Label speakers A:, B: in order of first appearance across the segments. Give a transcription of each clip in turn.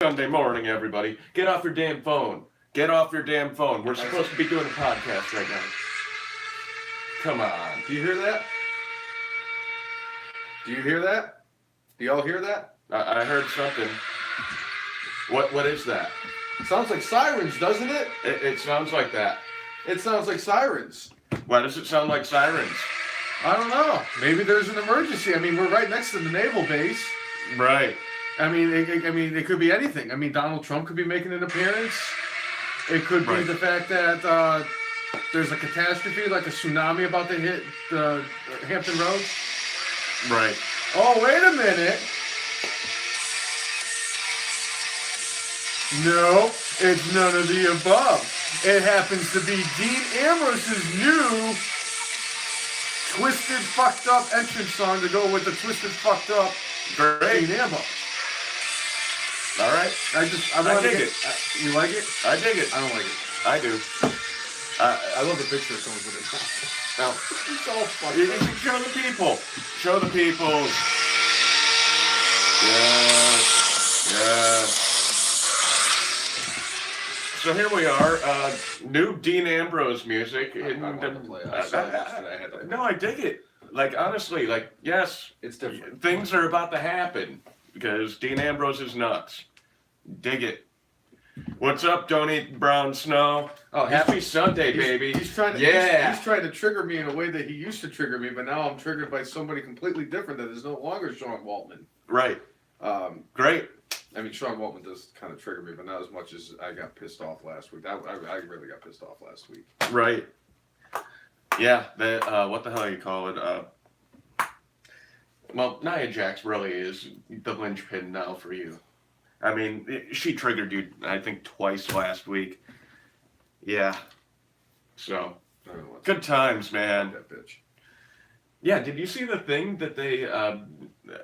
A: Sunday morning, everybody. Get off your damn phone. Get off your damn phone. We're supposed to be doing a podcast right now. Come on.
B: Do you hear that? Do you hear that? Do y'all hear that?
A: I heard something. What is that?
B: Sounds like sirens, doesn't it?
A: It sounds like that.
B: It sounds like sirens.
A: Why does it sound like sirens?
B: I don't know. Maybe there's an emergency. I mean, we're right next to the naval base.
A: Right.
B: I mean, it could be anything. I mean, Donald Trump could be making an appearance. It could be the fact that there's a catastrophe, like a tsunami about to hit the Hampton Roads.
A: Right.
B: Oh, wait a minute. No, it's none of the above. It happens to be Dean Ambrose's new Twisted Fucked Up entrance song to go with the Twisted Fucked Up
A: Great.
B: Dean Ambrose.
A: All right.
B: I
A: dig it.
B: You like it?
A: I dig it.
B: I don't like it.
A: I do.
B: I love the picture it comes with it.
A: Now,
B: It's all fucked
A: you
B: up.
A: can show the people. Show the people. Yes. Yes. So here we are, new Dean Ambrose music.
B: I wanted to play it. I saw it yesterday. I had to play it.
A: No, I dig it. Like, honestly, like, yes,
B: It's different.
A: things are about to happen because Dean Ambrose is nuts. Dig it. What's up, Don't Eat Brown Snow?
B: Oh,
A: Happy Sunday, baby.
B: He's trying to he's trying to trigger me in a way that he used to trigger me, but now I'm triggered by somebody completely different that is no longer Sean Waltman.
A: Right. Great.
B: I mean, Sean Waltman does kind of trigger me, but not as much as I got pissed off last week. I really got pissed off last week.
A: Right. Yeah, what the hell you call it? Well, Nia Jax really is the linchpin now for you. I mean, she triggered you, I think, twice last week. Yeah. So,
B: I don't know what
A: good times, man.
B: that bitch.
A: Yeah, did you see the thing that they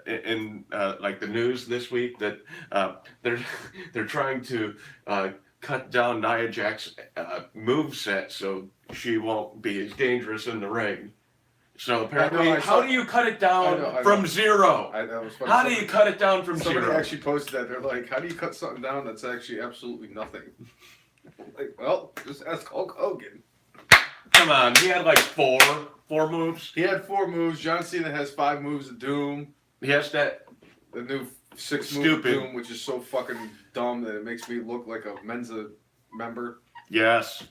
A: in like the news this week that they're trying to cut down Nia Jax's moveset so she won't be as dangerous in the ring. So apparently, how do you cut it down from zero?
B: That was funny.
A: How do you cut it down from
B: Somebody
A: zero?
B: actually posted that. They're like, how do you cut something down that's actually absolutely nothing? Like, well, just ask Hulk Hogan.
A: Come on, he had like four moves.
B: He had 4 moves. John Cena has 5 moves of Doom.
A: He has that.
B: The new 6 move
A: Stupid.
B: Doom, which is so fucking dumb that it makes me look like a Mensa member.
A: Yes.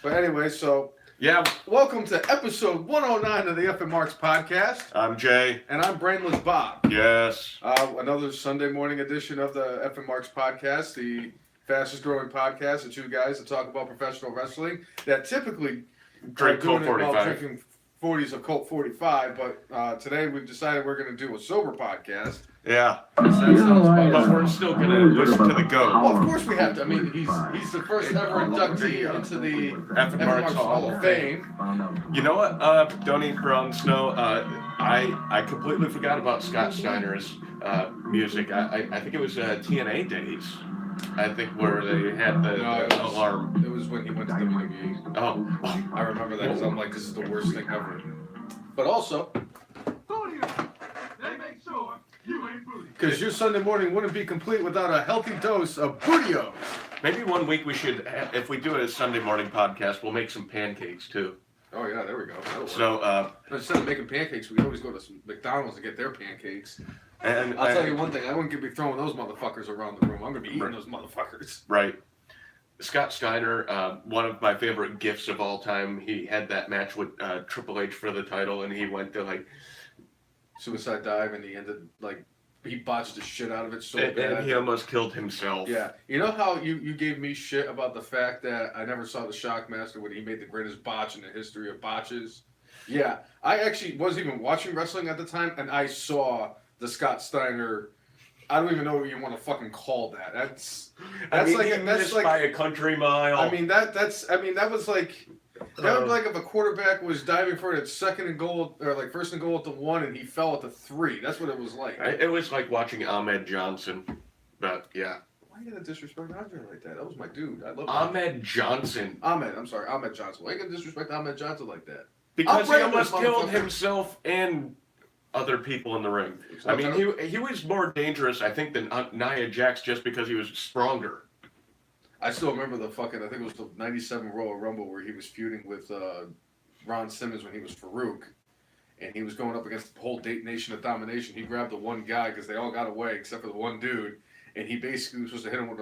B: But anyway, so
A: Yeah.
B: welcome to episode 109 of the F and Marks podcast.
A: I'm Jay.
B: And I'm Brainless Bob.
A: Yes.
B: Another Sunday morning edition of the F and Marks podcast, the fastest growing podcast of 2 guys that talk about professional wrestling that typically
A: Drink Colt
B: doing it while
A: 45.
B: drinking 40s of Colt 45, but today we've decided we're going to do a sober podcast.
A: Yeah.
B: That sounds about
A: But
B: it.
A: we're still gonna listen to the GOAT.
B: Well, of course we have to. I mean, he's the first ever inductee into the
A: F and Marks
B: Hall of Fame.
A: You know what? Don't Eat Brown Snow. I completely forgot about Scott Steiner's music. I think it was TNA days. I think where they had the alarm.
B: It was when he went to WWE.
A: Oh.
B: I remember that because I'm like, this is the worst thing ever. But also, because your Sunday morning wouldn't be complete without a healthy dose of Bootios.
A: Maybe one week we should, if we do a Sunday morning podcast, we'll make some pancakes too.
B: Oh yeah, there we go.
A: So
B: instead of making pancakes, we always go to some McDonald's to get their pancakes.
A: and
B: I'll tell you one thing: I wouldn't be throwing those motherfuckers around the room. I'm gonna be eating those motherfuckers.
A: Right. Scott Steiner, one of my favorite gifts of all time. He had that match with Triple H for the title, and he went to like
B: suicide dive, and he ended like he botched the shit out of it so
A: and
B: bad.
A: he almost killed himself.
B: Yeah, you know how you gave me shit about the fact that I never saw the Shockmaster when he made the greatest botch in the history of botches. Yeah, I actually wasn't even watching wrestling at the time, and I saw the Scott Steiner. I don't even know what you want to fucking call that. That's like
A: by a country mile.
B: I mean that was like. That would be like if a quarterback was diving for it at second and goal, or like first and goal at the 1, and he fell at the 3. That's what it was like.
A: It was like watching Ahmed Johnson, but yeah.
B: Why you gonna disrespect Andre like that? That was my dude. I love
A: Ahmed Johnson.
B: Ahmed Johnson. Why you gonna disrespect Ahmed Johnson like that?
A: Because he
B: I'm
A: almost
B: Brainless,
A: killed
B: motherfucker.
A: himself and other people in the ring. I mean, he was more dangerous, I think, than Nia Jax just because he was stronger.
B: I still remember the fucking, I think it was the 97 Royal Rumble where he was feuding with Ron Simmons when he was Farouk. And he was going up against the whole Nation of Domination. He grabbed the one guy because they all got away except for the one dude. And he basically was supposed to hit him with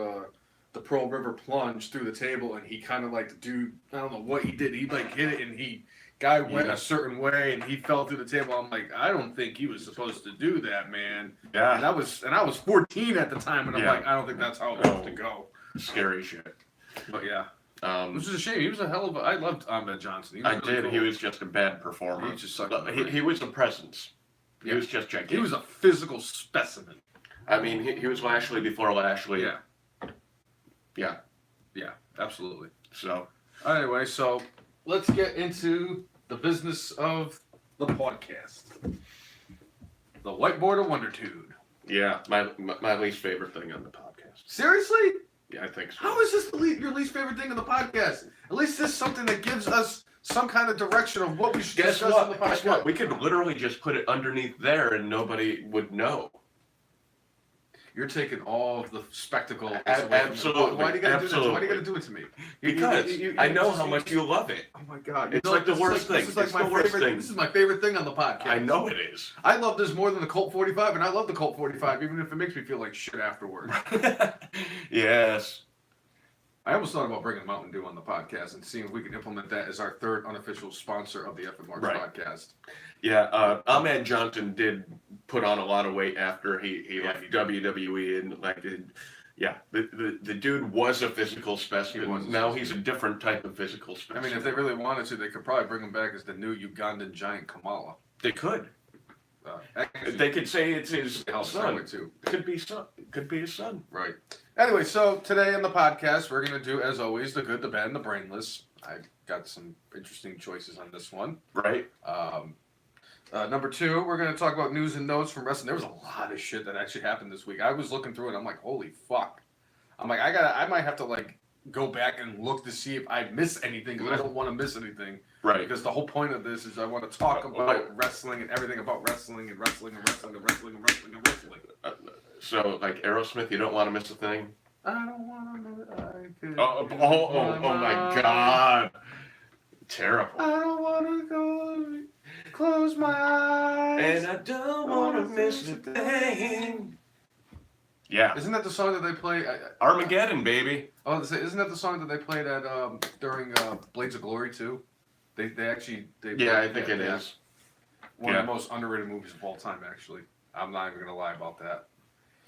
B: the Pearl River plunge through the table. And he kind of like, the dude, I don't know what he did. He like hit it and guy went a certain way and he fell through the table. I'm like, I don't think he was supposed to do that, man.
A: Yeah.
B: And I was 14 at the time. And I'm like, I don't think that's how it was to go.
A: Scary shit.
B: But yeah. Which is a shame. He was a hell of a. I loved Ahmed Johnson.
A: I did. Cool. He was just a bad performer.
B: He just sucked.
A: He was a presence. He was just gigantic.
B: He was a physical specimen.
A: I mean, he was Lashley before Lashley.
B: Yeah. Yeah, absolutely.
A: So.
B: Anyway, so let's get into the business of the podcast. The Whiteboard of Wondertude.
A: Yeah, my least favorite thing on the podcast.
B: Seriously?
A: Yeah, I think so.
B: How is this your least favorite thing on the podcast? At least this is something that gives us some kind of direction of what we should discuss on the podcast.
A: Guess what? We could literally just put it underneath there and nobody would know.
B: You're taking all of the spectacle.
A: Absolutely.
B: Why do you gotta do this? Why do you gotta do it to me?
A: Because I know how much you love it.
B: Oh my god!
A: It's like the worst thing.
B: This is like my favorite. This is my favorite thing on the podcast.
A: I know it is.
B: I love this more than the Colt 45, and I love the Colt 45, even if it makes me feel like shit afterwards.
A: Yes.
B: I almost thought about bringing Mountain Dew on the podcast and seeing if we can implement that as our third unofficial sponsor of the F and Marks podcast.
A: Yeah, Ahmed Johnson did put on a lot of weight after he left WWE, and the dude was a physical specimen. Now he's a different type of physical specimen.
B: I mean, if they really wanted to, they could probably bring him back as the new Ugandan giant Kamala.
A: They could.
B: Actually,
A: they could say it's his son.
B: Too.
A: Could be son. Could be his son.
B: Right. Anyway, so today on the podcast, we're going to do, as always, the good, the bad, and the brainless. I got some interesting choices on this one.
A: Right.
B: Number 2, we're going to talk about news and notes from wrestling. There was a lot of shit that actually happened this week. I was looking through it. I'm like, holy fuck. I'm like, I might have to go back and look to see if I miss anything because I don't want to miss anything.
A: Right.
B: Because the whole point of this is I want to talk about wrestling and everything about wrestling and wrestling and wrestling and wrestling and wrestling and wrestling.
A: So, like Aerosmith, you don't want to miss a thing?
B: I don't want to know I could.
A: Oh my God. Terrible.
B: I don't want to go close my eyes.
A: And I don't want to miss a thing. Yeah.
B: Isn't that the song that they play?
A: Armageddon, baby.
B: Oh, isn't that the song that they played at during Blades of Glory too? They actually.
A: I think it is.
B: One of the most underrated movies of all time, actually. I'm not even gonna lie about that.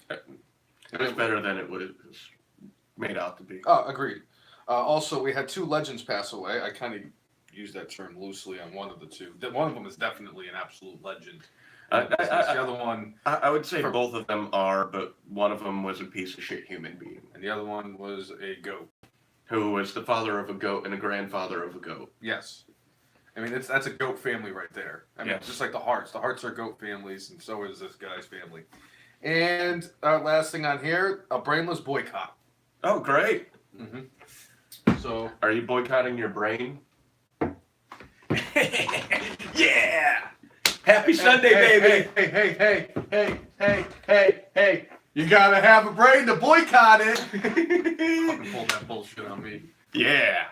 A: It was better than it was made out to be.
B: Oh, agreed. Also, we had 2 legends pass away. I kind of use that term loosely on one of the 2. One of them is definitely an absolute legend. The other one...
A: I would say both of them are, but one of them was a piece of shit human being.
B: And the other one was a goat.
A: Who was the father of a goat and a grandfather of a goat.
B: Yes. I mean, that's a goat family right there. I mean, just like the Harts. The Harts are goat families, and so is this guy's family. And last thing on here, a brainless boycott.
A: Oh, great.
B: Mm-hmm. So...
A: Are you boycotting your brain? Yeah! Happy Sunday, baby!
B: Hey! You gotta have a brain to boycott it! Fucking pull that bullshit on me.
A: Yeah.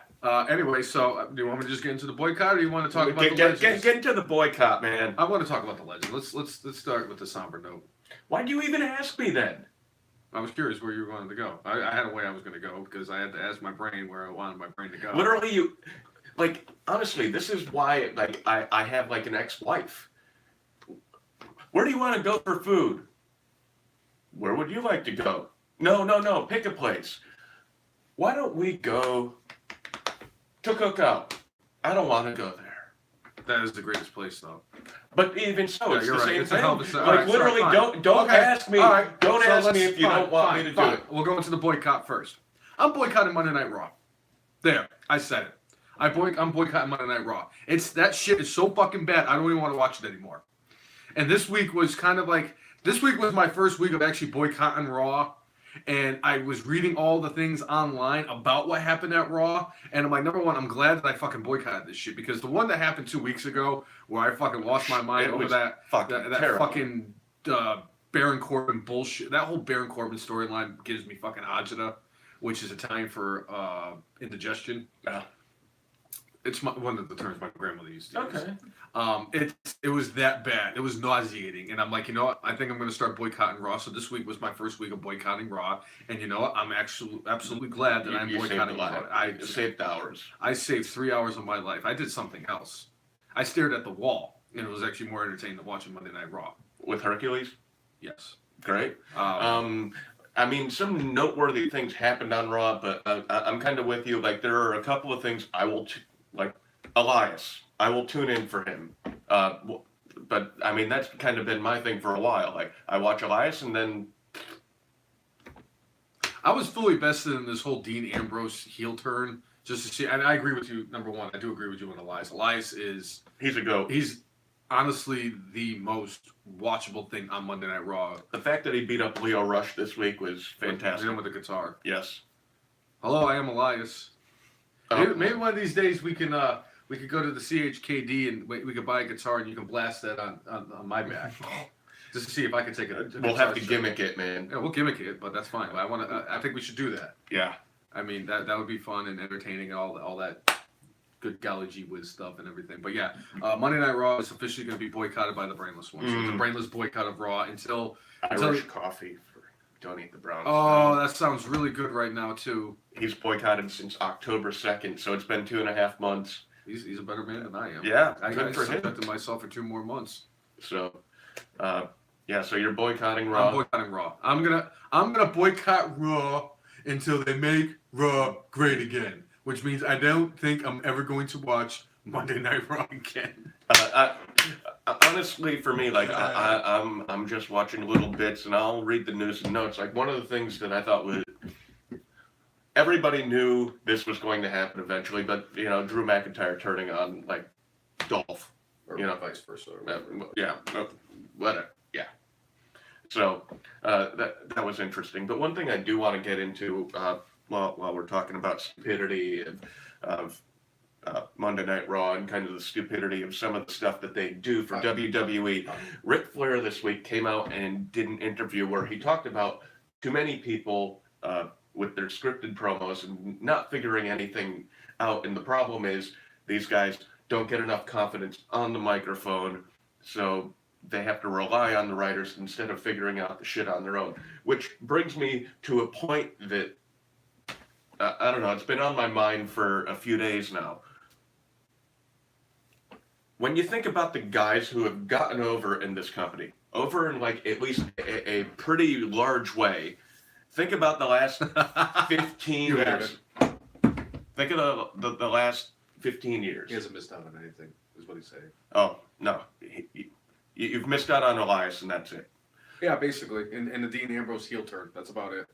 B: Anyway, so do you want me to just get into the boycott, or do you want to talk about the legends?
A: Get into the boycott, man.
B: I want to talk about the legends. Let's start with the somber note.
A: Why'd you even ask me then?
B: I was curious where you were going to go. I had a way I was going to go because I had to ask my brain where I wanted my brain to go.
A: Literally, honestly, this is why, I have, an ex-wife. Where do you want to go for food? Where would you like to go? No, pick a place. Why don't we go to Cookout? I don't want to go there.
B: That is the greatest place, though.
A: But even so, it's the same thing.
B: Literally,
A: don't ask me.
B: Right.
A: Don't ask me if you don't want me to do it.
B: We'll go into the boycott first. I'm boycotting Monday Night Raw. There, I said it. I'm boycotting Monday Night Raw. That shit is so fucking bad. I don't even want to watch it anymore. And this week was kind of this week was my first week of actually boycotting Raw,
C: and I was reading all the things online about what happened at Raw, and I'm like, number one, I'm glad that I fucking boycotted this shit, because the one that happened 2 weeks ago, where I fucking lost my mind
A: It
C: over
A: was
C: that
A: fucking
C: that
A: terrible.
C: fucking Baron Corbin bullshit. That whole Baron Corbin storyline gives me fucking agita, which is Italian for indigestion.
A: Yeah.
C: It's one of the terms my grandmother used to use.
A: Okay.
C: It was that bad. It was nauseating, and I'm like, you know what? I think I'm going to start boycotting Raw. So this week was my first week of boycotting Raw, and you know what? I'm actually absolutely glad that I'm
A: You saved
C: boycotting
A: a lot.
C: Raw. I
A: You saved hours.
C: I saved 3 hours of my life. I did something else. I stared at the wall, and it was actually more entertaining than watching Monday Night Raw.
A: With Hercules?
C: Yes.
A: Great. I mean, some noteworthy things happened on Raw, but I'm kind of with you. Like, there are a couple of things I will, like, Elias. I will tune in for him. But, I mean, that's kind of been my thing for a while. Like, I watch Elias, and then...
C: I was fully vested in this whole Dean Ambrose heel turn, just to see. And I agree with you, number one. I do agree with you on Elias. Elias is...
A: He's a goat.
C: He's honestly the most watchable thing on Monday Night Raw.
A: The fact that he beat up Leo Rush this week was fantastic.
C: With the guitar.
A: Yes.
C: Hello, I am Elias.
A: Oh.
C: Maybe one of these days we can go to the CHKD and we could buy a guitar and you can blast that on my back, just to see if I can take it.
A: We'll have to gimmick it, man.
C: Yeah, we'll gimmick it, but that's fine. I think we should do that.
A: Yeah.
C: I mean that would be fun and entertaining and all that good golly gee whiz stuff and everything. But yeah, Monday Night Raw is officially going to be boycotted by the Brainless ones. So it's a Brainless boycott of Raw until
A: Irish coffee for Don't Eat the Browns.
C: Oh, that sounds really good right now too.
A: He's boycotted since October 2nd, so it's been 2.5 months.
C: He's a better man than I am.
A: Yeah,
C: I
A: good for him.
C: subjected myself for 2 more months.
A: So, yeah. So you're boycotting Raw.
C: I'm boycotting Raw. I'm gonna boycott Raw until they make Raw great again. Which means I don't think I'm ever going to watch Monday Night Raw again.
A: Honestly, for me, like I'm just watching little bits, and I'll read the news and notes. Like one of the things that I thought was. Everybody knew this was going to happen eventually, but you know, Drew McIntyre turning on like Dolph,
B: Or
A: you know,
B: vice versa.
A: yeah, whatever, yeah. So that was interesting. But one thing I do want to get into while we're talking about stupidity of Monday Night Raw and kind of the stupidity of some of the stuff that they do for WWE. Ric Flair this week came out and did an interview where he talked about too many people. With their scripted promos and not figuring anything out. And the problem is these guys don't get enough confidence on the microphone, so they have to rely on the writers instead of figuring out the shit on their own. Which brings me to a point that, I don't know, it's been on my mind for a few days now. When you think about the guys who have gotten over in this company, over in like at least a pretty large way, think about the last 15 years. Think of the last 15 years.
B: He hasn't missed out on anything, is what he's saying.
A: Oh, no. You've missed out on Elias, and that's it.
B: Yeah, basically. And the Dean Ambrose heel turn. That's about it.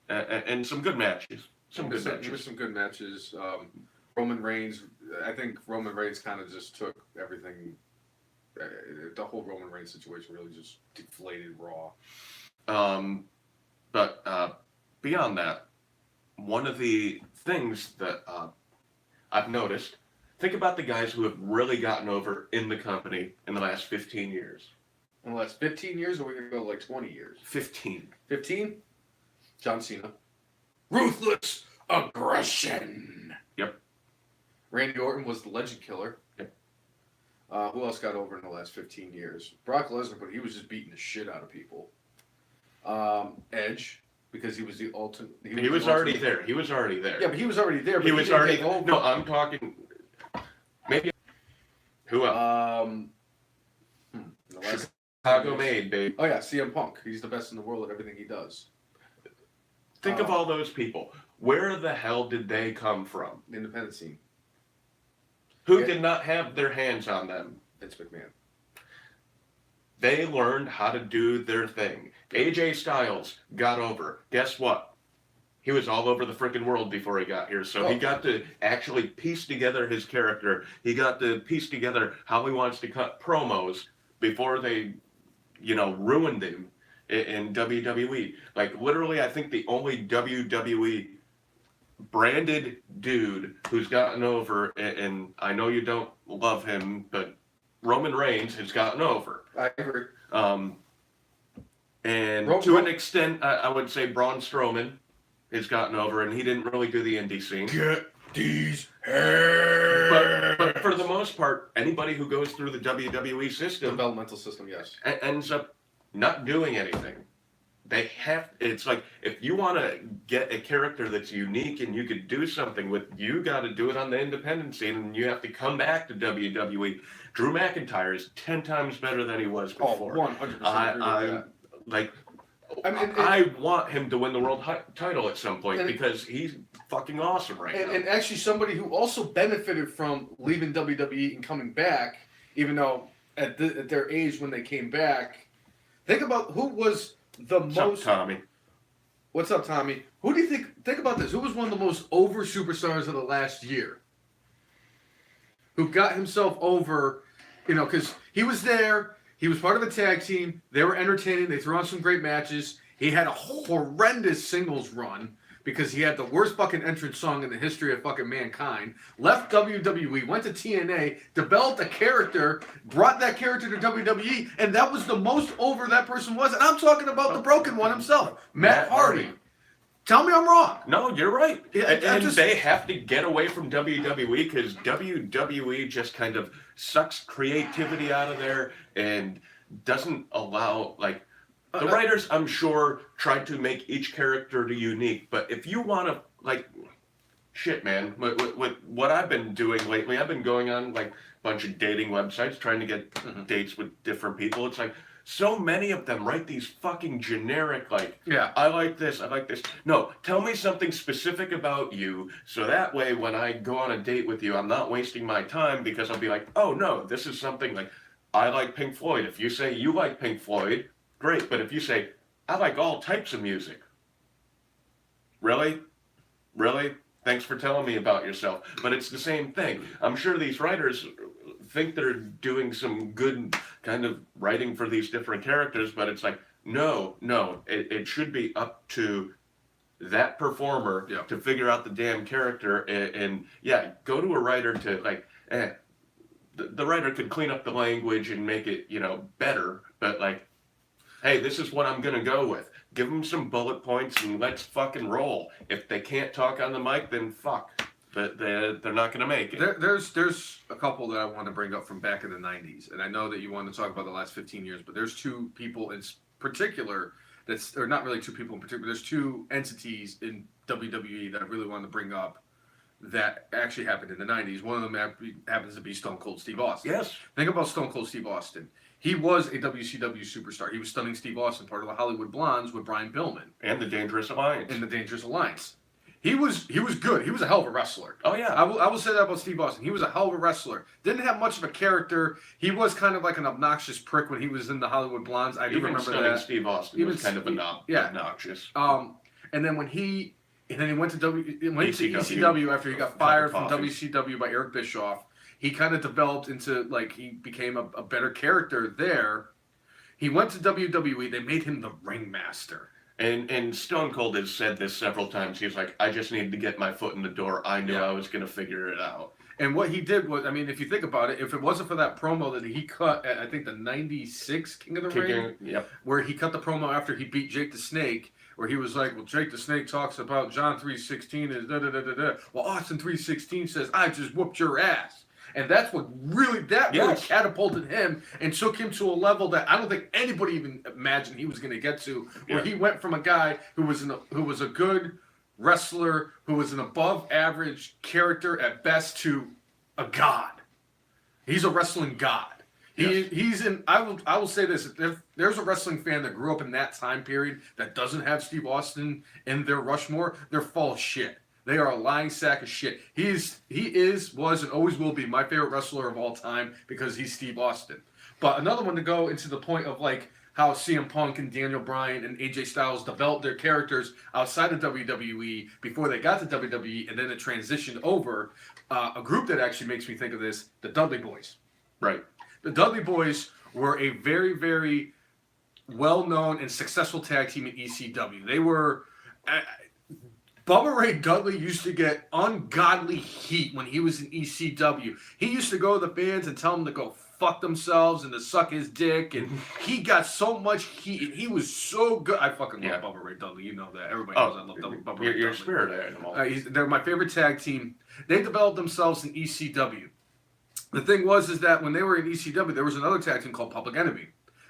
A: And some good matches.
B: There's some good matches. Roman Reigns, I think Roman Reigns kind of just took everything. The whole Roman Reigns situation really just deflated Raw.
A: But beyond that, one of the things that I've noticed, think about the guys who have really gotten over in the company in the last 15 years.
B: In the last 15 years, or we're going to go like 20 years?
A: 15.
B: 15? John Cena. Ruthless aggression.
A: Yep.
B: Randy Orton was the legend killer.
A: Yep.
B: Who else got over in the last 15 years? Brock Lesnar, but he was just beating the shit out of people. Edge, because he was the ultimate.
A: He was already there. He was already there.
B: Yeah, but he was already there. But
A: he was already. No, I'm talking. Maybe. Who else? Chicago made, babe.
B: Oh yeah, CM Punk. He's the best in the world at everything he does.
A: Think of all those people. Where the hell did they come from?
B: The independent scene.
A: Who did not have their hands on them?
B: Vince McMahon.
A: They learned how to do their thing. AJ Styles got over. Guess what? He was all over the freaking world before he got here. So he got to actually piece together his character. He got to piece together how he wants to cut promos before they, ruined him. in WWE. Like literally, I think the only WWE branded dude who's gotten over, and I know you don't love him, but Roman Reigns has gotten over.
B: I agree.
A: And
B: Ro-
A: to
B: Ro-
A: an extent, I would say Braun Strowman has gotten over, and he didn't really do the indie scene.
B: Get these hands.
A: But for the most part, anybody who goes through the WWE system
B: Developmental system, yes.
A: ends up not doing anything. They have. It's like if you want to get a character that's unique and you could do something with, you got to do it on the independent scene, and you have to come back to WWE. Drew McIntyre is 10 times better than he was
B: Oh,
A: before.
B: 100%.
A: I like.
B: I mean,
A: I want him to win the world title at some point
B: And-
A: because he's fucking awesome right now.
B: and actually, somebody who also benefited from leaving WWE and coming back, even though at their age when they came back, think about who was the
A: What's up,
B: most.
A: Tommy?
B: What's up, Tommy? Who do you think about this? Who was one of the most over superstars of the last year? Who got himself over, because he was there, he was part of a tag team, they were entertaining, they threw on some great matches, he had a horrendous singles run because he had the worst fucking entrance song in the history of fucking mankind, left WWE, went to TNA, developed a character, brought that character to WWE, and that was the most over that person was. And I'm talking about the broken one himself, Matt Hardy. Tell me I'm wrong.
A: No, you're right.
B: Yeah,
A: and
B: just-
A: they have to get away from WWE because WWE just kind of sucks creativity out of there and doesn't allow, like, the writers, I'm sure, tried to make each character unique. But if you want to, like, shit, man, what I've been doing lately, I've been going on, like, a bunch of dating websites trying to get dates with different people. It's like, so many of them write these fucking generic, like,
B: Yeah.
A: I like this, I like this. No, tell me something specific about you, so that way when I go on a date with you, I'm not wasting my time because I'll be like, oh no, this is something like, I like Pink Floyd. If you say you like Pink Floyd, great. But if you say, I like all types of music. Really? Really? Thanks for telling me about yourself. But it's the same thing. I'm sure these writers think they're doing some good kind of writing for these different characters, but it's like, no, it should be up to that performer
C: Yeah.
A: to figure out the damn character, and yeah, go to a writer to, like, the writer could clean up the language and make it, better, but like, hey, this is what I'm gonna go with. Give them some bullet points and let's fucking roll. If they can't talk on the mic, then fuck. But they're not gonna make it.
C: There's a couple that I want to bring up from back in the 90s, and I know that you want to talk about the last 15 years, but there's two people in particular or not really two people in particular, there's two entities in WWE that I really want to bring up that actually happened in the 90s. One of them happens to be Stone Cold Steve Austin.
A: Yes.
C: Think about Stone Cold Steve Austin. He was a WCW superstar. He was Stunning Steve Austin, part of the Hollywood Blondes with Brian Pillman
A: And the Dangerous Alliance.
C: in the Dangerous Alliance. He was good. He was a hell of a wrestler.
A: Oh yeah.
C: I will say that about Steve Austin. He was a hell of a wrestler. Didn't have much of a character. He was kind of like an obnoxious prick when he was in the Hollywood Blondes. I do
A: Even
C: remember
A: Stunning
C: that.
A: Steve Austin
C: Even
A: was kind of
C: yeah.
A: obnoxious.
C: And then he went to
A: ECW.
C: ECW after he got fired from
A: Coffee.
C: WCW by Eric Bischoff. He kind of developed into, like, he became a better character there. He went to WWE. They made him the ringmaster.
A: And Stone Cold has said this several times. He's like, I just needed to get my foot in the door. I knew
C: Yeah.
A: I was gonna figure it out.
C: And what he did was, I mean, if you think about it, if it wasn't for that promo that he cut at, I think, the 96 King of the Ring,
A: Yep.
C: where he cut the promo after he beat Jake the Snake, where he was like, well, Jake the Snake talks about John 3:16 is da-da-da-da-da. Well, Austin 3:16 says, I just whooped your ass. And that's what really
A: Yes.
C: catapulted him and took him to a level that I don't think anybody even imagined he was going to get to, where
A: Yeah.
C: he went from a guy who was a good wrestler, who was an above average character at best, to a god. He's a wrestling god. He's in. I will say this: if there's a wrestling fan that grew up in that time period that doesn't have Steve Austin in their Rushmore, they're full of shit. They are a lying sack of shit. He was, and always will be my favorite wrestler of all time because he's Steve Austin. But another one to go into the point of, like, how CM Punk and Daniel Bryan and AJ Styles developed their characters outside of WWE before they got to WWE, and then it transitioned over. A group that actually makes me think of this: the Dudley Boys.
A: Right.
C: The Dudley Boys were a very, very well-known and successful tag team in ECW. They were. Bubba Ray Dudley used to get ungodly heat when he was in ECW. He used to go to the fans and tell them to go fuck themselves and to suck his dick, and he got so much heat. And he was so good. I fucking love Bubba Ray Dudley. You know that. Everybody knows I love Bubba Ray Dudley.
A: Your spirit animal.
C: They're my favorite tag team. They developed themselves in ECW. The thing is that when they were in ECW, there was another tag team called Public Enemy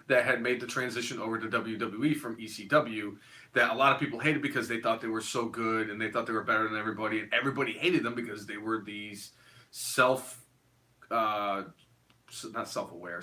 C: that had made the transition over to WWE from ECW that a lot of people hated because they thought they were so good and they thought they were better than everybody, and everybody hated them because they were these not self-aware,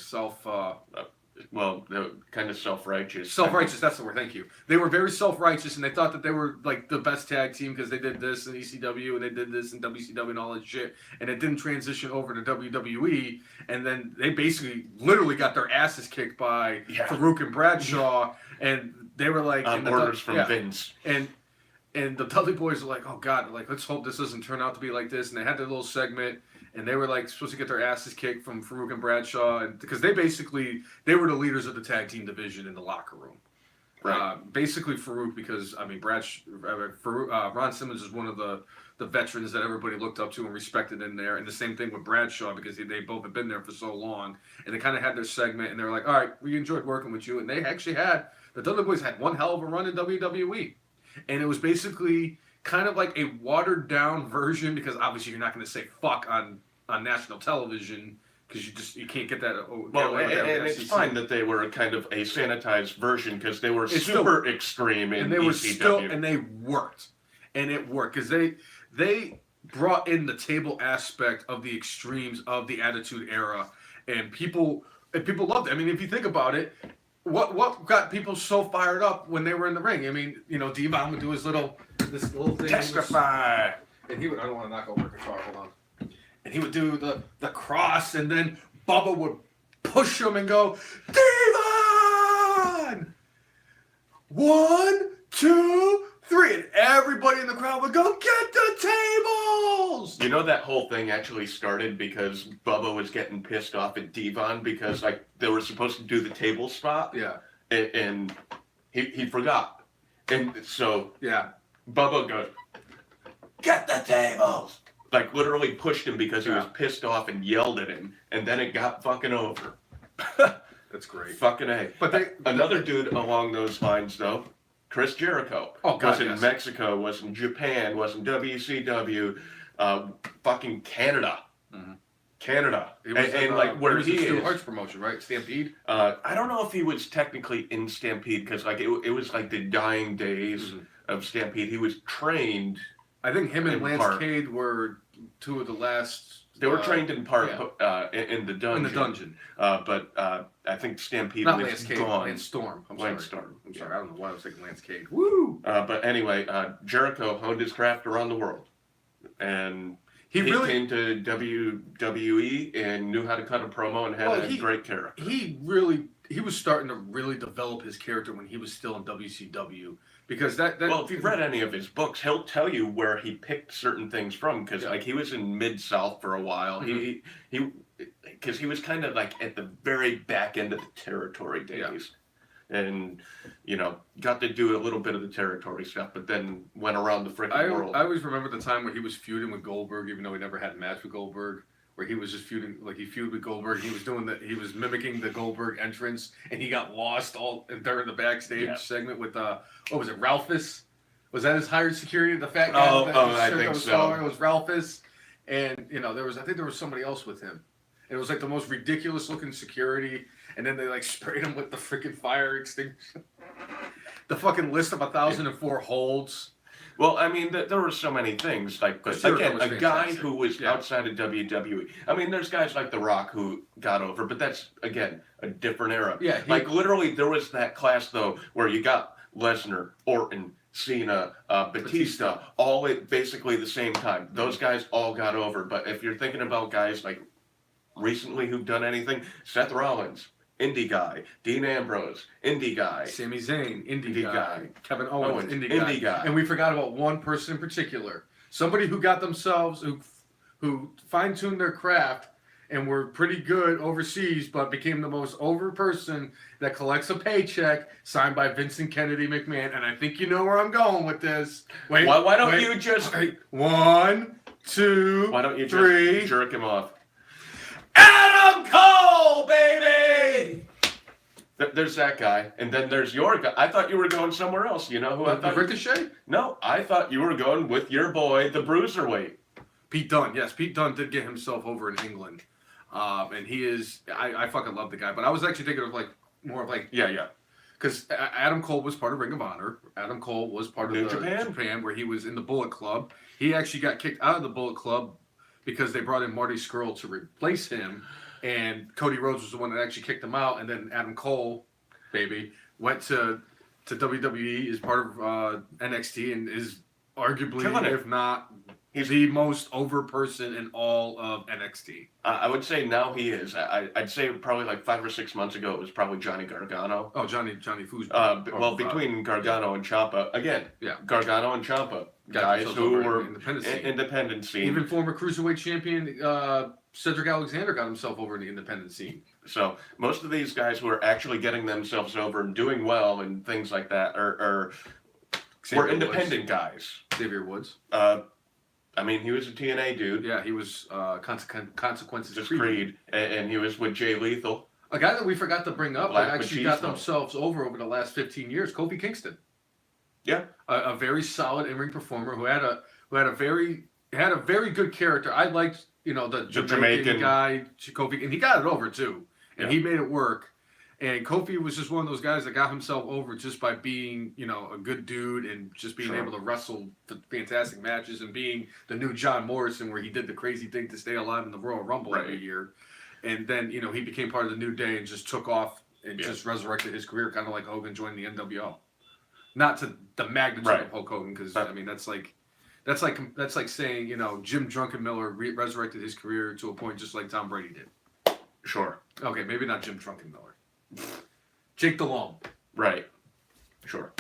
A: Well, they're kind of self-righteous.
C: self-righteous, that's the word, thank you. They were very self-righteous, and they thought that they were like the best tag team because they did this in ECW and they did this in WCW and all that shit, and it didn't transition over to WWE, and then they basically literally got their asses kicked by Farouk and Bradshaw, and they were like...
A: On orders from Vince.
C: And the Dudley Boys were like, oh God, like, let's hope this doesn't turn out to be like this, and they had their little segment, and they were like supposed to get their asses kicked from Farouk and Bradshaw, and because they were the leaders of the tag team division in the locker room.
A: Right.
C: Basically Farouk, because I mean Ron Simmons is one of the veterans that everybody looked up to and respected in there, and the same thing with Bradshaw because they both have been there for so long, and they kind of had their segment, and they were like, all right, we enjoyed working with you, and they actually the Dudley Boys had one hell of a run in WWE, and it was basically kind of like a watered down version, because obviously you're not going to say fuck on national television because you can't get that.
A: Well, and it's fine that they were kind of a sanitized version because they were super extreme in ECW.
C: And they worked, and it worked because they brought in the table aspect of the extremes of the Attitude Era, and people loved it. I mean, if you think about it, what got people so fired up when they were in the ring? I mean, you know, Devon would do this little thing.
A: Testify.
C: And he would. I don't want to knock over a guitar. Hold on. And he would do the cross, and then Bubba would push him and go, Devon! 1, 2, 3. And everybody in the crowd would go, get the tables!
A: You know, that whole thing actually started because Bubba was getting pissed off at Devon because like they were supposed to do the table spot.
C: Yeah.
A: And he forgot. And so Bubba goes, get the tables! Like literally pushed him because he was pissed off and yelled at him, and then it got fucking over.
C: That's great.
A: Fucking A.
C: But
A: another dude along those lines though, Chris Jericho.
C: Oh, God,
A: was in Mexico, was in Japan, was in WCW, fucking Canada. Mm-hmm. Canada. And like where he is.
C: Arts promotion, right? Stampede?
A: I don't know if he was technically in Stampede because like it was like the dying days of Stampede. He was trained.
C: I think him and Lance Cade were two of the last.
A: They were trained in part in the dungeon.
C: In the dungeon.
A: But I think Stampede
C: Not
A: was
C: Lance Cade,
A: gone.
C: Lance Storm.
A: Lance Storm.
C: I'm sorry. I don't know why I was thinking Lance Cade. Woo!
A: But anyway, Jericho honed his craft around the world. And he
C: really
A: came to WWE and knew how to cut a promo and had a great character.
C: He was starting to really develop his character when he was still in WCW. Because
A: well, if you've read any of his books, he'll tell you where he picked certain things from. Because like he was in Mid-South for a while. Mm-hmm. Because he was kind of like at the very back end of the territory days, and you know got to do a little bit of the territory stuff, but then went around the freaking world.
C: I always remember the time where he was feuding with Goldberg, even though he never had a match with Goldberg. Where he was just feuding, like he feuded with Goldberg. He was he was mimicking the Goldberg entrance, and he got lost all during the backstage segment with what was it, Ralphus? Was that his hired security? The fat guy.
A: I think so.
C: It was Ralphus, and you know I think there was somebody else with him. And it was like the most ridiculous looking security, and then they like sprayed him with the freaking fire extinguisher. The fucking list of 1,004 holds.
A: Well, I mean, there were so many things. Like, but again, a guy who was outside of WWE. I mean, there's guys like The Rock who got over, but that's, again, a different era.
C: Yeah.
A: Like, literally, there was that class, though, where you got Lesnar, Orton, Cena, Batista, all at basically the same time. Those guys all got over. But if you're thinking about guys like recently who've done anything, Seth Rollins, indie guy. Dean Ambrose, indie guy.
C: Sami Zayn, indie guy. Kevin Owens,
A: indie guy.
C: And we forgot about one person in particular. Somebody who got themselves, who fine-tuned their craft and were pretty good overseas, but became the most over person that collects a paycheck signed by Vincent Kennedy McMahon. And I think you know where I'm going with this. Wait,
A: Why don't
C: wait.
A: you just?
C: Wait. 1, 2,
A: Why don't you
C: 3.
A: just jerk him off?
C: Adam Cole, baby.
A: There's that guy, and then there's your guy. I thought you were going somewhere else. You know who I
C: The
A: thought?
C: Ricochet.
A: No, I thought you were going with your boy, the Bruiserweight.
C: Pete Dunne, yes, Pete Dunne did get himself over in England, and he is. I fucking love the guy, but I was actually thinking of like more of like
A: Yeah.
C: because Adam Cole was part of Ring of Honor. Adam Cole was part of
A: New
C: the
A: Japan.
C: where he was in the Bullet Club. He actually got kicked out of the Bullet Club because they brought in Marty Scurll to replace him, and Cody Rhodes was the one that actually kicked him out, and then Adam Cole, baby, went to WWE as part of NXT and is arguably,
A: Killing it.
C: if not
A: He's-
C: the most over person in all of NXT.
A: I would say now he is. I'd say probably like 5 or 6 months ago it was probably Johnny Gargano.
C: Oh, Johnny Foosball.
A: Between Gargano and Ciampa again.
C: Yeah.
A: Gargano and Ciampa,
C: Got
A: guys
C: themselves
A: who
C: over in
A: were
C: the independent scene.
A: independent scene.
C: Even former cruiserweight champion Cedric Alexander got himself over in the independent scene.
A: So most of these guys who are actually getting themselves over and doing well and things like that were
C: Xavier
A: independent
C: Woods.
A: guys.
C: Xavier Woods.
A: I mean, he was a TNA dude,
C: Yeah, he was Consequences
A: just
C: Creed.
A: Creed, and he was with Jay Lethal.
C: A guy that we forgot to bring up
A: Black
C: that actually got
A: Machismo.
C: themselves over the last 15 years, Kofi Kingston.
A: Yeah.
C: A very solid in-ring performer who had a very good character. I liked, the Jamaican
A: Jamaican.
C: guy, Kofi, and he got it over too. And
A: Yeah.
C: he made it work. And Kofi was just one of those guys that got himself over just by being, a good dude and just being
A: Sure.
C: able to wrestle fantastic matches and being the new John Morrison where he did the crazy thing to stay alive in the Royal Rumble every
A: Right.
C: year. And then, he became part of the New Day and just took off and
A: Yeah.
C: just resurrected his career, kind of like Hogan joined the NWO. Not to the magnitude
A: Right.
C: of Hulk Hogan, because
A: But-
C: I mean that's like saying Jim Drunkenmiller resurrected his career to a point just like Tom Brady did.
A: Sure.
C: Okay, maybe not Jim Drunkenmiller. Jake DeLong.
A: Right. Sure.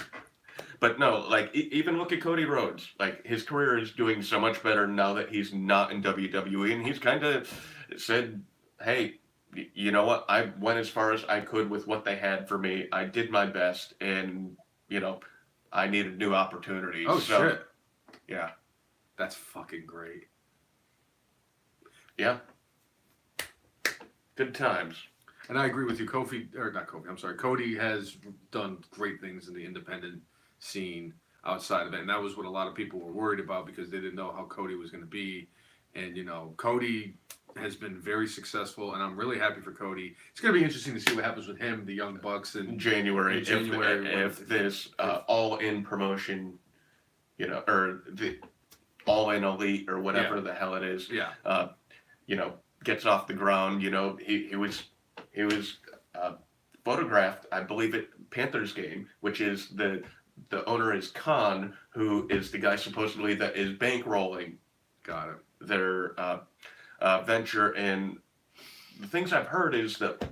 A: But no, like even look at Cody Rhodes. Like his career is doing so much better now that he's not in WWE, and he's kind of said, "Hey, you know what? I went as far as I could with what they had for me. I did my best, and I needed new opportunities."
C: Oh
A: So,
C: shit,
A: Yeah.
C: that's fucking great.
A: Yeah. Good times.
C: And I agree with you, Cody has done great things in the independent scene outside of it, and that was what a lot of people were worried about because they didn't know how Cody was going to be. And Cody has been very successful, and I'm really happy for Cody. It's going to be interesting to see what happens with him, the Young Bucks, and
A: January,
C: In January,
A: if this all-in promotion, or the all-in elite or whatever the hell it is,
C: yeah,
A: gets off the ground. He was photographed, I believe, at Panthers game, which is the owner is Khan, who is the guy supposedly that is bankrolling
C: got it.
A: their venture. And the things I've heard is that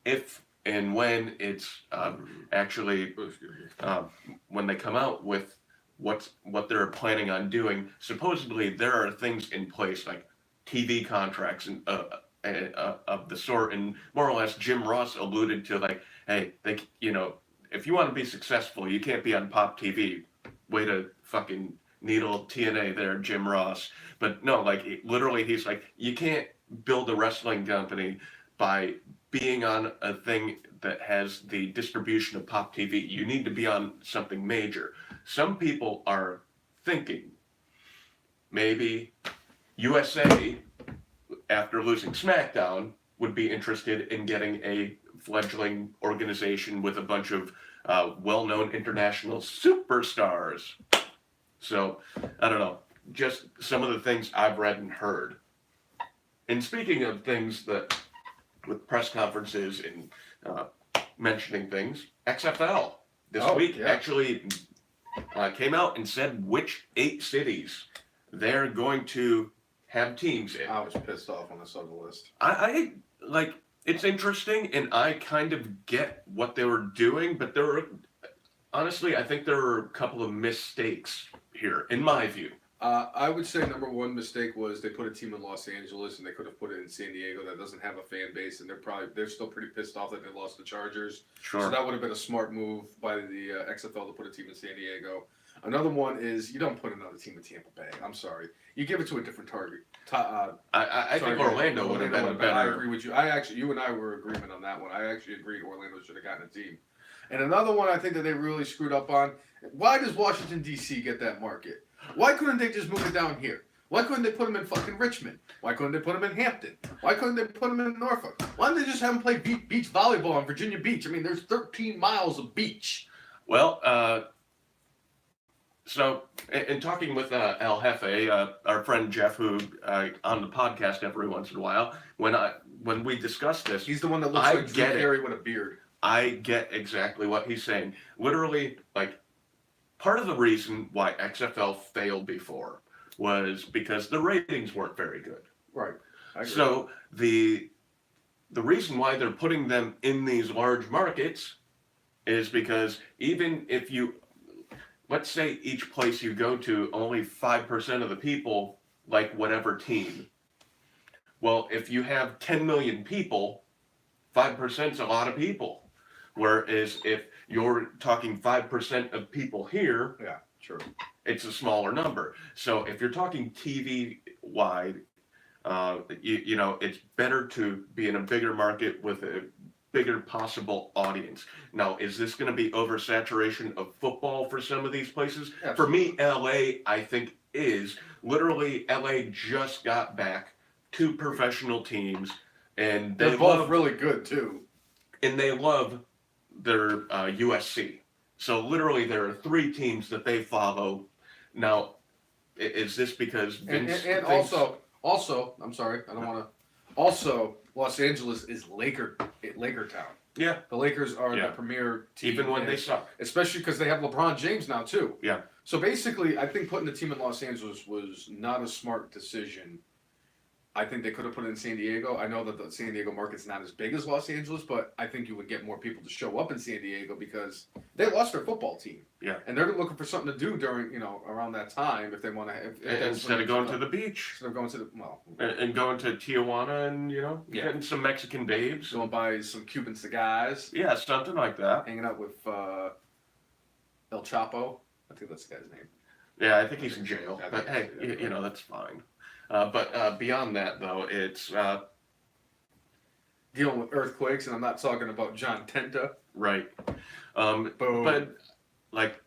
A: if and when it's actually when they come out with what they're planning on doing, supposedly there are things in place like TV contracts and of the sort, and more or less Jim Ross alluded to like, hey, if you want to be successful, you can't be on Pop TV. Way to fucking needle TNA there, Jim Ross. But no, like literally, he's like, you can't build a wrestling company by being on a thing that has the distribution of Pop TV. You need to be on something major. Some people are thinking maybe USA, after losing SmackDown, would be interested in getting a fledgling organization with a bunch of well-known international superstars. So, I don't know. Just some of the things I've read and heard. And speaking of things that, with press conferences and mentioning things, XFL this week actually came out and said which 8 cities they're going to have teams in.
B: I was pissed off when I saw the list.
A: I like, it's interesting, and I kind of get what they were doing, but honestly, I think there were a couple of mistakes here, in my view.
B: I would say number one mistake was they put a team in Los Angeles and they could have put it in San Diego that doesn't have a fan base, and they're still pretty pissed off that they lost the Chargers.
A: Sure.
B: So that would have been a smart move by the XFL to put a team in San Diego. Another one is you don't put another team in Tampa Bay. I'm sorry, you give it to a different target.
A: I think Orlando would have been a better.
B: I agree with you. You and I were in agreement on that one. I actually agreed Orlando should have gotten a team. And another one I think that they really screwed up on. Why does Washington D.C. get that market? Why couldn't they just move it down here? Why couldn't they put them in fucking Richmond? Why couldn't they put them in Hampton? Why couldn't they put them in Norfolk? Why didn't they just have them play beach volleyball on Virginia Beach? I mean, there's 13 miles of beach.
A: Well, so in talking with El Jefe, our friend Jeff, who on the podcast every once in a while, when we discussed this,
B: He's the one that looks
A: I
B: like Drew
A: get it.
B: Carey with a beard.
A: I get exactly what he's saying. Literally, like, part of the reason why XFL failed before was because the ratings weren't very good.
B: Right. I agree.
A: So the reason why they're putting them in these large markets is because even if you, let's say each place you go to, only 5% of the people like whatever team. Well, if you have 10 million people, 5% is a lot of people. Whereas if you're talking 5% of people here,
B: Yeah, true.
A: it's a smaller number. So if you're talking TV wide, you know, it's better to be in a bigger market with a bigger possible audience. Now, is this going to be oversaturation of football for some of these places?
B: Yeah,
A: For me, LA, I think is literally LA just got back 2 professional teams, and
B: They're
A: they
B: both
A: love
B: really good too.
A: and they love their USC. So literally, there are 3 teams that they follow. Now, is this because Vince
B: And
A: thinks-
B: also, I'm sorry, I don't want to. Also, Los Angeles is Laker town.
A: Yeah,
B: The Lakers are
A: Yeah.
B: the premier team,
A: even when
B: and
A: they suck.
B: especially because they have LeBron James now too.
A: Yeah.
B: So basically, I think putting the team in Los Angeles was not a smart decision. I think they could have put it in San Diego. I know that the San Diego market's not as big as Los Angeles, but I think you would get more people to show up in San Diego because they lost their football team.
A: Yeah.
B: And they're looking for something to do during, around that time if they want to.
A: Instead of going to the beach
B: Instead of going to the
A: and going to Tijuana and
B: Yeah.
A: getting some Mexican babes.
B: going buy some Cuban cigars,
A: Yeah, something like that.
B: hanging out with El Chapo. I think that's the guy's name.
A: Yeah, I think he's in jail.
B: I
A: But hey,
B: think so, yeah.
A: you know, that's fine. But beyond that, though, it's
B: Dealing with earthquakes, and I'm not talking about John Tenta.
A: right.
B: Boom.
A: But like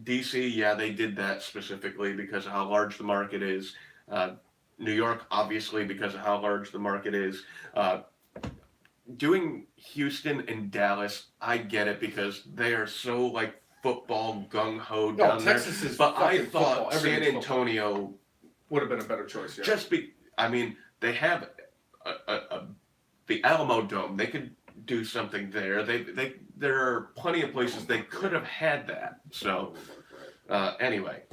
A: DC, yeah, they did that specifically because of how large the market is. New York, obviously, because of how large the market is. Doing Houston and Dallas, I get it because they are so like football gung ho
B: No,
A: down
B: Texas
A: there.
B: is
A: But I
B: fucking football.
A: thought San
B: Everything's football.
A: Antonio
B: Would have been a better choice. Yeah.
A: I mean, they have the Alamo Dome. They could do something there. There are plenty of places they could have had that. So anyway,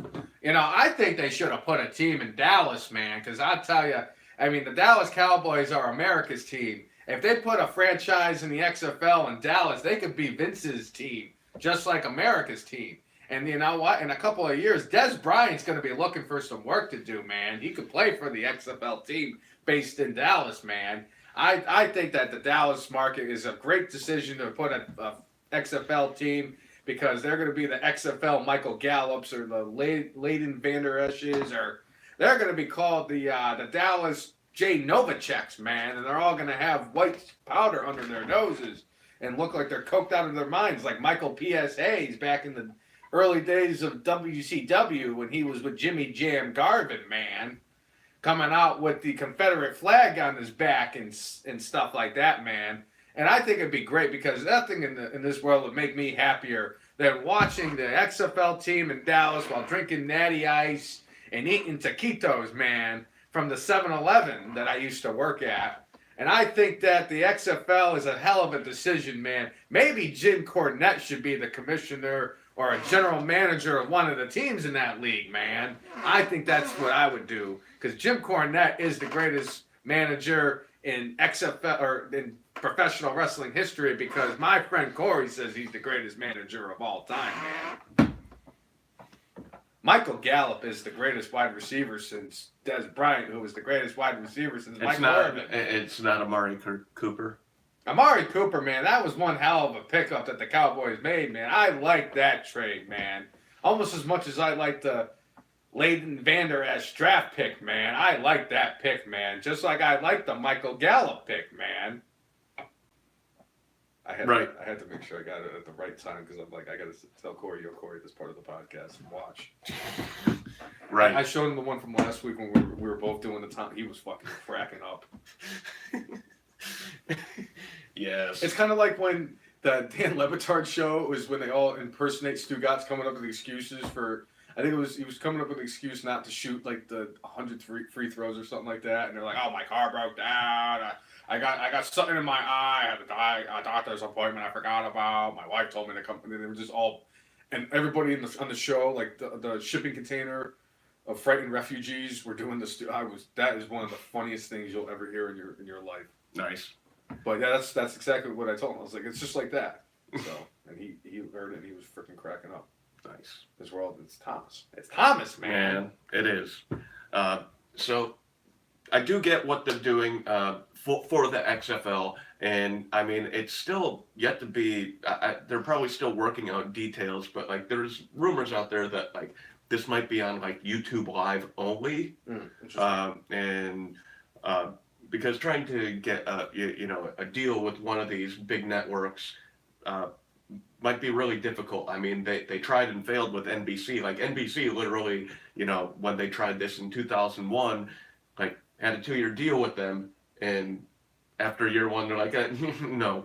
B: I think they should have put a team in Dallas, man. Because I tell you, I mean, the Dallas Cowboys are America's team. If they put a franchise in the XFL in Dallas, they could be Vince's team, just like America's team. And you know what? In a couple of years, Des Bryant's going to be looking for some work to do, man. He could play for the XFL team based in Dallas, man. I think that the Dallas market is a great decision to put a XFL team because they're going to be the XFL Michael Gallups or the Leighton Vander Esch's, or they're going to be called the Dallas Jay Novaceks, man. And they're all going to have white powder under their noses and look like they're coked out of their minds, like Michael P.S. Hayes back in the early days of WCW when he was with Jimmy Jam Garvin, man, coming out with the Confederate flag on his back and stuff like that, man. And I think it'd be great because nothing in this world would make me happier than watching the XFL team in Dallas while drinking Natty Ice and eating taquitos, man, from the 7-Eleven that I used to work at. And I think that the XFL is a hell of a decision, man. Maybe Jim Cornette should be the commissioner or a general manager of one of the teams in that league, man. I think that's what I would do because Jim Cornette is the greatest manager in XFL or in professional wrestling history because my friend Corey says he's the greatest manager of all time, man. Michael Gallup is the greatest wide receiver since Des Bryant, who was the greatest wide receiver since Michael Irvin.
A: It's not Amari Cooper.
B: Amari Cooper, man, that was one hell of a pickup that the Cowboys made, man. I like that trade, man. Almost as much as I like the Leighton Vander Esch draft pick, man. I like that pick, man. Just like I like the Michael Gallup pick, man. I had to make sure I got it at the right time because I'm like, I got to tell Corey, Corey, this part of the podcast and watch.
A: Right.
B: I showed him the one from last week when we were both doing the time. He was fucking cracking up.
A: Yes.
B: It's kind of like when the Dan Le Batard show was when they all impersonate Stugatz coming up with excuses for. I think he was coming up with an excuse not to shoot like the 100 free throws or something like that, and they're like, "Oh, my car broke down. I got something in my eye. I had a doctor's appointment I forgot about. My wife told me to come." And they were just all, and everybody on the show, like the shipping container of frightened refugees, were doing this. That is one of the funniest things you'll ever hear in your life.
A: Nice.
B: But yeah, that's exactly what I told him. I was like, it's just like that. So, and he heard it and he was freaking cracking up.
A: Nice.
B: Because we're all, it's Thomas. It's Thomas, man.
A: Man, it is. So I do get what they're doing for the XFL, and I mean it's still yet to be. They're probably still working out details, but like there's rumors out there that like this might be on like YouTube Live only, and because trying to get a deal with one of these big networks might be really difficult. I mean, they tried and failed with NBC. Like NBC literally, when they tried this in 2001, like had a 2-year deal with them, and after year 1, they're like, no.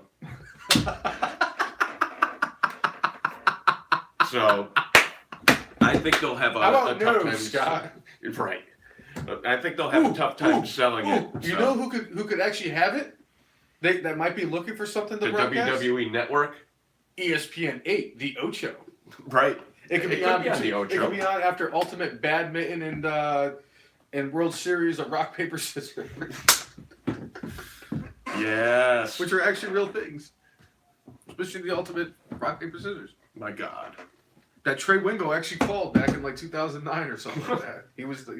A: So I think they'll have a tough time.
B: Scott?
A: Right. I think they'll have a tough time selling it.
B: You know who could actually have it? That might be looking for something to
A: the
B: broadcast?
A: WWE Network.
B: ESPN 8, the Ocho.
A: Right.
B: It could be on the Ocho. It could be on after Ultimate Badminton and World Series of Rock Paper Scissors.
A: Yes.
B: Which are actually real things. Especially the Ultimate Rock Paper Scissors.
A: My God.
B: That Trey Wingo actually called back in like 2009 or something like that. He was the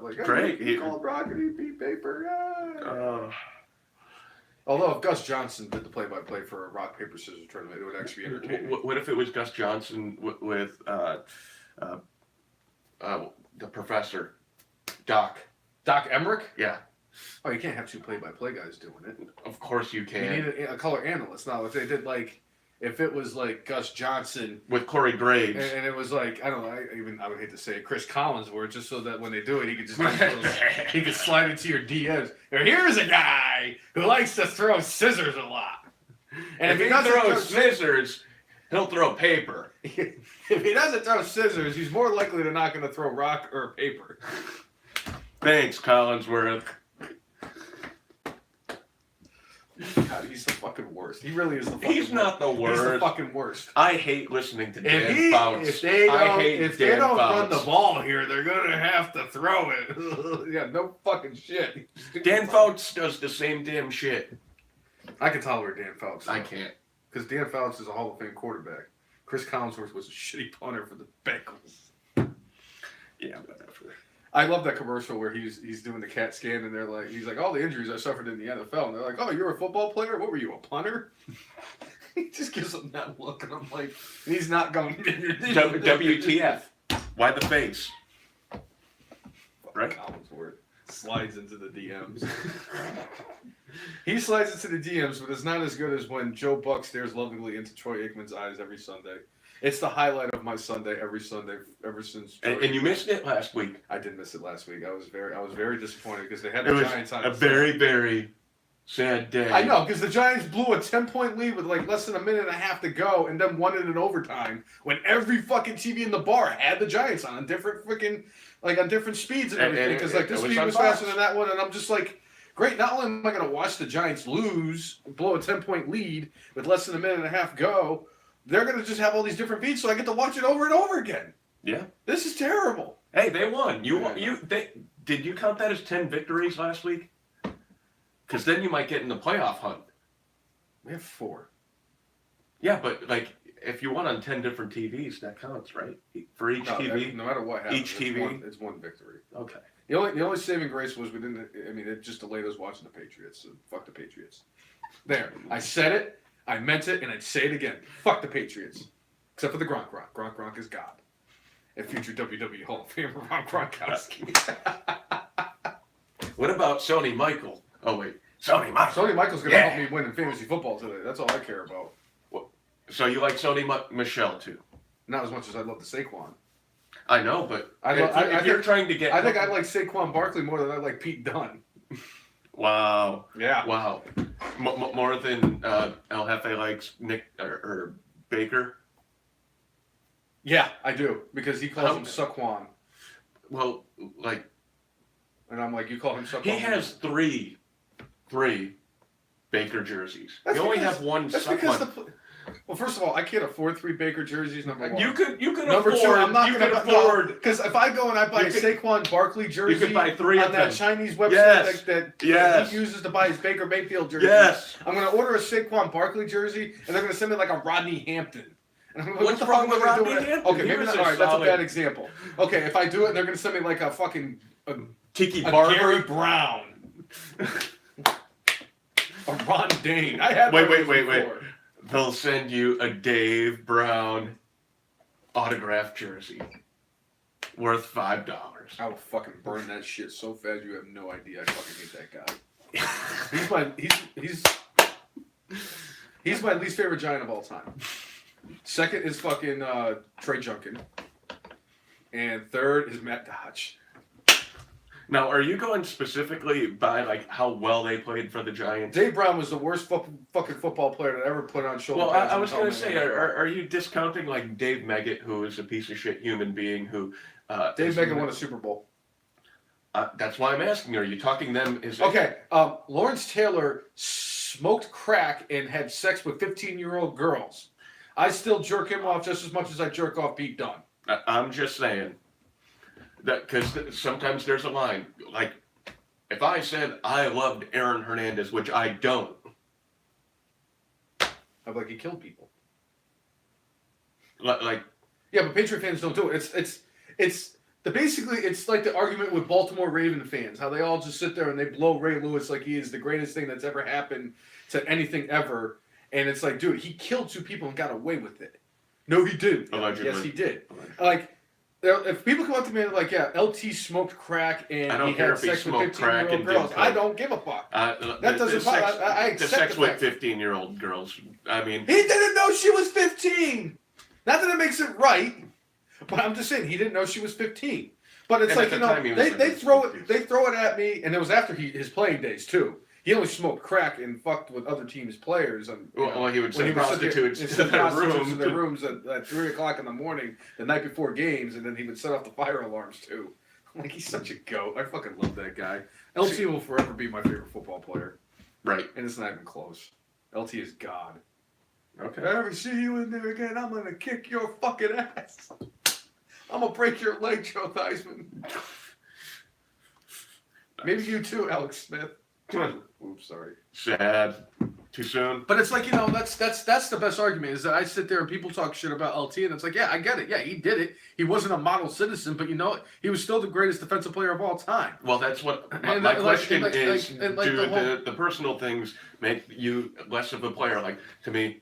B: like, hey,
A: Great.
B: He called Rock and he beat Paper. Yeah. Although if Gus Johnson did the play-by-play for a rock paper scissors tournament, it would actually be entertaining.
A: What if it was Gus Johnson with the professor, Doc
B: Emmerich?
A: Yeah.
B: Oh, you can't have 2 play-by-play guys doing it.
A: Of course you can.
B: You need a color analyst. Now, if they did if it was like Gus Johnson
A: with Corey Graves,
B: and it was like I don't know, I would hate to say it, Chris Collinsworth, just so that when they do it, he could just he could slide into your DMs. Here's a guy who likes to throw scissors a lot, and
A: if he doesn't throw scissors, he'll throw paper.
B: If he doesn't throw scissors, he's more likely to not going to throw rock or paper.
A: Thanks, Collinsworth.
B: God, he's the fucking worst. He really is the fucking worst.
A: He's not the worst.
B: He's the fucking worst.
A: I hate listening to Dan Fouts.
B: If they don't run the ball here, they're going to have to throw it. Yeah, no fucking shit.
A: Dan Fouts does the same damn shit.
B: I can tolerate Dan Fouts.
A: I can't.
B: Because Dan Fouts is a Hall of Fame quarterback. Chris Collinsworth was a shitty punter for the Bengals.
A: Yeah, whatever.
B: I love that commercial where he's doing the CAT scan and he's like, all the injuries I suffered in the NFL. And they're like, oh, you're a football player? What were you, a punter? He just gives them that look and I'm like, he's not going.
A: WTF? Why the face? Right?
B: Collinsworth slides into the DMs. He slides into the DMs, but it's not as good as when Joe Buck stares lovingly into Troy Aikman's eyes every Sunday. It's the highlight of my Sunday every Sunday ever since.
A: And you missed it last week.
B: I did miss it last week. I was very disappointed because they had the Giants on.
A: A very, very sad day.
B: I know, because the Giants blew a 10-point lead with like less than a minute and a half to go, and then won it in overtime when every fucking TV in the bar had the Giants on different freaking on different speeds and everything. Because this speed was faster than that one, and I'm just like. Great, not only am I going to watch the Giants lose, blow a 10-point lead with less than a minute and a half go, they're going to just have all these different beats, so I get to watch it over and over again.
A: Yeah.
B: This is terrible.
A: Hey, they won. Did you count that as 10 victories last week? Because then you might get in the playoff hunt.
B: We have 4.
A: Yeah, but if you won on 10 different TVs, that counts, right? For each
B: No,
A: TV.
B: no matter what happens,
A: Each TV?
B: it's one victory.
A: Okay.
B: The only saving grace was we didn't. I mean, it just delayed us watching the Patriots. So fuck the Patriots. There, I said it. I meant it, and I'd say it again. Fuck the Patriots. Except for the Gronk. Gronk is God. And future WWE Hall of Famer Ron Gronkowski.
A: What about Sony Michael? Oh wait, Sony Michael.
B: Sony Michael's gonna help me win in fantasy football today. That's all I care about.
A: So you like Sony Michelle too?
B: Not as much as I love the Saquon.
A: I know, but
B: I
A: if you're trying to get,
B: I think I like Saquon Barkley more than I like Pete Dunne.
A: Wow.
B: Yeah.
A: Wow. More than El Jefe likes Nick or Baker.
B: Yeah, I do because he calls him Saquon,
A: Well, like
B: and I'm like, you call him Saquon.
A: he has three Baker jerseys.
B: That's
A: You only
B: because-
A: have one
B: That's because
A: Saquon.
B: well, first of all, I can't afford 3 Baker jerseys. Number one.
A: You could
B: Number
A: afford.
B: 2, I'm not
A: you
B: going
A: could
B: to
A: afford.
B: because if I go and I buy a
A: You could-
B: Saquon Barkley jersey
A: You could buy 3
B: on
A: of
B: that
A: them.
B: Chinese website
A: Yes.
B: that
A: Yes.
B: he uses to buy his Baker Mayfield jersey,
A: Yes.
B: I'm going to order a Saquon Barkley jersey, and they're going to send me like a Rodney Hampton. And I'm like,
A: What's
B: what the
A: wrong
B: fuck
A: with
B: am I gonna
A: Rodney
B: do with that?
A: Hampton?
B: Okay,
A: He
B: maybe
A: was
B: not.
A: a
B: All right, that's a
A: solid-
B: bad example. Okay, if I do it, and they're going to send me like a fucking
A: Tiki
B: a
A: Barber.
B: Gary Brown, a Ron Dane. I had
A: Wait.
B: one of those before.
A: They'll send you a Dave Brown autographed jersey worth $5.
B: I will fucking burn that shit so fast you have no idea. I fucking hate that guy. He's my least favorite Giant of all time. Second is fucking Trey Junkin. And third is Matt Dodge.
A: Now, are you going specifically by like how well they played for the Giants?
B: Dave Brown was the worst fucking football player that ever put on shoulder
A: Well,
B: pads.
A: I
B: in
A: was
B: the
A: going to
B: helmet.
A: say, are you discounting like Dave Meggett, who is a piece of shit human being who?
B: Dave
A: is-
B: Megan won a Super Bowl.
A: That's why I'm asking. Are you talking them?
B: Okay, Lawrence Taylor smoked crack and had sex with 15-year-old girls. I still jerk him off just as much as I jerk off Pete Dunne.
A: I'm just saying that because sometimes there's a line. Like, if I said I loved Aaron Hernandez, which I don't,
B: I'm like, he killed people.
A: like
B: Yeah, but Patriot fans don't do it. Basically it's like the argument with Baltimore Raven fans, how they all just sit there and they blow Ray Lewis like he is the greatest thing that's ever happened to anything ever. And it's like, dude, he killed 2 people and got away with it. No, he didn't.
A: Allegedly.
B: Yes, he did. Like, if people come up to me and they're like, yeah, LT smoked crack and
A: I don't
B: he
A: care
B: had
A: if he
B: sex with
A: smoked crack
B: 15-year-old
A: and
B: girls,
A: did
B: I
A: coke.
B: don't give a fuck.
A: that
B: doesn't bother- I
A: the
B: accept
A: sex
B: the
A: with
B: fact.
A: 15-year-old girls. I mean,
B: He didn't know she was 15. Not that it makes it right, but I'm just saying he didn't know she was 15. But it's
A: And
B: like,
A: at
B: you
A: the
B: know,
A: time he was
B: they
A: like
B: throw
A: 50s.
B: it at me, and it was after his playing days too. He only smoked crack and fucked with other teams' players. And
A: well, he would
B: when
A: send
B: would sit there-
A: prostitutes
B: he'd
A: to
B: send
A: their
B: prostitutes to
A: room.
B: their rooms at 3 o'clock in the morning the night before games, and then he would set off the fire alarms too. I'm like, he's such a goat. I fucking love that guy. LT will forever be my favorite football player,
A: Right.
B: and it's not even close. LT is God.
A: Okay.
B: If I ever see you in there again, I'm gonna kick your fucking ass. I'm gonna break your leg, Joe Theismann. Maybe you too, Alex Smith. Oops, sorry.
A: Sad. Too soon.
B: But it's like, you know, that's the best argument is that I sit there and people talk shit about LT, and it's like, yeah, I get it. Yeah, he did it. He wasn't a model citizen, but you know what? He was still the greatest defensive player of all time.
A: Well, that's what my
B: And like-
A: question
B: like-
A: is.
B: and like
A: Do
B: the whole-
A: the personal things make you less of a player? Like, to me,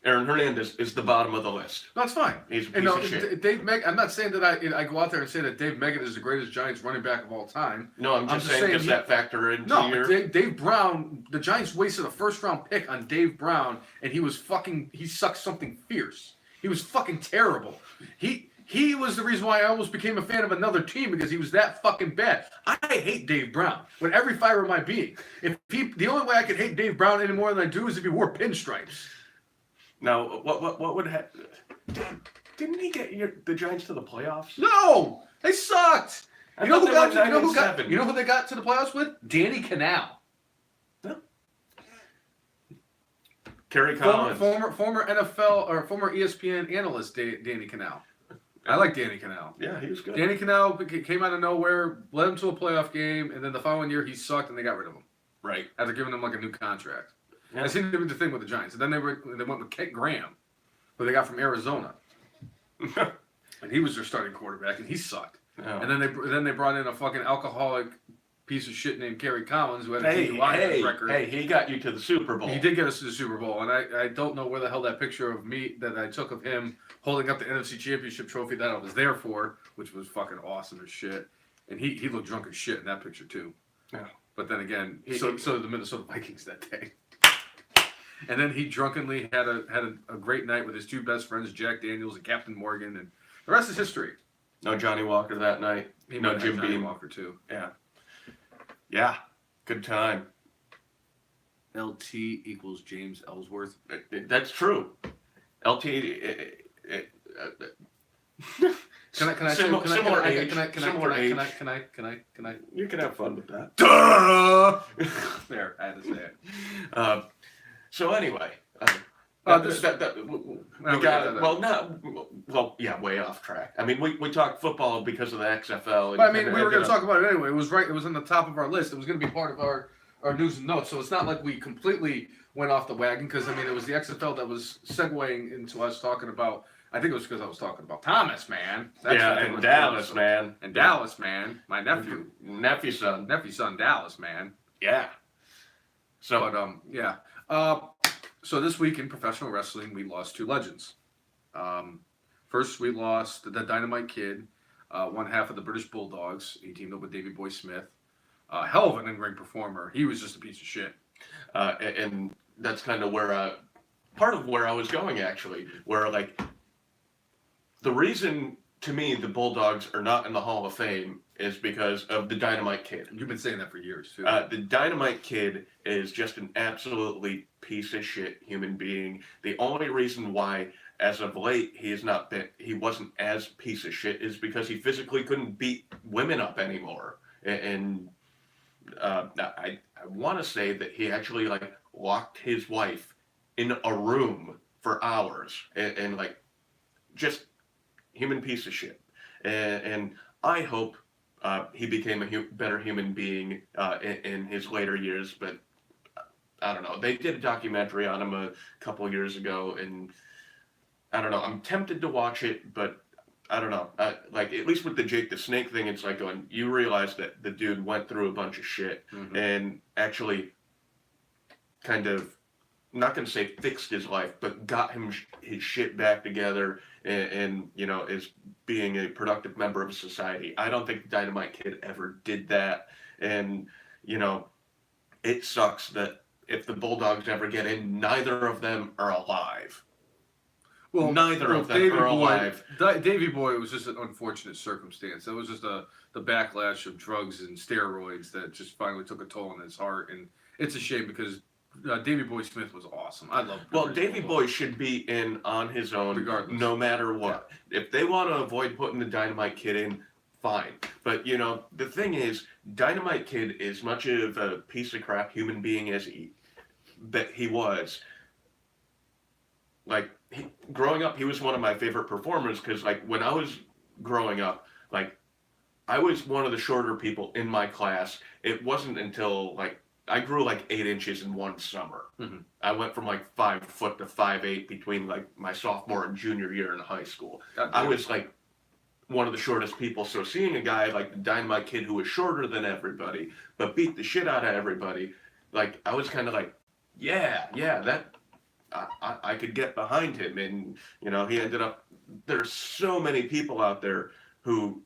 A: Aaron Hernandez is the bottom of the list.
B: That's fine.
A: He's a
B: And
A: piece
B: no,
A: of shit.
B: Dave I'm not saying that I go out there and say that Dave Meggett is the greatest Giants running back of all time.
A: No, I'm just saying, does
B: he-
A: that factor into
B: No,
A: your...
B: Dave Brown, the Giants wasted a first-round pick on Dave Brown, and he sucked something fierce. He was fucking terrible. He was the reason why I almost became a fan of another team because he was that fucking bad. I hate Dave Brown with every fiber of my being. The only way I could hate Dave Brown any more than I do is if he wore pinstripes.
A: Now, what would happen? Didn't he get the Giants to the playoffs?
B: No, they sucked.
A: I
B: You know
A: thought
B: who
A: they
B: got?
A: went
B: You know who
A: 9-7.
B: got? You know who they got to the playoffs with? Danny Canal.
A: Kerry Collins.
B: Former NFL or former ESPN analyst Danny Canal. I like Danny Canal.
A: Yeah, he was good.
B: Danny Canal came out of nowhere, led him to a playoff game, and then the following year he sucked and they got rid of him
A: Right.
B: after giving him like a new contract.
A: Yeah.
B: That seemed to be the thing with the Giants. And then they went with Kent Graham,
C: who they got from Arizona, and he was their starting quarterback, and he sucked.
A: Oh.
C: And then they brought in a fucking alcoholic piece of shit named Kerry Collins, who had a
A: Hey,
C: DUI record.
A: hey, he got you to the Super Bowl.
C: He did get us to the Super Bowl, and I don't know where the hell that picture of me that I took of him holding up the NFC Championship trophy that I was there for, which was fucking awesome as shit. And he looked drunk as shit in that picture too.
A: Yeah.
C: But then again, so did the Minnesota Vikings that day. And then he drunkenly had a great night with his two best friends, Jack Daniels and Captain Morgan, and the rest is history.
A: No Johnny Walker that night.
C: He
A: No
C: might have
A: Jim
C: Johnny
A: Beam.
C: Walker too.
A: Yeah. Yeah. Good time.
C: LT equals James Ellsworth.
A: That's true. LT.
C: Can I
A: Similar age.
C: Can I?
A: You can have fun with that.
C: Duh! There, I had to say it.
A: So anyway,
C: we got that.
A: yeah, way off track. I mean, we talked football because of the XFL. And
C: But I mean, we were going to talk about it anyway. It was right. It was on the top of our list. It was going to be part of our news and notes. So it's not like we completely went off the wagon because I mean, it was the XFL that was segueing into us talking about. I think it was because I was talking about Thomas, man.
A: And Dallas, man.
C: And Dallas, man. My nephew,
A: Nephew's son.
C: Dallas, man.
A: Yeah. So
C: But yeah. So this week in professional wrestling, we lost two legends. First, we lost the Dynamite Kid, one half of the British Bulldogs. He teamed up with Davey Boy Smith. Hell of an in-ring performer. He was just a piece of shit.
A: and that's kind of where part of where I was going actually, where like the reason to me the Bulldogs are not in the Hall of Fame is because of the Dynamite Kid.
C: You've been saying that for years too.
A: The Dynamite Kid is just an absolutely piece of shit human being. The only reason why, as of late, he wasn't as piece of shit is because he physically couldn't beat women up anymore. And I want to say that he actually like locked his wife in a room for hours and like just human piece of shit. And I hope he became a better human being in his later years, but I don't know. They did a documentary on him a couple years ago, and I don't know. I'm tempted to watch it, but I don't know. Like, at least with the Jake the Snake thing, it's like going, you realize that the dude went through a bunch of shit and actually kind of, not going to say fixed his life, but got his shit back together and, you know, is being a productive member of society. I don't think the Dynamite Kid ever did that. And, you know, it sucks that if the Bulldogs ever get in, neither of them are alive.
C: Well,
A: neither of them are alive.
C: Davey Boy was just an unfortunate circumstance. That was just the backlash of drugs and steroids that just finally took a toll on his heart. And it's a shame because Davey Boy Smith was awesome. I love.
A: Well, Davey Boy should be in on his own,
C: regardless,
A: no matter what. Yeah. If they want to avoid putting the Dynamite Kid in, fine. But you know, the thing is, Dynamite Kid, as much of a piece of crap human being as he was, like growing up, he was one of my favorite performers because, like, when I was growing up, like, I was one of the shorter people in my class. It wasn't until like I grew like 8 inches in one summer. I went from like 5 foot to 5'8" between like my sophomore and junior year in high school. I was like one of the shortest people. So seeing a guy like the Dynamite Kid who was shorter than everybody, but beat the shit out of everybody, like I was kind of like, yeah, that I could get behind him. And, you know, he ended up, there's so many people out there who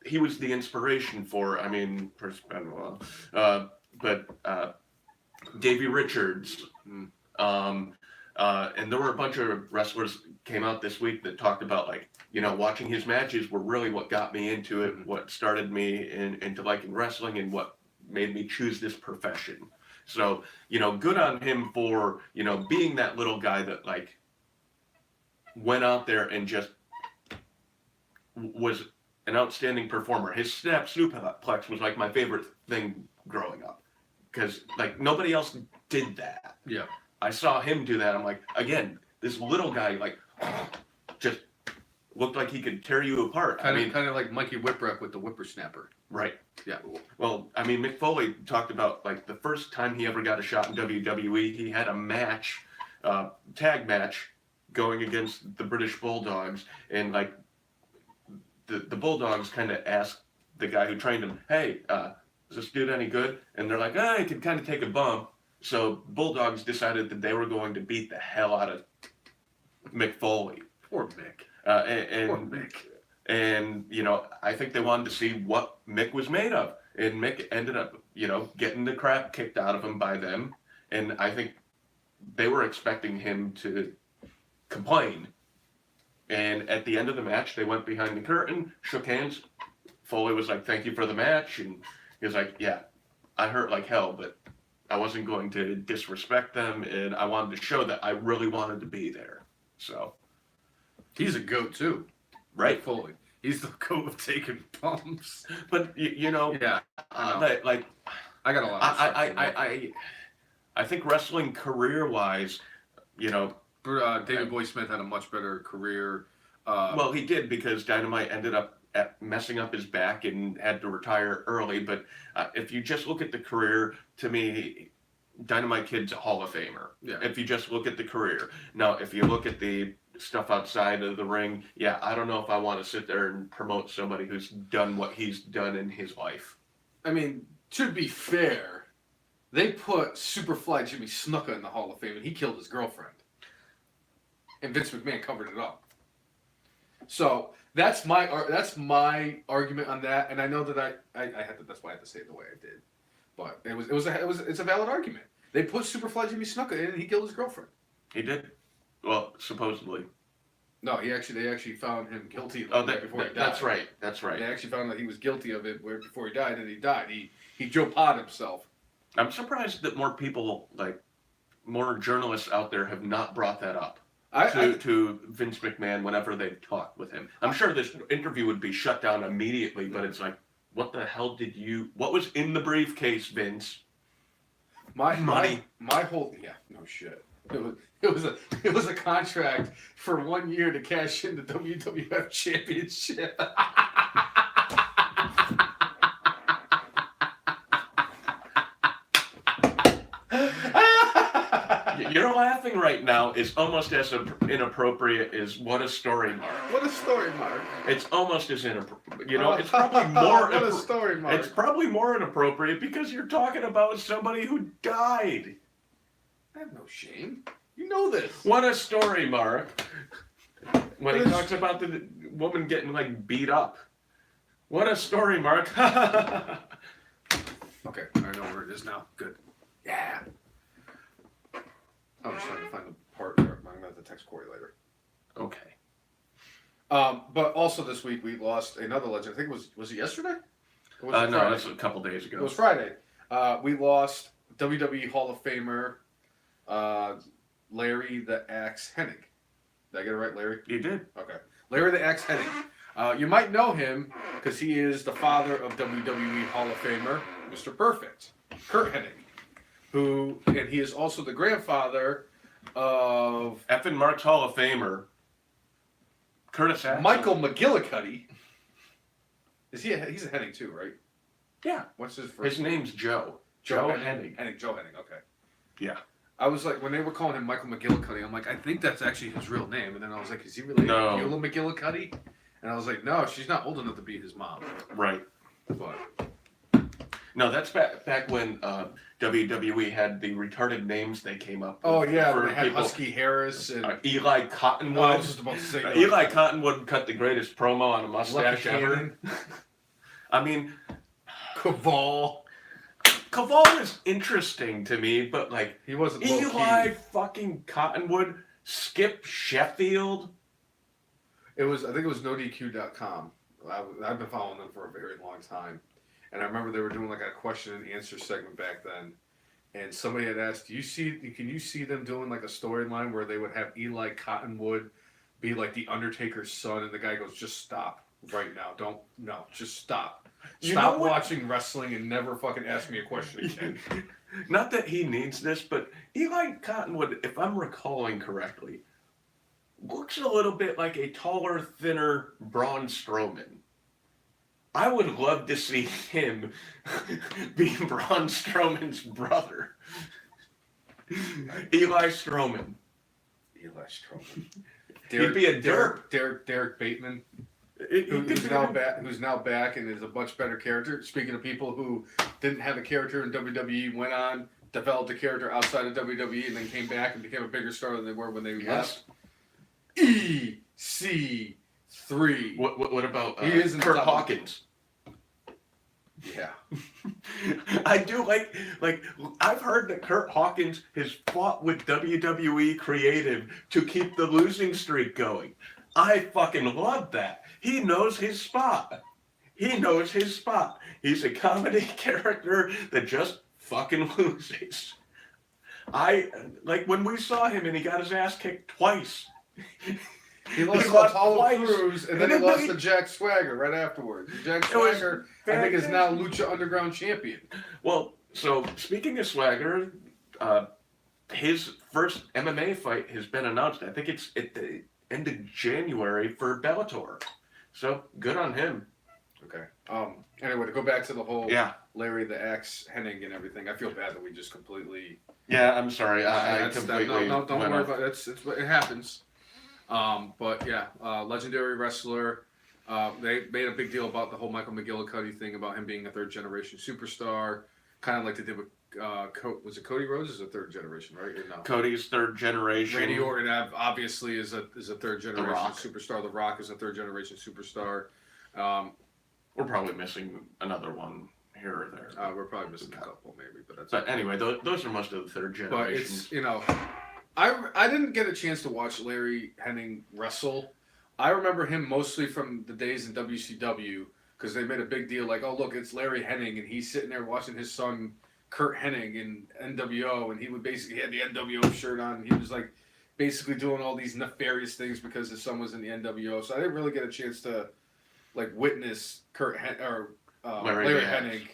A: he was the inspiration for. I mean, but Davey Richards, and there were a bunch of wrestlers came out this week that talked about, like, you know, watching his matches were really what got me into it, what started me into liking wrestling, and what made me choose this profession. So, you know, good on him for, you know, being that little guy that, like, went out there and just was an outstanding performer. His snap suplex was, like, my favorite thing growing up. Because, like, nobody else did that.
C: Yeah.
A: I saw him do that. I'm like, again, this little guy, like, just looked like he could tear you apart.
C: Kind of like Mikey Whipwreck with the whippersnapper.
A: Right.
C: Yeah.
A: Well, I mean, Mick Foley talked about, like, the first time he ever got a shot in WWE, he had a match, tag match, going against the British Bulldogs, and like the Bulldogs kind of asked the guy who trained him, "Hey, is this dude any good?" And they're like, "Ah, he can kind of take a bump." So Bulldogs decided that they were going to beat the hell out of Mick Foley.
C: Poor Mick.
A: And
C: Poor Mick.
A: and you know, I think they wanted to see what Mick was made of, and Mick ended up, you know, getting the crap kicked out of him by them, and I think they were expecting him to complain. And at the end of the match, they went behind the curtain, shook hands. Foley was like, "Thank you for the match," and he was like, "Yeah, I hurt like hell, but I wasn't going to disrespect them, and I wanted to show that I really wanted to be there." So,
C: He's a goat too.
A: right?
C: Mick Foley. He's the goat of taking bumps.
A: But you know,
C: Yeah. I know.
A: like
C: I got a lot of respect for Mick.
A: I think wrestling career-wise, you know,
C: David Boy Smith had a much better career.
A: well, he did because Dynamite ended up messing up his back and had to retire early. But if you just look at the career, to me, Dynamite Kid's a Hall of Famer.
C: Yeah.
A: If you just look at the career. Now, if you look at the stuff outside of the ring, yeah, I don't know if I want to sit there and promote somebody who's done what he's done in his life.
B: I mean, to be fair, they put Superfly Jimmy Snuka in the Hall of Fame, and he killed his girlfriend. And Vince McMahon covered it up. So that's my argument on that, and I know that I had to, that's why I had to say it the way I did. But it's a valid argument. They put Superfly Jimmy Snuka in, and he killed his girlfriend.
A: He did. Well, supposedly.
B: No, they actually found him guilty of it
A: Oh,
B: before he died.
A: that's right. That's right.
B: They actually found that he was guilty of it before he died, and he died. He Joe Pod himself.
A: I'm surprised that more people, like more journalists out there, have not brought that up to Vince McMahon whenever they've talked with him. I'm sure this interview would be shut down immediately, but it's like, what the hell what was in the briefcase, Vince? Money.
B: My whole no shit. It was a contract for 1 year to cash in the WWF Championship.
A: You're laughing right now is almost as inappropriate as what a story, Mark.
B: What a story, Mark.
A: It's almost as inappropriate. You know, it's probably more.
B: What a story, Mark.
A: It's probably more inappropriate because you're talking about somebody who died.
B: I have no shame. You know this.
A: What a story, Mark. When he talks about the woman getting like beat up. What a story, Mark.
C: Okay, I know where it is now. Good.
B: Yeah. I'm just trying to find the part there. I'm gonna have to text Corey later.
A: Okay.
B: But also this week we lost another legend. I think it was it yesterday? Or was it
A: No,
B: Friday?
A: that's a couple days ago.
B: It was Friday. We lost WWE Hall of Famer Larry the Axe Hennig. Did I get it right, Larry?
A: You did.
B: Okay. Larry the Axe Hennig. You might know him because he is the father of WWE Hall of Famer Mr. Perfect, Kurt Hennig, and he is also the grandfather of
A: Effin' Mark's Hall of Famer, Curtis Axel.
B: Michael McGillicuddy. He's a Hennig too, right?
A: Yeah.
B: What's his first
A: His name's Joe.
B: Joe
A: Hennig.
B: Joe Hennig, okay.
A: Yeah.
B: I was like, when they were calling him Michael McGillicuddy, I'm like, I think that's actually his real name. And then I was like, is he related
A: No.
B: to Eula McGillicuddy? And I was like, no, she's not old enough to be his mom.
A: Right.
B: But
A: No, that's back when WWE had the retarded names they came up with.
B: oh yeah,
A: for
B: when they had
A: people.
B: Husky Harris and
A: Eli
B: oh,
A: Cottonwood.
B: I was just about to say
A: Eli Cottonwood cut the greatest promo on a
B: Lucky
A: mustache ever.
B: Cannon,
A: I mean,
B: Caval.
A: Caval is interesting to me, but like
B: He wasn't low
A: Eli
B: key.
A: fucking Cottonwood, Skip Sheffield.
B: I think it was NoDQ.com. I've been following them for a very long time. And I remember they were doing like a question and answer segment back then. And somebody had asked, can you see them doing like a storyline where they would have Eli Cottonwood be like the Undertaker's son? And the guy goes, just stop right now. Just stop.
A: You know
B: Stop
A: what?
B: watching wrestling and never fucking ask me a question again.
A: Not that he needs this, but Eli Cottonwood, if I'm recalling correctly, looks a little bit like a taller, thinner Braun Strowman. I would love to see him be Braun Strowman's brother. Eli Strowman.
B: Eli Strowman.
A: He'd be a derp.
B: Derek Bateman,
A: He could
B: who's
A: be
B: now
A: a-
B: back. Who's now back and is a much better character. Speaking of people who didn't have a character in WWE, went on, developed a character outside of WWE, and then came back and became a bigger star than they were when they
A: Yes.
B: left. EC3.
A: What about
B: He is in the
A: Kurt
B: top.
A: Hawkins?
B: Yeah.
A: I do like I've heard that Kurt Hawkins has fought with WWE Creative to keep the losing streak going. I fucking love that. He knows his spot. He knows his spot. He's a comedy character that just fucking loses. I like when we saw him and he got his ass kicked twice.
B: He lost to
A: lost
B: Apollo
A: twice.
B: Crews, and then he lost to Jack Swagger right afterwards. Jack
A: It was
B: Swagger, I think, is now Lucha Underground champion.
A: Well, so speaking of Swagger, his first MMA fight has been announced. I think it's at the end of January for Bellator. So good on him.
B: Okay. Anyway, to go back to the whole
A: Yeah.
B: Larry the Axe Hennig and everything, I feel bad that we just completely.
A: Yeah, I'm sorry. I
B: That's-
A: completely.
B: no, don't
A: went
B: worry
A: off.
B: about it. It happens. But yeah, legendary wrestler. They made a big deal about the whole Michael McGillicuddy thing about him being a third generation superstar, kind of like they did with was it Cody Rhodes? Is a third generation, right? Or no?
A: Cody's third generation.
B: Randy Orton obviously is a third generation
A: Rock.
B: superstar. The Rock is a third generation superstar.
A: We're probably missing another one here or there.
B: We're probably missing a couple, maybe, but that's.
A: But anyway, those are most of the third
B: But
A: generations.
B: it's I didn't get a chance to watch Larry Hennig wrestle. I remember him mostly from the days in WCW because they made a big deal like, oh look, it's Larry Hennig, and he's sitting there watching his son Kurt Hennig in NWO, and he had the NWO shirt on. And he was like basically doing all these nefarious things because his son was in the NWO. So I didn't really get a chance to like witness Larry
A: Larry
B: Hennig.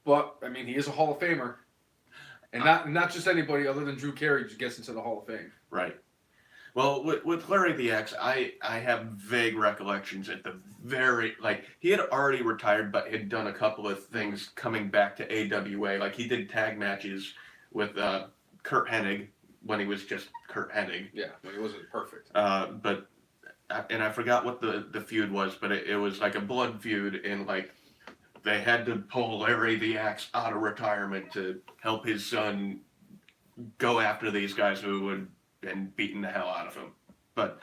B: But I mean, he is a Hall of Famer. And not just anybody other than Drew Carey gets into the Hall of Fame.
A: Right. Well, with Larry the X, I have vague recollections at the he had already retired, but had done a couple of things coming back to AWA. Like he did tag matches with Kurt Hennig when he was just Kurt Hennig.
B: Yeah, when he wasn't perfect.
A: But I forgot what the feud was, but it was like a blood feud, and like they had to pull Larry the Axe out of retirement to help his son go after these guys who had been beating the hell out of him. But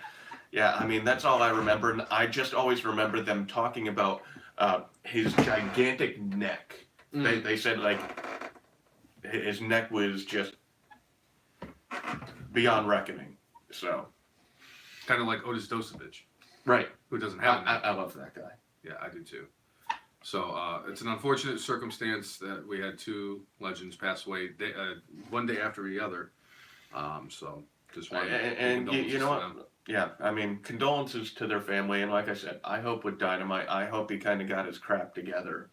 A: yeah, I mean, that's all I remember. And I just always remember them talking about his gigantic neck. They said like his neck was just beyond reckoning. So
B: Kind of like Otis Dosovich,
A: right,
B: who doesn't have a neck.
A: I love that guy.
B: Yeah, I do too. So it's an unfortunate circumstance that we had two legends pass away one day after the other. So just wanted
A: And you know
B: to
A: what? Yeah, I mean, condolences to their family. And like I said, I hope with Dynamite, I hope he kind of got his crap together.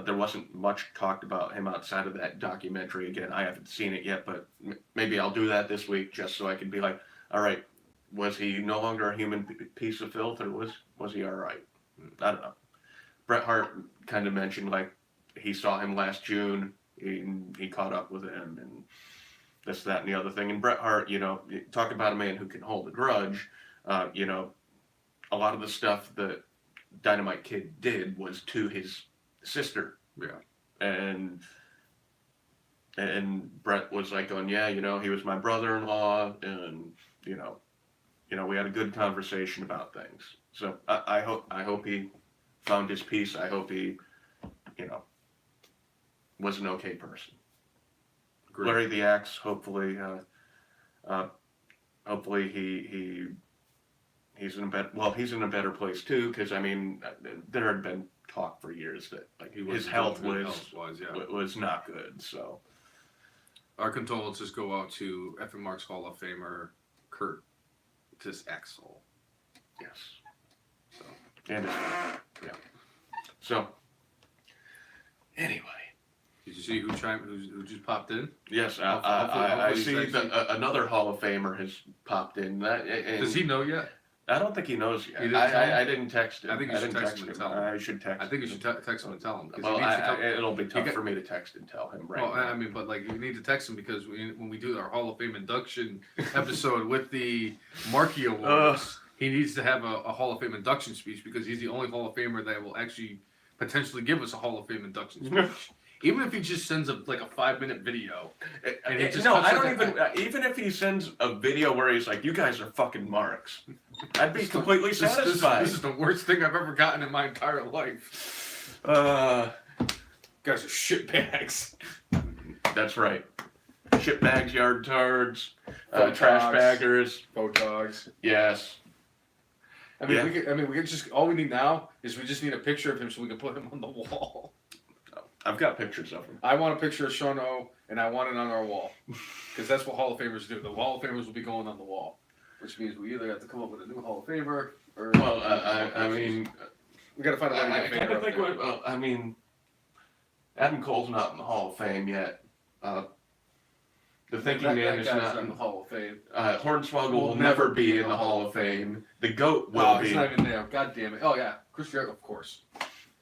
A: There wasn't much talked about him outside of that documentary. Again, I haven't seen it yet, but maybe I'll do that this week just so I can be like, all right, was he no longer a human piece of filth, or was he all right? I don't know. Bret Hart kind of mentioned like he saw him last June. He caught up with him and this, that, and the other thing. And Bret Hart, talk about a man who can hold a grudge. A lot of the stuff that Dynamite Kid did was to his sister.
B: Yeah.
A: And Bret was like going, yeah, he was my brother-in-law, and we had a good conversation about things. So I hope he found his peace. I hope he, was an okay person.
B: Great.
A: Larry the Axe, hopefully he's in a better place too. Because I mean, there had been talk for years that like his health was not good. So
B: our condolences go out to F and Mark's Hall of Famer Curtis Axel.
A: yes, and yeah. So anyway.
B: Did you see who just popped in?
A: Yes,
B: Hopefully
A: I
B: he's
A: see
B: actually-
A: that another Hall of Famer has popped in.
B: Does he know yet?
A: I don't think he knows yet.
C: You didn't tell him?
A: I didn't text him.
C: I think you should
A: didn't
C: text him and tell him.
A: I should text
C: I think you
A: him.
C: should text him and tell him. 'Cause
A: Well,
C: he needs to come.
A: it'll be tough
C: got-
A: for me to text and tell him right
C: Well,
A: now.
C: I mean, but like you need to text him because when we do our Hall of Fame induction episode with the Marquee Awards, he needs to have a Hall of Fame induction speech because he's the only Hall of Famer that will actually potentially give us a Hall of Fame induction speech. Even if he just sends like a 5-minute video. And he just
A: No,
C: cuts
A: I
C: it
A: don't
C: at
A: even if he sends a video where he's like, "You guys are fucking marks," I'd be completely
C: This
A: satisfied.
C: is the worst thing I've ever gotten in my entire life. Guys are shit bags.
A: That's right. Shit bags, yard tards,
B: Photogs.
A: trash baggers.
B: Photogs.
A: Yes.
B: I mean,
A: Yeah.
B: we could just. All we need now is we just need a picture of him so we can put him on the wall.
A: I've got pictures of him.
B: I want a picture of Sean O, and I want it on our wall, because that's what Hall of Famers do. The Hall of Famers will be going on the wall, which means we either have to come up with a new Hall of Famer or.
A: Well, I mean,
B: we got to find a way to
A: I
B: get
A: kind
B: Famer
A: of
B: up
A: think.
B: there.
A: Well, I mean, Adam Cole's not in the Hall of Fame yet. The Thinking Man is
B: guy's
A: not.
B: in the Hall of Fame.
A: Hornswoggle will never be in the Hall of Fame. The Goat will
B: Oh,
A: be.
B: he's not even there. God damn it. Oh yeah, Chris Jericho, of course.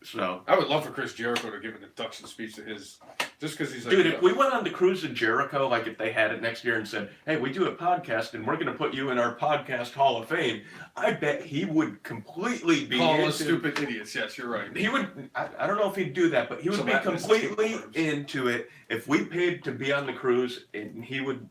A: So,
B: I would love for Chris Jericho to give an induction speech to his, just because he's like.
A: dude, if we went on the Cruise of Jericho, like if they had it next year and said, "Hey, we do a podcast and we're going to put you in our podcast Hall of Fame," I bet he would completely be
B: call
A: into,
B: us stupid idiots. Yes, you're right.
A: He would. I don't know if he'd do that, but he would
B: So
A: be
B: that is
A: completely
B: two words.
A: into it if we paid to be on the cruise, and he would.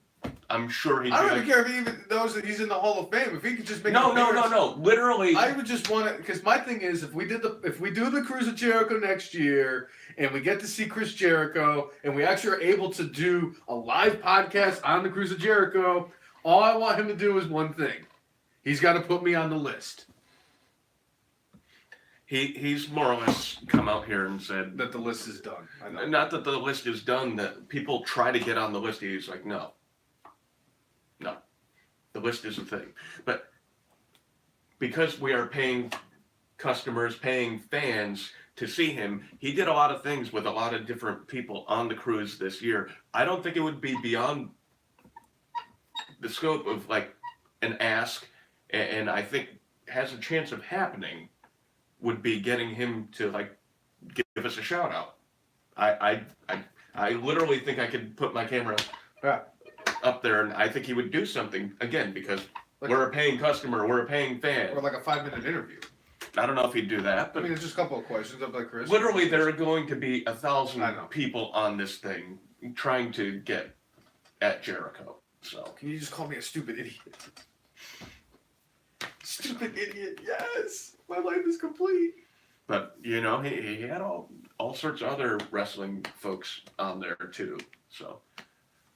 A: I'm sure he'd.
B: I don't
A: be
B: even
A: like,
B: care if he even knows that he's in the Hall of Fame. If he could just make
A: No,
B: an
A: no, no,
B: appearance-
A: no. Literally.
B: I would just want to, because my thing is, if we do the Cruise of Jericho next year, and we get to see Chris Jericho, and we actually are able to do a live podcast on the Cruise of Jericho, all I want him to do is one thing: he's got to put me on the list.
A: He's more or less come out here and said
B: That the list is done. I know.
A: not that the list is done, that people try to get on the list. He's like, no, the list is a thing. But because we are paying customers, paying fans to see him, he did a lot of things with a lot of different people on the cruise this year. I don't think it would be beyond the scope of like an ask, and I think has a chance of happening, would be getting him to like give us a shout out. I literally think I could put my camera
B: Yeah.
A: up there, and I think he would do something again because
B: Like-
A: we're a paying customer, we're a paying fan.
B: Or like a 5-minute interview.
A: I don't know if he'd do that,
B: I
A: but
B: mean, it's just a couple of questions up like Chris.
A: literally there are going to be
B: I
A: 1,000
B: know.
A: people on this thing trying to get at Jericho. So
B: Can you just call me a stupid idiot? Stupid idiot. Yes, my life is complete.
A: but you know, he had all sorts of other wrestling folks on there too. So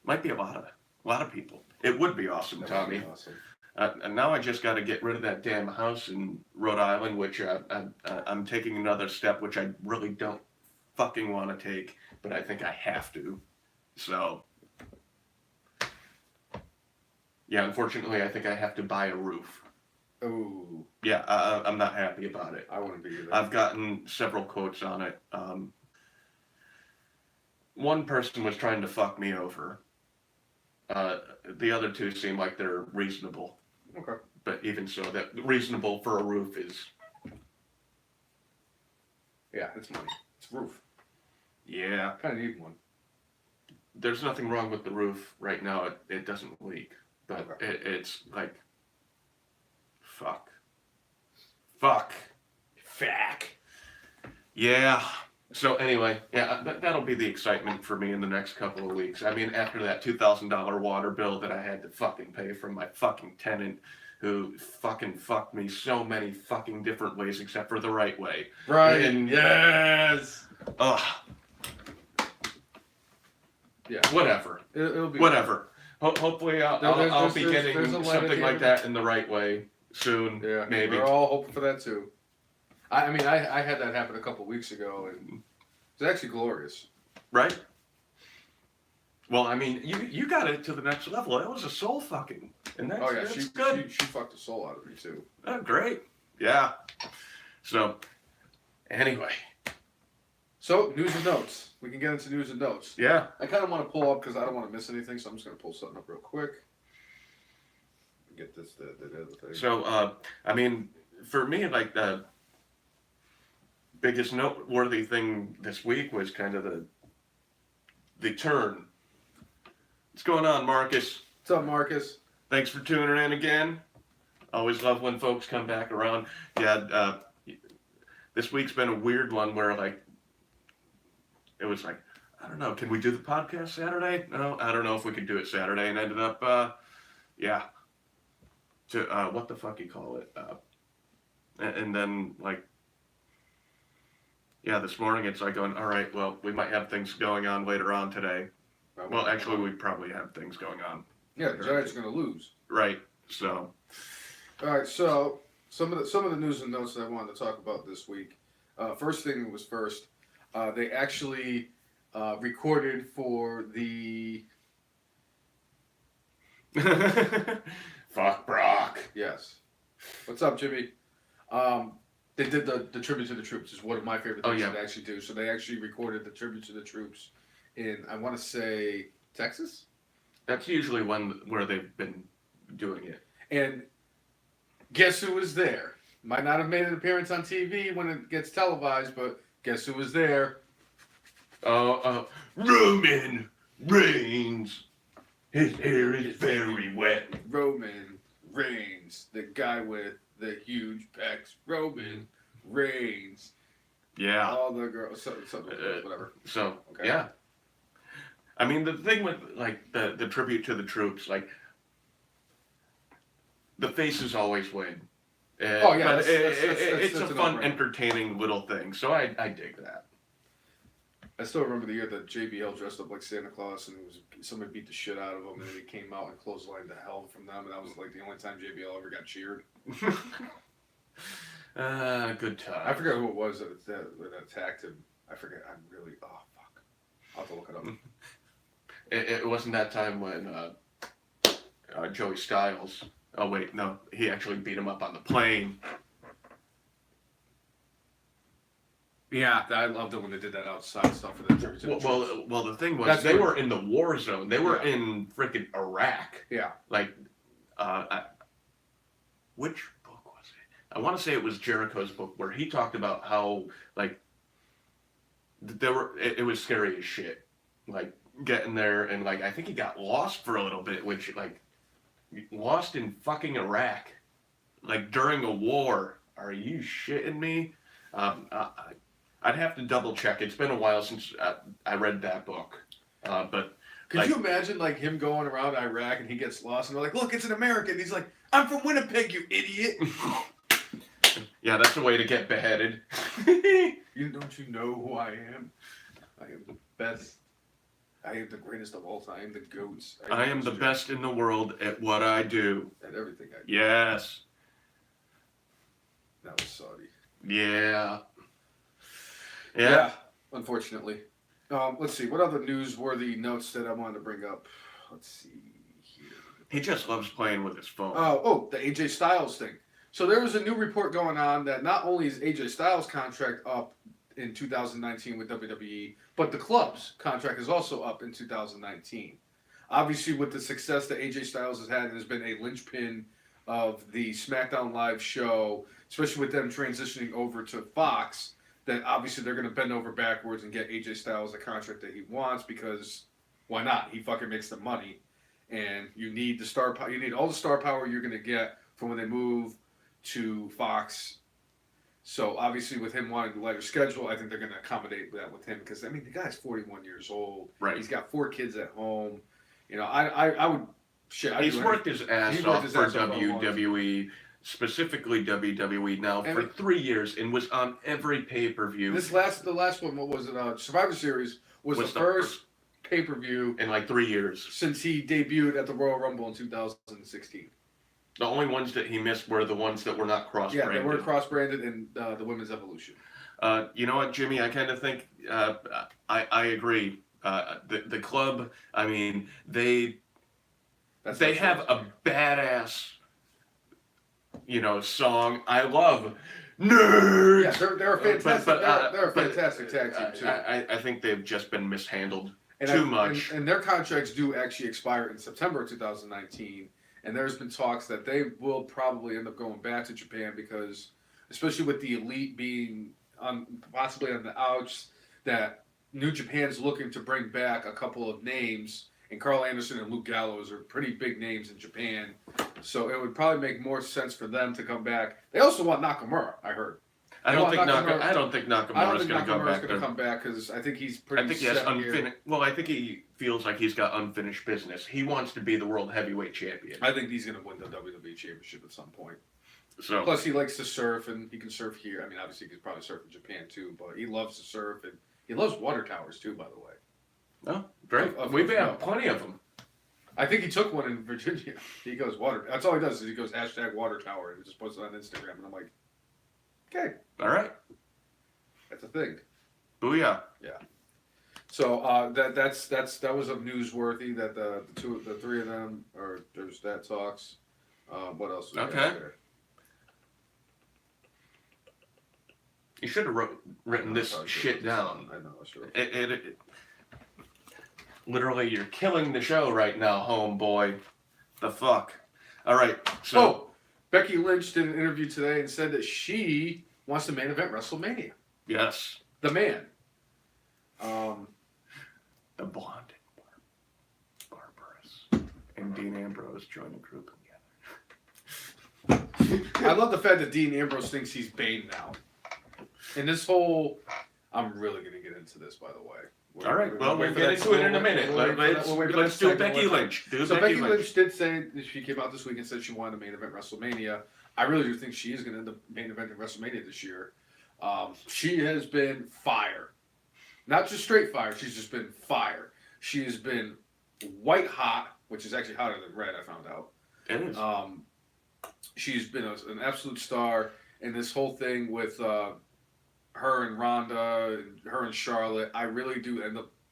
A: might be a lot of people. It would be awesome, Tommy.
B: Awesome.
A: And now I just got to get rid of that damn house in Rhode Island, which I'm taking another step, which I really don't fucking want to take, but I think I have to. So, yeah, unfortunately, I think I have to buy a roof.
B: Ooh,
A: Yeah, I'm not happy about it.
B: I wouldn't be either.
A: I've gotten several quotes on it. One person was trying to fuck me over. The other two seem like they're reasonable.
B: Okay.
A: But even so, that reasonable for a roof is,
B: Yeah, it's money. It's roof.
A: yeah.
B: Kind of need one.
A: There's nothing wrong with the roof right now. It doesn't leak, but
B: Okay.
A: it's like, fuck. Yeah. So anyway, yeah, that'll be the excitement for me in the next couple of weeks. I mean, after that $2,000 water bill that I had to fucking pay from my fucking tenant, who fucking fucked me so many fucking different ways except for the right way.
B: Right.
A: And-
B: Yes.
A: Ugh.
B: Yeah.
A: Whatever.
B: It'll be.
A: Whatever. Hopefully I'll be
B: there's
A: getting
B: a light at
A: something
B: the
A: like
B: end.
A: that in the right way soon.
B: Yeah.
A: Maybe.
B: We're all hoping for that too. I mean, I had that happen a couple weeks ago, and it's actually glorious.
A: Right? Well, I mean, you got it to the next level. That was a soul fucking. And that's,
B: Oh yeah,
A: that's
B: she
A: good.
B: she fucked the soul out of me too.
A: Oh, great. Yeah. So, anyway.
B: So news and notes. We can get into news and notes.
A: Yeah.
B: I kind of want to pull up because I don't want to miss anything, so I'm just gonna pull something up real quick. get this, the other thing.
A: So, I mean, for me, like the biggest noteworthy thing this week was kind of the turn. What's going on, Marcus?
B: What's up, Marcus?
A: Thanks for tuning in again. Always love when folks come back around. Yeah, this week's been a weird one where like it was like, I don't know, can we do the podcast Saturday? No, I don't know if we could do it Saturday, and ended up to what the fuck you call it? And then like this morning it's like going, all right, well, we might have things going on later on today. Well, actually, we probably have things going on.
B: Yeah, the Giants are going to lose.
A: Right. So.
B: All right. So some of the news and notes that I wanted to talk about this week. First thing was first. They actually recorded for the.
A: Fuck Brock.
B: Yes. What's up, Jimmy? They did the tribute to the troops. Is one of my favorite things to actually do. So they actually recorded the tribute to the troops in, I want to say, Texas.
A: That's usually where they've been doing it.
B: And guess who was there? Might not have made an appearance on TV when it gets televised, but guess who was there?
A: Roman Reigns. His hair is very wet.
B: Roman Reigns, the guy with the huge pecs. Roman Reigns.
A: Yeah.
B: All the girls, whatever.
A: So,
B: Okay.
A: yeah. I mean, the thing with, like, the tribute to the troops, like, the faces always win.
B: Oh, yeah,
A: But it's
B: that's
A: a
B: a
A: fun,
B: no-brainer.
A: entertaining little thing, so I dig that.
B: I still remember the year that JBL dressed up like Santa Claus and somebody beat the shit out of him, and then he came out and clotheslined the hell from them, and that was like the only time JBL ever got cheered.
A: Good time.
B: I forget who it was that attacked him. I forget. Oh fuck. I'll have to look it up.
A: It wasn't that time when Joey Styles. Oh wait, no, he actually beat him up on the plane.
B: Yeah, I loved it when they did that outside stuff for the tribute to the troops.
A: Well, the thing was,
B: That's
A: they
B: what-
A: were in the war zone. They were in freaking Iraq.
B: Yeah.
A: Like, which book was it? I want to say it was Jericho's book where he talked about how like it was scary as shit. Like getting there and like I think he got lost for a little bit, which like lost in fucking Iraq, like during a war. Are you shitting me? I'd have to double check. It's been a while since I read that book. But
B: could you imagine like him going around Iraq and he gets lost and they're like, "Look, it's an American." He's like, "I'm from Winnipeg, you idiot."
A: Yeah, that's a way to get beheaded.
B: Don't you know who I am? I am the best. I am the greatest of all time. The goats.
A: I am the best in the world at what I do.
B: at everything I do.
A: Yes.
B: That was Saudi.
A: Yeah.
B: Yeah, unfortunately. Let's see. What other newsworthy notes that I wanted to bring up? Let's see here.
A: He just loves playing with his phone.
B: The AJ Styles thing. So there was a new report going on that not only is AJ Styles' contract up in 2019 with WWE, but the club's contract is also up in 2019. Obviously, with the success that AJ Styles has had, it has been a linchpin of the SmackDown Live show, especially with them transitioning over to Fox, that obviously they're going to bend over backwards and get AJ Styles the contract that he wants because why not? He fucking makes the money. And you need the star power. You need all the star power you're going to get from when they move to Fox. So obviously with him wanting the lighter schedule, I think they're going to accommodate that with him because, I mean, the guy's 41 years old.
A: Right.
B: He's got 4 kids at home. You know, I would... Shit, I'd
A: He's
B: do
A: worked
B: anything.
A: his ass
B: He's
A: off
B: worked his
A: for
B: ass off for a long time.
A: WWE, specifically WWE now
B: And
A: for
B: it-
A: 3 years and was on every pay-per-view
B: The last one, what was it? Survivor Series was the first pay-per-view
A: in like 3 years.
B: since he debuted at the Royal Rumble in 2016.
A: The only ones that he missed were the ones that were not
B: Yeah,
A: cross-branded.
B: they were cross-branded in the Women's Evolution.
A: You know what, Jimmy? I kind of think I agree. The club, I mean, they have a badass, song. I love nerds.
B: Yeah, they're a fantastic. They're a fantastic tag team too.
A: I think they've just been mishandled
B: And
A: too much.
B: And their contracts do actually expire in September 2019. and there's been talks that they will probably end up going back to Japan because, especially with the Elite being possibly on the outs, that New Japan's looking to bring back a couple of names, and Carl Anderson and Luke Gallows are pretty big names in Japan, so it would probably make more sense for them to come back. They also want Nakamura, I heard.
A: I don't think Nakamura's going to come back.
B: Going to come back because I think he's pretty.
A: I think he has unfinished. Well, I think he feels like he's got unfinished business. He wants to be the world heavyweight champion.
B: I think he's going to win the WWE Championship at some point.
A: So
B: plus, he likes to surf, and he can surf here. I mean, obviously, he could probably surf in Japan too, but he loves to surf, and he loves water towers too. By the way.
A: Oh, great! We've had plenty of them.
B: I think he took one in Virginia. He goes water. That's all he does is he goes #water tower and just posts it on Instagram, and I'm like, okay.
A: All right.
B: That's a thing.
A: Booyah.
B: Yeah. So that was a newsworthy that the three of them or there's that talks. What else?
A: Okay.
B: There?
A: You should have written this shit down.
B: I know. Sure.
A: It literally, you're killing the show right now, homeboy. The fuck. All right. So
B: Becky Lynch did an interview today and said that she wants to main event WrestleMania.
A: Yes.
B: The man.
A: The blonde Barbarous and Dean Ambrose join the group together.
B: I love the fact that Dean Ambrose thinks he's Bane now. And this whole, I'm really going to get into this, by the way.
A: All right. Well, we'll get into it in a minute. Let's do Becky Lynch.
B: So Becky Lynch did say that she came out this week and said she wanted to main event WrestleMania. I really do think she is going to end up main eventing WrestleMania this year. She has been fire. Not just straight fire. She's just been fire. She has been white hot, which is actually hotter than red, I found out.
A: It is.
B: She's been an absolute star. And this whole thing with her and Ronda, her and Charlotte, I really do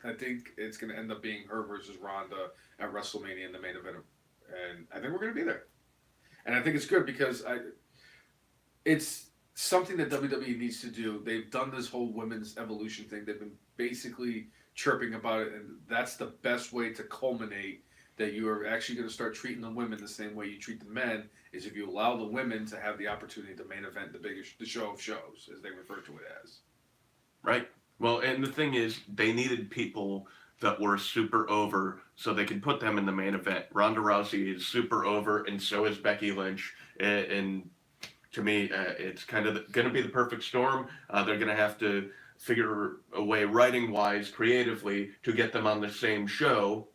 B: I think it's going to end up being her versus Ronda at WrestleMania in the main event. And I think we're going to be there. And I think it's good because it's something that WWE needs to do. They've done this whole women's evolution thing. They've been basically chirping about it, and that's the best way to culminate that you are actually going to start treating the women the same way you treat the men, is if you allow the women to have the opportunity to main event the show of shows, as they refer to it as.
A: Right. Well, and the thing is, they needed people that were super over so they could put them in the main event. Ronda Rousey is super over, and so is Becky Lynch. And to me, it's kind of going to be the perfect storm. They're going to have to figure a way, writing-wise, creatively, to get them on the same show,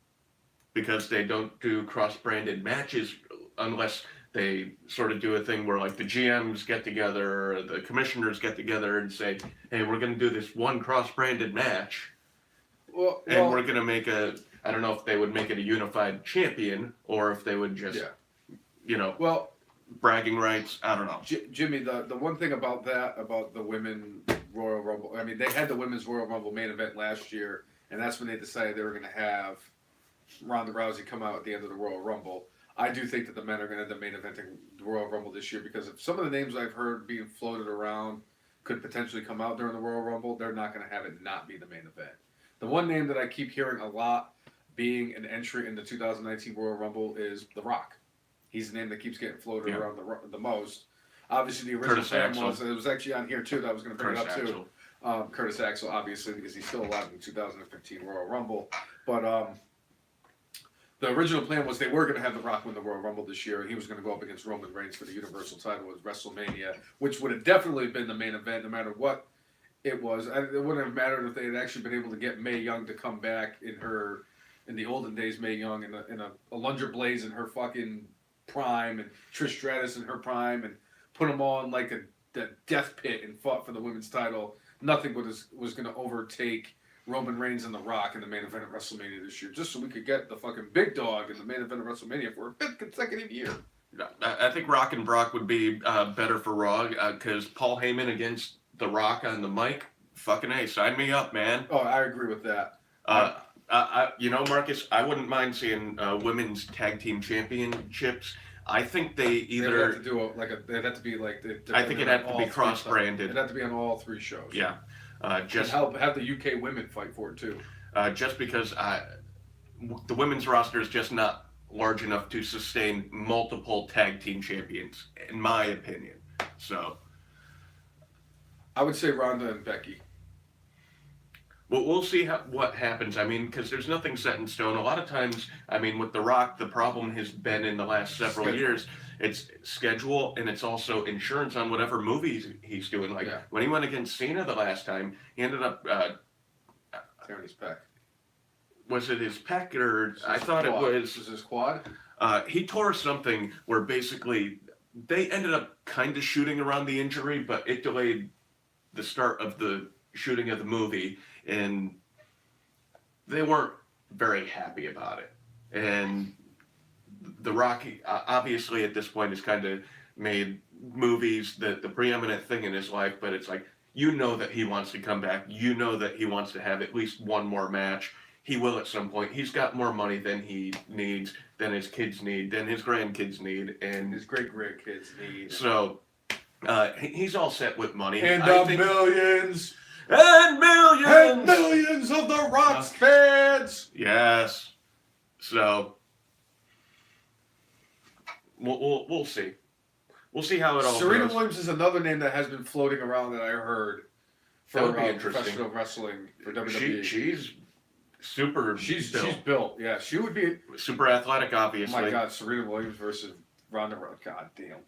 A: because they don't do cross-branded matches unless they sort of do a thing where, like, the GMs get together, or the commissioners get together and say, hey, we're going to do this one cross-branded match, and we're going to make I don't know if they would make it a unified champion, or if they would just, bragging rights, I don't know.
B: Jimmy, the one thing about the women Royal Rumble, I mean, they had the women's Royal Rumble main event last year, and that's when they decided they were going to have Ronda Rousey come out at the end of the Royal Rumble. I do think that the men are going to end up main eventing the Royal Rumble this year, because if some of the names I've heard being floated around could potentially come out during the Royal Rumble, they're not going to have it not be the main event. The one name that I keep hearing a lot being an entry in the 2019 Royal Rumble is The Rock. He's the name that keeps getting floated around the most. Obviously, the original plan was actually on here too that I was going to bring it up too. Curtis Axel, obviously, because he's still alive in the 2015 Royal Rumble. But the original plan was they were going to have The Rock win the Royal Rumble this year, and he was going to go up against Roman Reigns for the Universal title at WrestleMania, which would have definitely been the main event no matter what it was. It wouldn't have mattered if they had actually been able to get Mae Young to come back in the olden days, Mae Young in a Alundra Blaze in her fucking prime, and Trish Stratus in her prime, and put them all in like a death pit and fought for the women's title. Nothing was going to overtake Roman Reigns and The Rock in the main event of WrestleMania this year, just so we could get the fucking big dog in the main event of WrestleMania for a 5th consecutive year.
A: I think Rock and Brock would be better for Raw, because Paul Heyman against The Rock on the mic, fucking A, sign me up, man.
B: Oh, I agree with that.
A: Marcus, I wouldn't mind seeing women's tag team championships. I think they'd
B: have to do they'd have to be like.
A: I think it'd have to be cross-branded.
B: It'd have to be on all 3 shows.
A: Yeah. Just
B: have the UK women fight for it too.
A: Just because the women's roster is just not large enough to sustain multiple tag team champions, in my opinion. So
B: I would say Ronda and Becky.
A: we'll see what happens. I mean, because there's nothing set in stone. A lot of times, I mean, with The Rock, the problem has been in the last several
B: Schedule.
A: years. It's schedule, and it's also insurance on whatever movies he's doing. Like
B: Yeah.
A: when he went against Cena the last time, he ended up.
B: Tearing his pec.
A: Was it his pec or
B: His
A: I thought it
B: quad.
A: was.
B: Was his quad?
A: He tore something where basically they ended up kind of shooting around the injury, but it delayed the start of the shooting of the movie, and they weren't very happy about it. And The Rock, obviously at this point, has kind of made movies the preeminent thing in his life, but it's like, you know that he wants to come back. You know that he wants to have at least one more match. He will at some point. He's got more money than he needs, than his kids need, than his grandkids need, and
B: His great grandkids need.
A: so he's all set with money.
B: And
A: I
B: the
A: think-
B: millions
A: and millions,
B: and millions of the Rock's fans.
A: Yes. So we'll see. We'll see how it all
B: Serena
A: goes.
B: Williams is another name that has been floating around that I heard for
A: That would be interesting.
B: professional wrestling for WWE.
A: She's super.
B: She's
A: built.
B: built. Yeah, she would be.
A: Super athletic,
B: Oh
A: obviously.
B: my God, Serena Williams versus Ronda Rousey. God damn.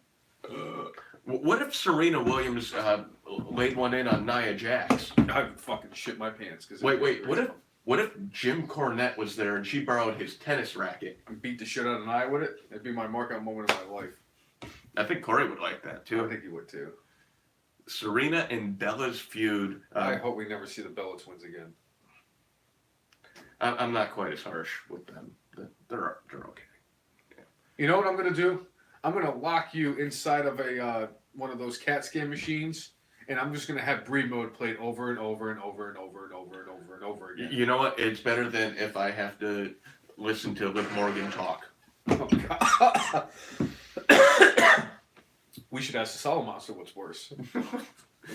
A: What if Serena Williams laid one in on Nia Jax?
B: I would fucking shit my pants. Cause
A: Wait. What if Jim Cornette was there and she borrowed his tennis racket?
B: and beat the shit out of Nia with it? It'd be my markout moment of my life.
A: I think Corey would like that
B: I
A: too.
B: think you would too.
A: Serena and Bella's feud.
B: I hope we never see the Bella twins again.
A: I'm not quite as harsh with them. They're okay.
B: You know what I'm gonna do? I'm gonna lock you inside of a one of those CAT scan machines, and I'm just gonna have Bree mode played over and over and over and over and over and over and over again.
A: You know what? It's better than if I have to listen to Liv Morgan talk.
B: Oh, God. We should ask the Solid Monster what's worse.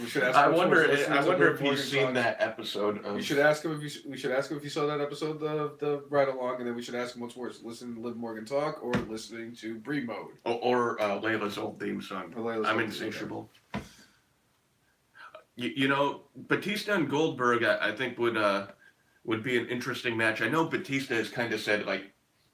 B: We should ask.
A: I
B: what's
A: wonder.
B: worse, listening
A: I
B: to
A: wonder
B: Liv
A: if
B: Morgan
A: you've seen
B: talk.
A: that episode of.
B: We should ask him if we should ask him if he saw that episode, the ride along, and then we should ask him what's worse: listening to Liv Morgan talk or listening to Bree mode.
A: Or Layla's old theme song.
B: Or Layla's
A: I'm
B: old theme
A: insatiable. You know, Batista and Goldberg, I think would be an interesting match. I know Batista has kind of said like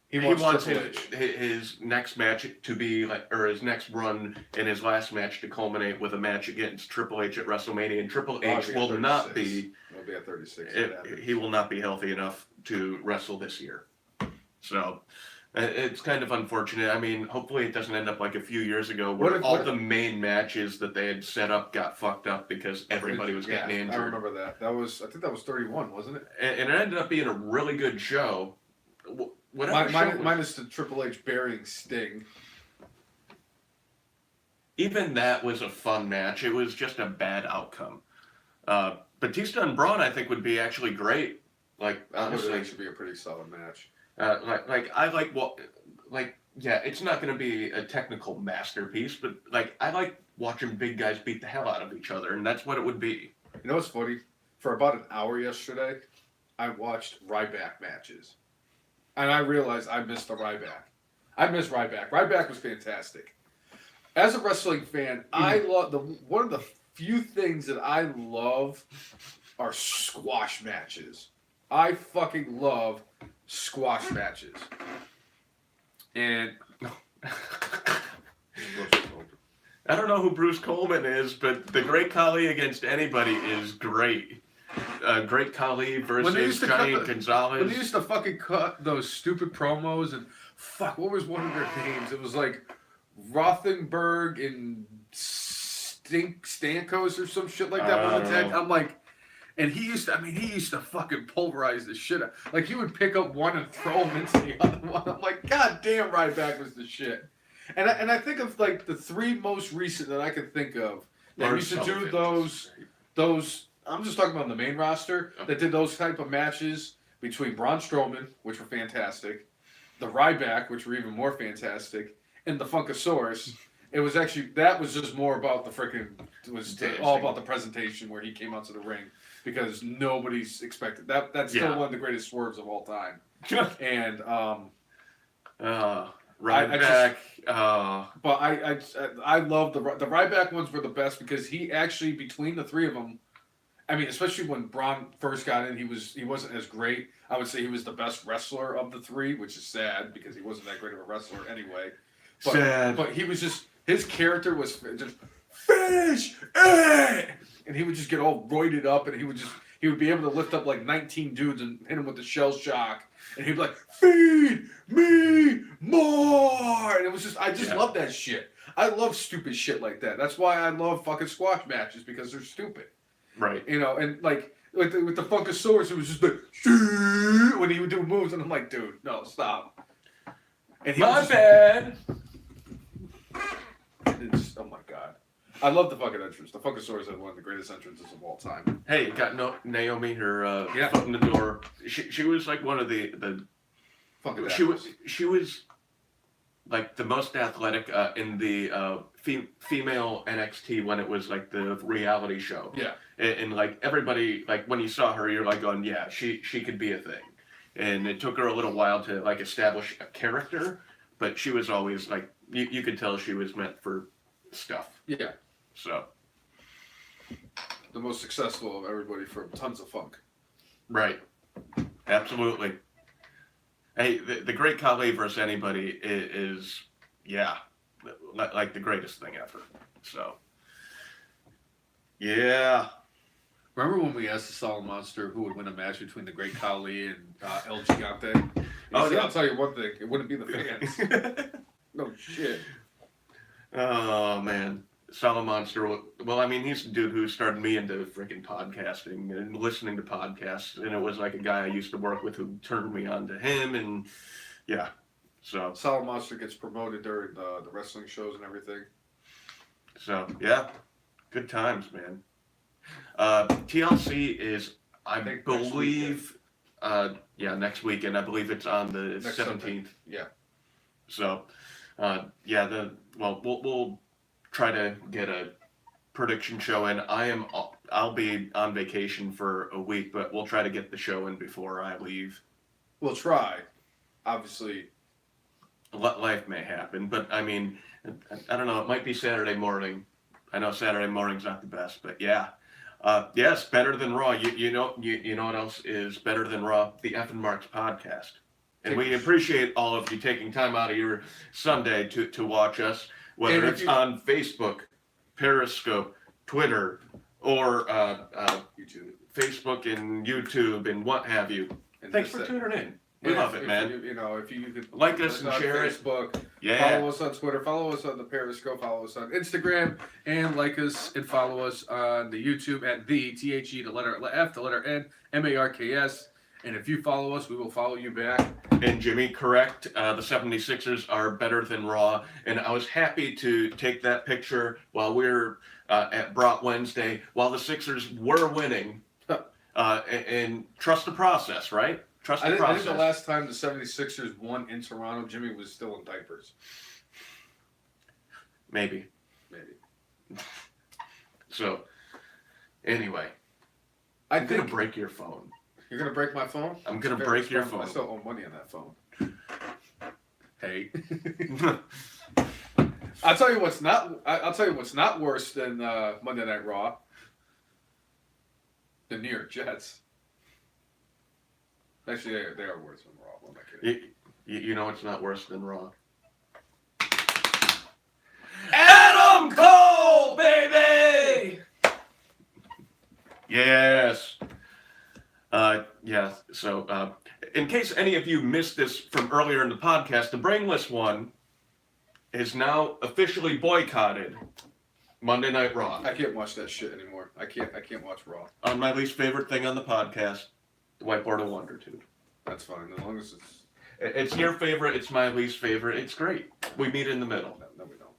B: He wants
A: his,
B: Triple H.
A: his next match to be like, or his next run in his last match to culminate with a match against Triple H at WrestleMania, and Triple H
B: it'll
A: will
B: be
A: not
B: 36.
A: be.
B: It'll be at 36.
A: He will not be healthy enough to wrestle this year. So it's kind of unfortunate. I mean, hopefully it doesn't end up like a few years ago where all the main matches that they had set up got fucked up because everybody was getting injured.
B: I remember that. I think that was 31, wasn't it?
A: And it ended up being a really good show. Whatever show was-
B: Minus the Triple H burying Sting.
A: even that was a fun match. It was just a bad outcome. Batista and Braun, I think, would be actually great. Like
B: That would
A: honestly,
B: actually be a pretty solid match.
A: Yeah, it's not going to be a technical masterpiece, but like I like watching big guys beat the hell out of each other, and that's what it would be.
B: You know what's funny? For about an hour yesterday, I watched Ryback matches. And I realized I missed the Ryback. I miss Ryback. Ryback was fantastic. As a wrestling fan, I love one of the few things that I love are squash matches. I fucking love squash matches. And
A: I don't know who Bruce Coleman is, but the Great Khali against anybody is great. Great Khali versus Giant Gonzalez.
B: when they used to fucking cut those stupid promos and fuck, what was one of their names? It was like Rothenberg and Stankos or some shit like that.
A: I
B: One of the
A: don't
B: tag.
A: know.
B: I'm like, and he used to fucking pulverize the shit out. Like he would pick up one and throw him into the other one. I'm like, God damn, Ryback was the shit. And I think of like the three most recent that I can think of that
A: Lars
B: used to do
A: Sullivan.
B: those. I'm just talking about the main roster that did those type of matches between Braun Strowman, which were fantastic, the Ryback, which were even more fantastic, and the Funkasaurus. It was actually that was just more about the freaking. It was
A: Dancing.
B: all about the presentation where he came out to the ring because nobody's expected that. That's still
A: Yeah.
B: one of the greatest swerves of all time. And
A: Ryback.
B: But I love the Ryback ones were the best because he actually, between the three of them, I mean, especially when Braun first got in, he wasn't as great. I would say he was the best wrestler of the three, which is sad because he wasn't that great of a wrestler anyway. But,
A: Sad.
B: But he was just, his character was just finish it, and he would just get all roided up, and he would be able to lift up like 19 dudes and hit him with the shell shock, and he'd be like, feed me more, and it was just, I just love that shit. I love stupid shit like that. That's why I love fucking squash matches, because they're stupid.
A: Right.
B: You know, and like with the Funkasaurus, it was just like when he would do moves, and I'm like, dude, no, stop. And he
A: My
B: was
A: bad.
B: just, oh my god, I love the fucking entrance. The Funkasaurus is one of the greatest entrances of all time.
A: Hey, got Naomi her foot in the door. She was like one of the
B: Fucking
A: she was like the most athletic in the female NXT when it was like the reality show.
B: Yeah.
A: And like everybody, like when you saw her, you're like going, yeah, she could be a thing. And it took her a little while to like establish a character, but she was always like, you could tell she was meant for stuff.
B: Yeah.
A: So.
B: The most successful of everybody for tons of funk.
A: Right. Absolutely. Hey, the Great Khali versus anybody is yeah, like the greatest thing ever. So. Yeah.
C: Remember when we asked the Solid Monster who would win a match between the Great Khali and El Gigante?
B: Oh,
C: Said,
B: yeah. I'll tell you one thing. It wouldn't be the fans. No shit.
A: Oh, man. Solid Monster. Well, I mean, he's the dude who started me into freaking podcasting and listening to podcasts. And it was like a guy I used to work with who turned me on to him. And yeah. So.
B: Solid Monster gets promoted during the wrestling shows and everything.
A: So, yeah. Good times, man. TLC is, I
B: think
A: believe, next weekend. I believe it's on the
B: Next
A: 17th.
B: Sunday. Yeah.
A: So, we'll try to get a prediction show in. I'll be on vacation for a week, but we'll try to get the show in before I leave.
B: We'll try. Obviously.
A: Life may happen, but I mean, I don't know. It might be Saturday morning. I know Saturday morning's not the best, but yeah. Yes, better than Raw. You know what else is better than Raw? The F and Marks podcast. And we appreciate all of you taking time out of your Sunday to watch us, whether it's on Facebook, Periscope, Twitter, or
B: YouTube.
A: Facebook and YouTube and what have you.
B: And
A: Thanks for tuning in. We
B: Yeah,
A: love it, man.
B: If you could
A: Like us and
B: on
A: share it.
B: Facebook,
A: Yeah.
B: follow us on Twitter, follow us on the Periscope, follow us on Instagram, and like us and follow us on the YouTube at the THE, the letter F, the letter N, MARKS. And if you follow us, we will follow you back.
A: And Jimmy, correct. The 76ers are better than Raw. And I was happy to take that picture while we were at Brought Wednesday, while the Sixers were winning. And trust the process, right? Trust the process.
B: I think the last time the 76ers won in Toronto, Jimmy was still in diapers.
A: Maybe. So, anyway. I'm going to break your phone.
B: You're going to break my phone?
A: I'm going to break your phone.
B: I still owe money on that phone.
C: Hey.
B: I'll tell you what's not worse than Monday Night Raw. The New York Jets. Actually, they are worse than Raw. What am I kidding?
A: You know it's not worse than Raw. Adam Cole, baby! Yes. So, in case any of you missed this from earlier in the podcast, the Brainless One is now officially boycotted Monday Night Raw.
B: I can't watch that shit anymore. I can't watch Raw.
A: On my least favorite thing on the podcast, the Whiteboard of Wondertude.
B: That's fine, as long as
A: It's your favorite, it's my least favorite. It's great. We meet in the middle.
B: No, we don't.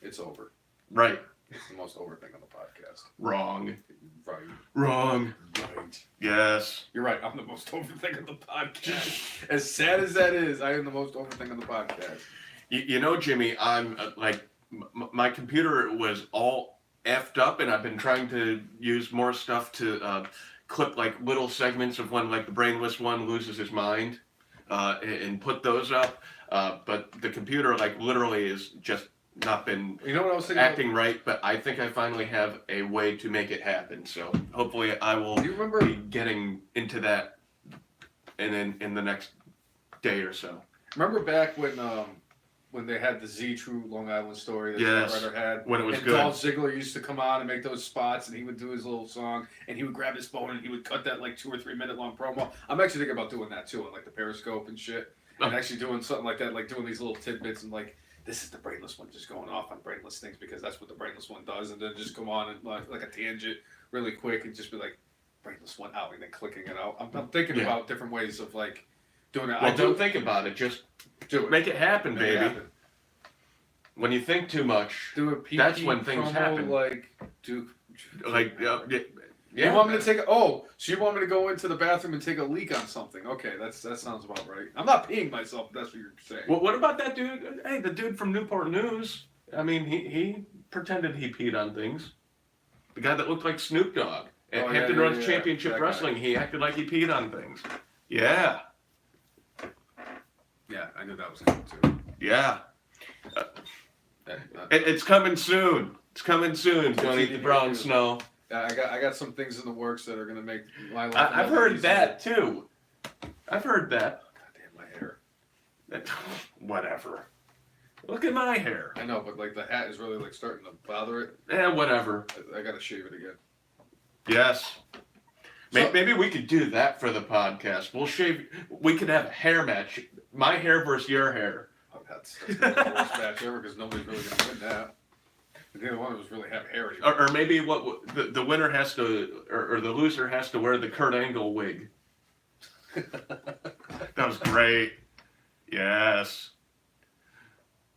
B: It's over.
A: Right.
B: It's the most over thing on the podcast.
A: Wrong.
B: Right.
A: Wrong.
B: Right.
A: Yes.
B: You're right. I'm the most over thing on the podcast. As sad as that is, I am the most over thing on the podcast.
A: You know, Jimmy, I'm my computer was all effed up, and I've been trying to use more stuff to clip like little segments of when like the Brainless One loses his mind. and put those up. But the computer, like, literally is just not been
B: You know what I was thinking?
A: acting right. But I think I finally have a way to make it happen. So hopefully I will
B: Do you remember?
A: be getting into that in the next day or so.
B: Remember back when they had the Z True Long Island story that
A: Yes.
B: Scott Ryder had?
A: When it was
B: and
A: good.
B: Dolph Ziggler used to come on and make those spots, and he would do his little song, and he would grab his phone and he would cut that like 2 or 3 minute long promo. I'm actually thinking about doing that too, on like the Periscope and shit, and
A: Oh.
B: actually doing something like that, like doing these little tidbits and like, this is the brainless one, just going off on brainless things because that's what the brainless one does, and then just come on and like a tangent really quick and just be like, brainless one out, and then clicking it out. I'm thinking
A: Yeah.
B: about different ways of like doing it.
A: Well,
B: I
A: don't think about it. Just
B: do it.
A: make it happen,
B: Make it
A: baby.
B: happen.
A: When you think too much,
B: Do a PP
A: That's when things
B: promo,
A: happen.
B: Like, do
A: like yeah.
B: you want me to take? So you want me to go into the bathroom and take a leak on something? Okay, that sounds about right. I'm not peeing myself. If that's what you're saying.
A: Well, what about that dude? Hey, the dude from Newport News. I mean, he pretended he peed on things. The guy that looked like Snoop Dogg at
B: Oh, yeah,
A: Hampton
B: yeah,
A: Roads
B: yeah,
A: Championship
B: that guy.
A: Wrestling. He acted like he peed on things. Yeah,
B: Yeah, I knew that was coming too.
A: yeah.
B: That-
A: It's coming soon. It's coming soon. Don't eat the brown snow.
B: I got some things in the works that are gonna make my life.
A: I've heard that too. I've heard that.
B: God damn my hair.
A: Whatever. Look at my hair.
B: I know, but like the hat is really like starting to bother it.
A: Whatever.
B: I gotta shave it again.
A: Yes.
B: So-
A: Maybe we could do that for the podcast. We'll shave. We could have a hair match. My hair versus your hair.
B: Oh, that's gonna be the worst match ever because nobody's really gonna win that. And the other one was really have hair anymore.
A: Or maybe what the winner has to, or the loser has to wear the Kurt Angle wig. That was great. Yes.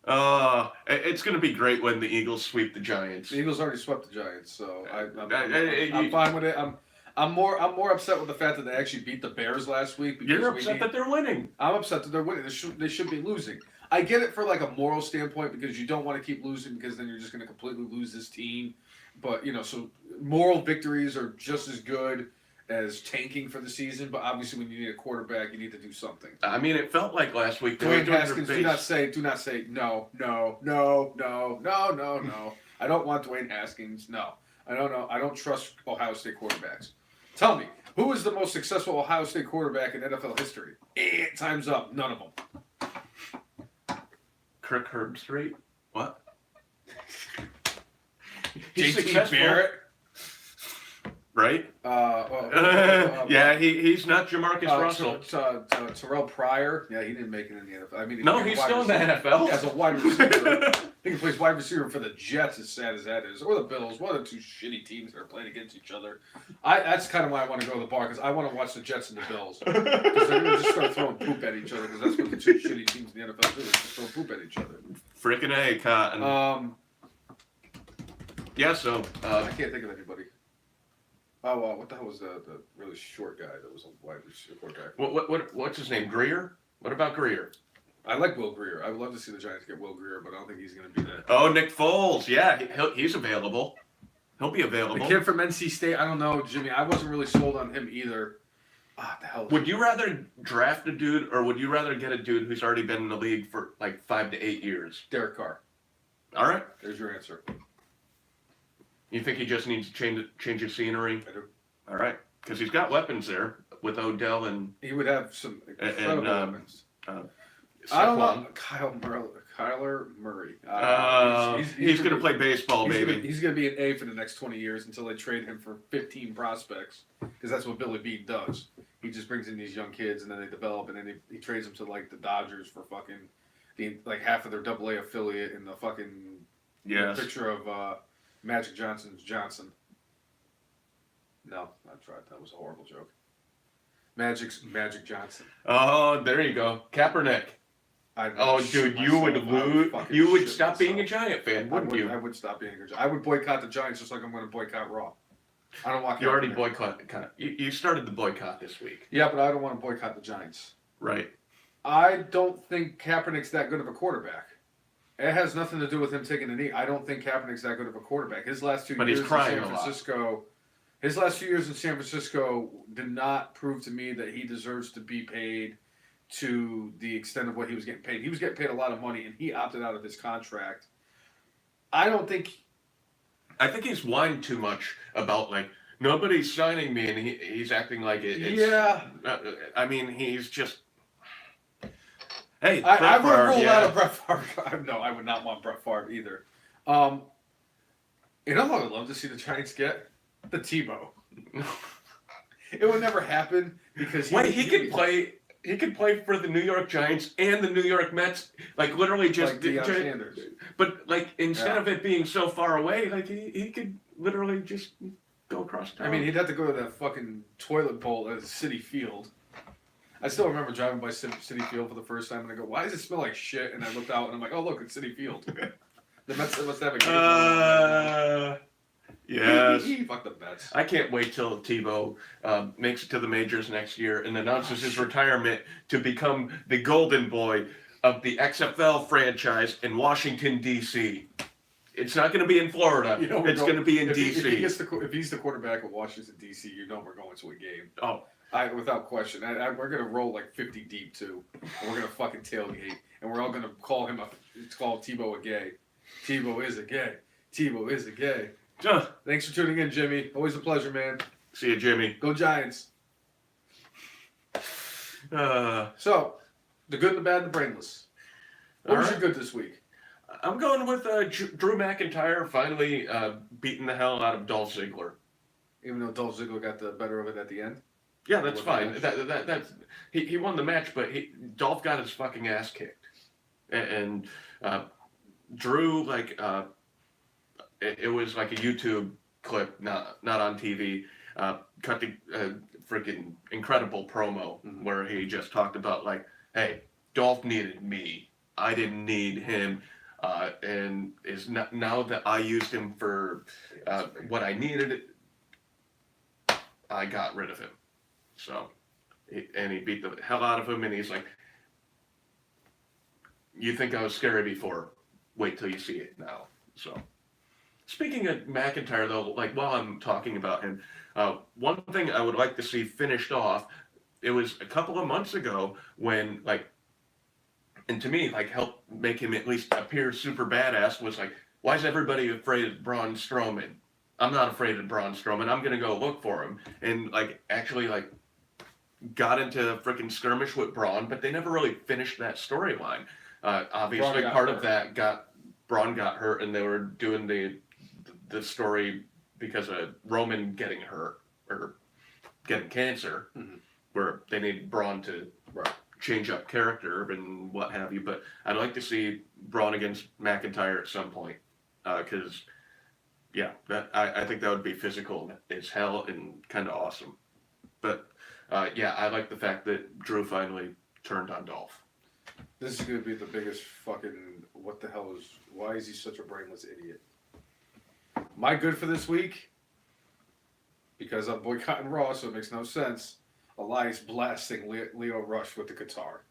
A: It's going to be great when the Eagles sweep the Giants.
B: The Eagles already swept the Giants, so
A: you-
B: I'm fine with it. I'm more upset with the fact that they actually beat the Bears last week. Because
A: You're upset that they're winning.
B: I'm upset that they're winning. They should be losing. I get it for like a moral standpoint because you don't want to keep losing because then you're just going to completely lose this team. But so moral victories are just as good as tanking for the season. But obviously, when you need a quarterback, you need to do something.
A: I mean, it felt like last week they were
B: Dwayne
A: doing
B: Haskins,
A: their
B: do not
A: base.
B: say no. I don't want Dwayne Haskins. No, I don't know. I don't trust Ohio State quarterbacks. Tell me, who is the most successful Ohio State quarterback in NFL history? Time's up. None of them.
A: Kirk Herbstreit? What?
B: JT Barrett.
A: Right?
B: Yeah,
A: Yeah, he's not Jamarcus Russell.
B: Terrell Pryor. Yeah, he didn't make it in the NFL. I mean,
A: No, he's still in the NFL.
B: As a wide receiver. I think he plays wide receiver for the Jets, as sad as that is, or the Bills. One of the two shitty teams that are playing against each other. That's kind of why I want to go to the bar, because I want to watch the Jets and the Bills. Because they're going to just start throwing poop at each other, because that's what the two shitty teams in the NFL do. They just throw poop at each other.
A: Freaking A, Cotton. Yeah, so
B: I can't think of anybody. Oh, what the hell was the really short guy that was a wide receiver quarterback?
A: what's his name? Greer? What about Greer?
B: I like Will Greer. I would love to see the Giants get Will Greer, but I don't think he's going to be that.
A: Oh, Nick Foles. Yeah, he's available. He'll be
B: The
A: available.
B: kid from NC State, I don't know, Jimmy. I wasn't really sold on him either. The hell.
A: Would you rather draft a dude, or would you rather get a dude who's already been in the league for like 5 to 8 years?
B: Derek Carr.
A: All right.
B: There's your answer.
A: You think he just needs to change his scenery?
B: I do.
A: All right, because he's got weapons there with Odell and
B: He would have some incredible
A: And,
B: weapons.
A: Saquon.
B: I don't know. Kyler Murray.
A: He's going to play baseball, baby.
B: He's going to be an A for the next 20 years until they trade him for 15 prospects, because that's what Billy Beane does. He just brings in these young kids, and then they develop, and then he trades them to like the Dodgers for fucking half of their AA affiliate in the fucking
A: Yes.
B: picture of Magic Johnson's Johnson. No, I tried. That was a horrible joke. Magic Johnson.
A: Oh, there you go. Kaepernick. Oh, dude, you would lose. You would stop being a Giant fan, wouldn't you?
B: I would stop being a Giant. I would boycott the Giants just like I'm going to boycott Raw. I don't want.
A: You already
B: Kaepernick.
A: boycott. You started the boycott this week,
B: Yeah, but I don't want to boycott the Giants.
A: right?
B: I don't think Kaepernick's that good of a quarterback. It has nothing to do with him taking a knee. I don't think Kaepernick's that good of a quarterback. His last 2
A: But
B: years
A: he's
B: in
A: crying
B: San
A: a lot.
B: Francisco. His last few years in San Francisco did not prove to me that he deserves to be paid to the extent of what he was getting paid. He was getting paid a lot of money, and he opted out of his contract. I don't think.
A: I think he's whined too much about like nobody's signing me, and he's acting like it's.
B: Yeah.
A: I mean, he's just. Hey,
B: I
A: Brett
B: would
A: Favre,
B: rule
A: yeah.
B: out a Brett Favre. No, I would not want Brett Favre either. You know what I would love to see the Giants get? The Tebow. It would never happen because
A: He could play. He could play for the New York Giants and the New York Mets. Like literally just.
B: like Deion Sanders.
A: But like instead
B: Yeah.
A: of it being so far away, like he could literally just go across town.
B: I mean, he'd have to go to that fucking toilet bowl at Citi Field. I still remember driving by Citi Field for the first time, and I go, "Why does it smell like shit?" And I looked out, and I'm like, "Oh, look, it's Citi Field." The Mets must have a game.
A: Yes.
B: Fuck the Mets.
A: I can't wait till Tebow makes it to the majors next year and announces his retirement to become the golden boy of the XFL franchise in Washington, D.C. It's not going to be in Florida.
B: You know,
A: It's going to be in
B: if
A: D.C.
B: if he's the quarterback of Washington D.C., you know we're going to a game.
A: Oh,
B: Without question. We're gonna roll like 50 deep too, and we're gonna fucking tailgate, and we're all gonna call him up. It's called Tebow a gay. Tebow is a gay. Tebow is a gay. Thanks for tuning in, Jimmy. Always a pleasure, man.
A: see you, Jimmy.
B: Go Giants.
A: Uh,
B: So, the good, the bad, the brainless. What was
A: All
B: your good this week?
A: I'm going with Drew McIntyre finally beating the hell out of Dolph Ziggler.
B: Even though Dolph Ziggler got the better of it at the end.
A: Yeah, that's
B: What
A: fine.
B: match?
A: That's he won the match, but Dolph got his fucking ass kicked, and Drew it was like a YouTube clip, not on TV. Cut the freaking incredible promo
B: Mhm.
A: where he just talked about like, hey, Dolph needed me, I didn't need him, and is not, now that I used him for what I needed, I got rid of him. So, and he beat the hell out of him, and he's like, you think I was scary before? Wait till you see it now. So, speaking of McIntyre, though, like while I'm talking about him, one thing I would like to see finished off, it was a couple of months ago when, like, and to me, like, helped make him at least appear super badass was like, why is everybody afraid of Braun Strowman? I'm not afraid of Braun Strowman. I'm gonna go look for him, and like actually like got into a freaking skirmish with Braun, but they never really finished that storyline. Obviously,
B: Braun got
A: part
B: hurt.
A: of that Braun got hurt, and they were doing the story because of Roman getting hurt or getting cancer,
B: Mhm.
A: where they need Braun to
B: Right.
A: change up character and what have you. But I'd like to see Braun against McIntyre at some point, because yeah, I think that would be physical as hell and kind of awesome. But yeah, I like the fact that Drew finally turned on Dolph.
B: This is gonna be the biggest fucking why is he such a brainless idiot? My good for this week, because I'm boycotting Raw, so it makes no sense. Elias blasting Leo Rush with the guitar.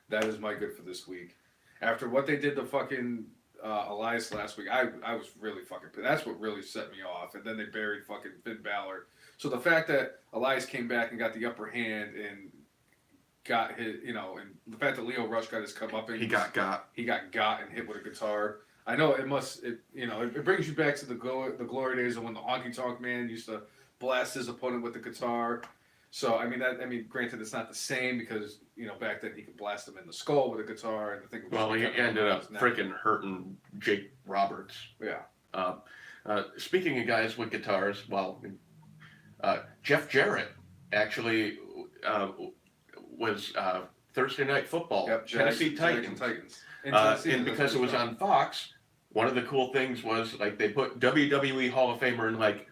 B: That is my good for this week. After what they did to fucking Elias last week, I was really fucking pissed. That's what really set me off. And then they buried fucking Finn Balor. So the fact that Elias came back and got the upper hand and got his, and the fact that Leo Rush got his comeuppance.
A: He got.
B: He got and hit with a guitar. I know it brings you back to the glory days of when the Honky Tonk Man used to blast his opponent with the guitar. So granted, it's not the same because back then he could blast him in the skull with a guitar, and the thing.
A: Well, he ended up freaking hurting Jake Roberts.
B: Yeah.
A: Speaking of guys with guitars, well, Jeff Jarrett actually was Thursday Night Football,
B: Yep,
A: Tennessee
B: Jags and
A: Titans.
B: In Tennessee,
A: And because it was on Fox, one of the cool things was like they put WWE Hall of Famer in like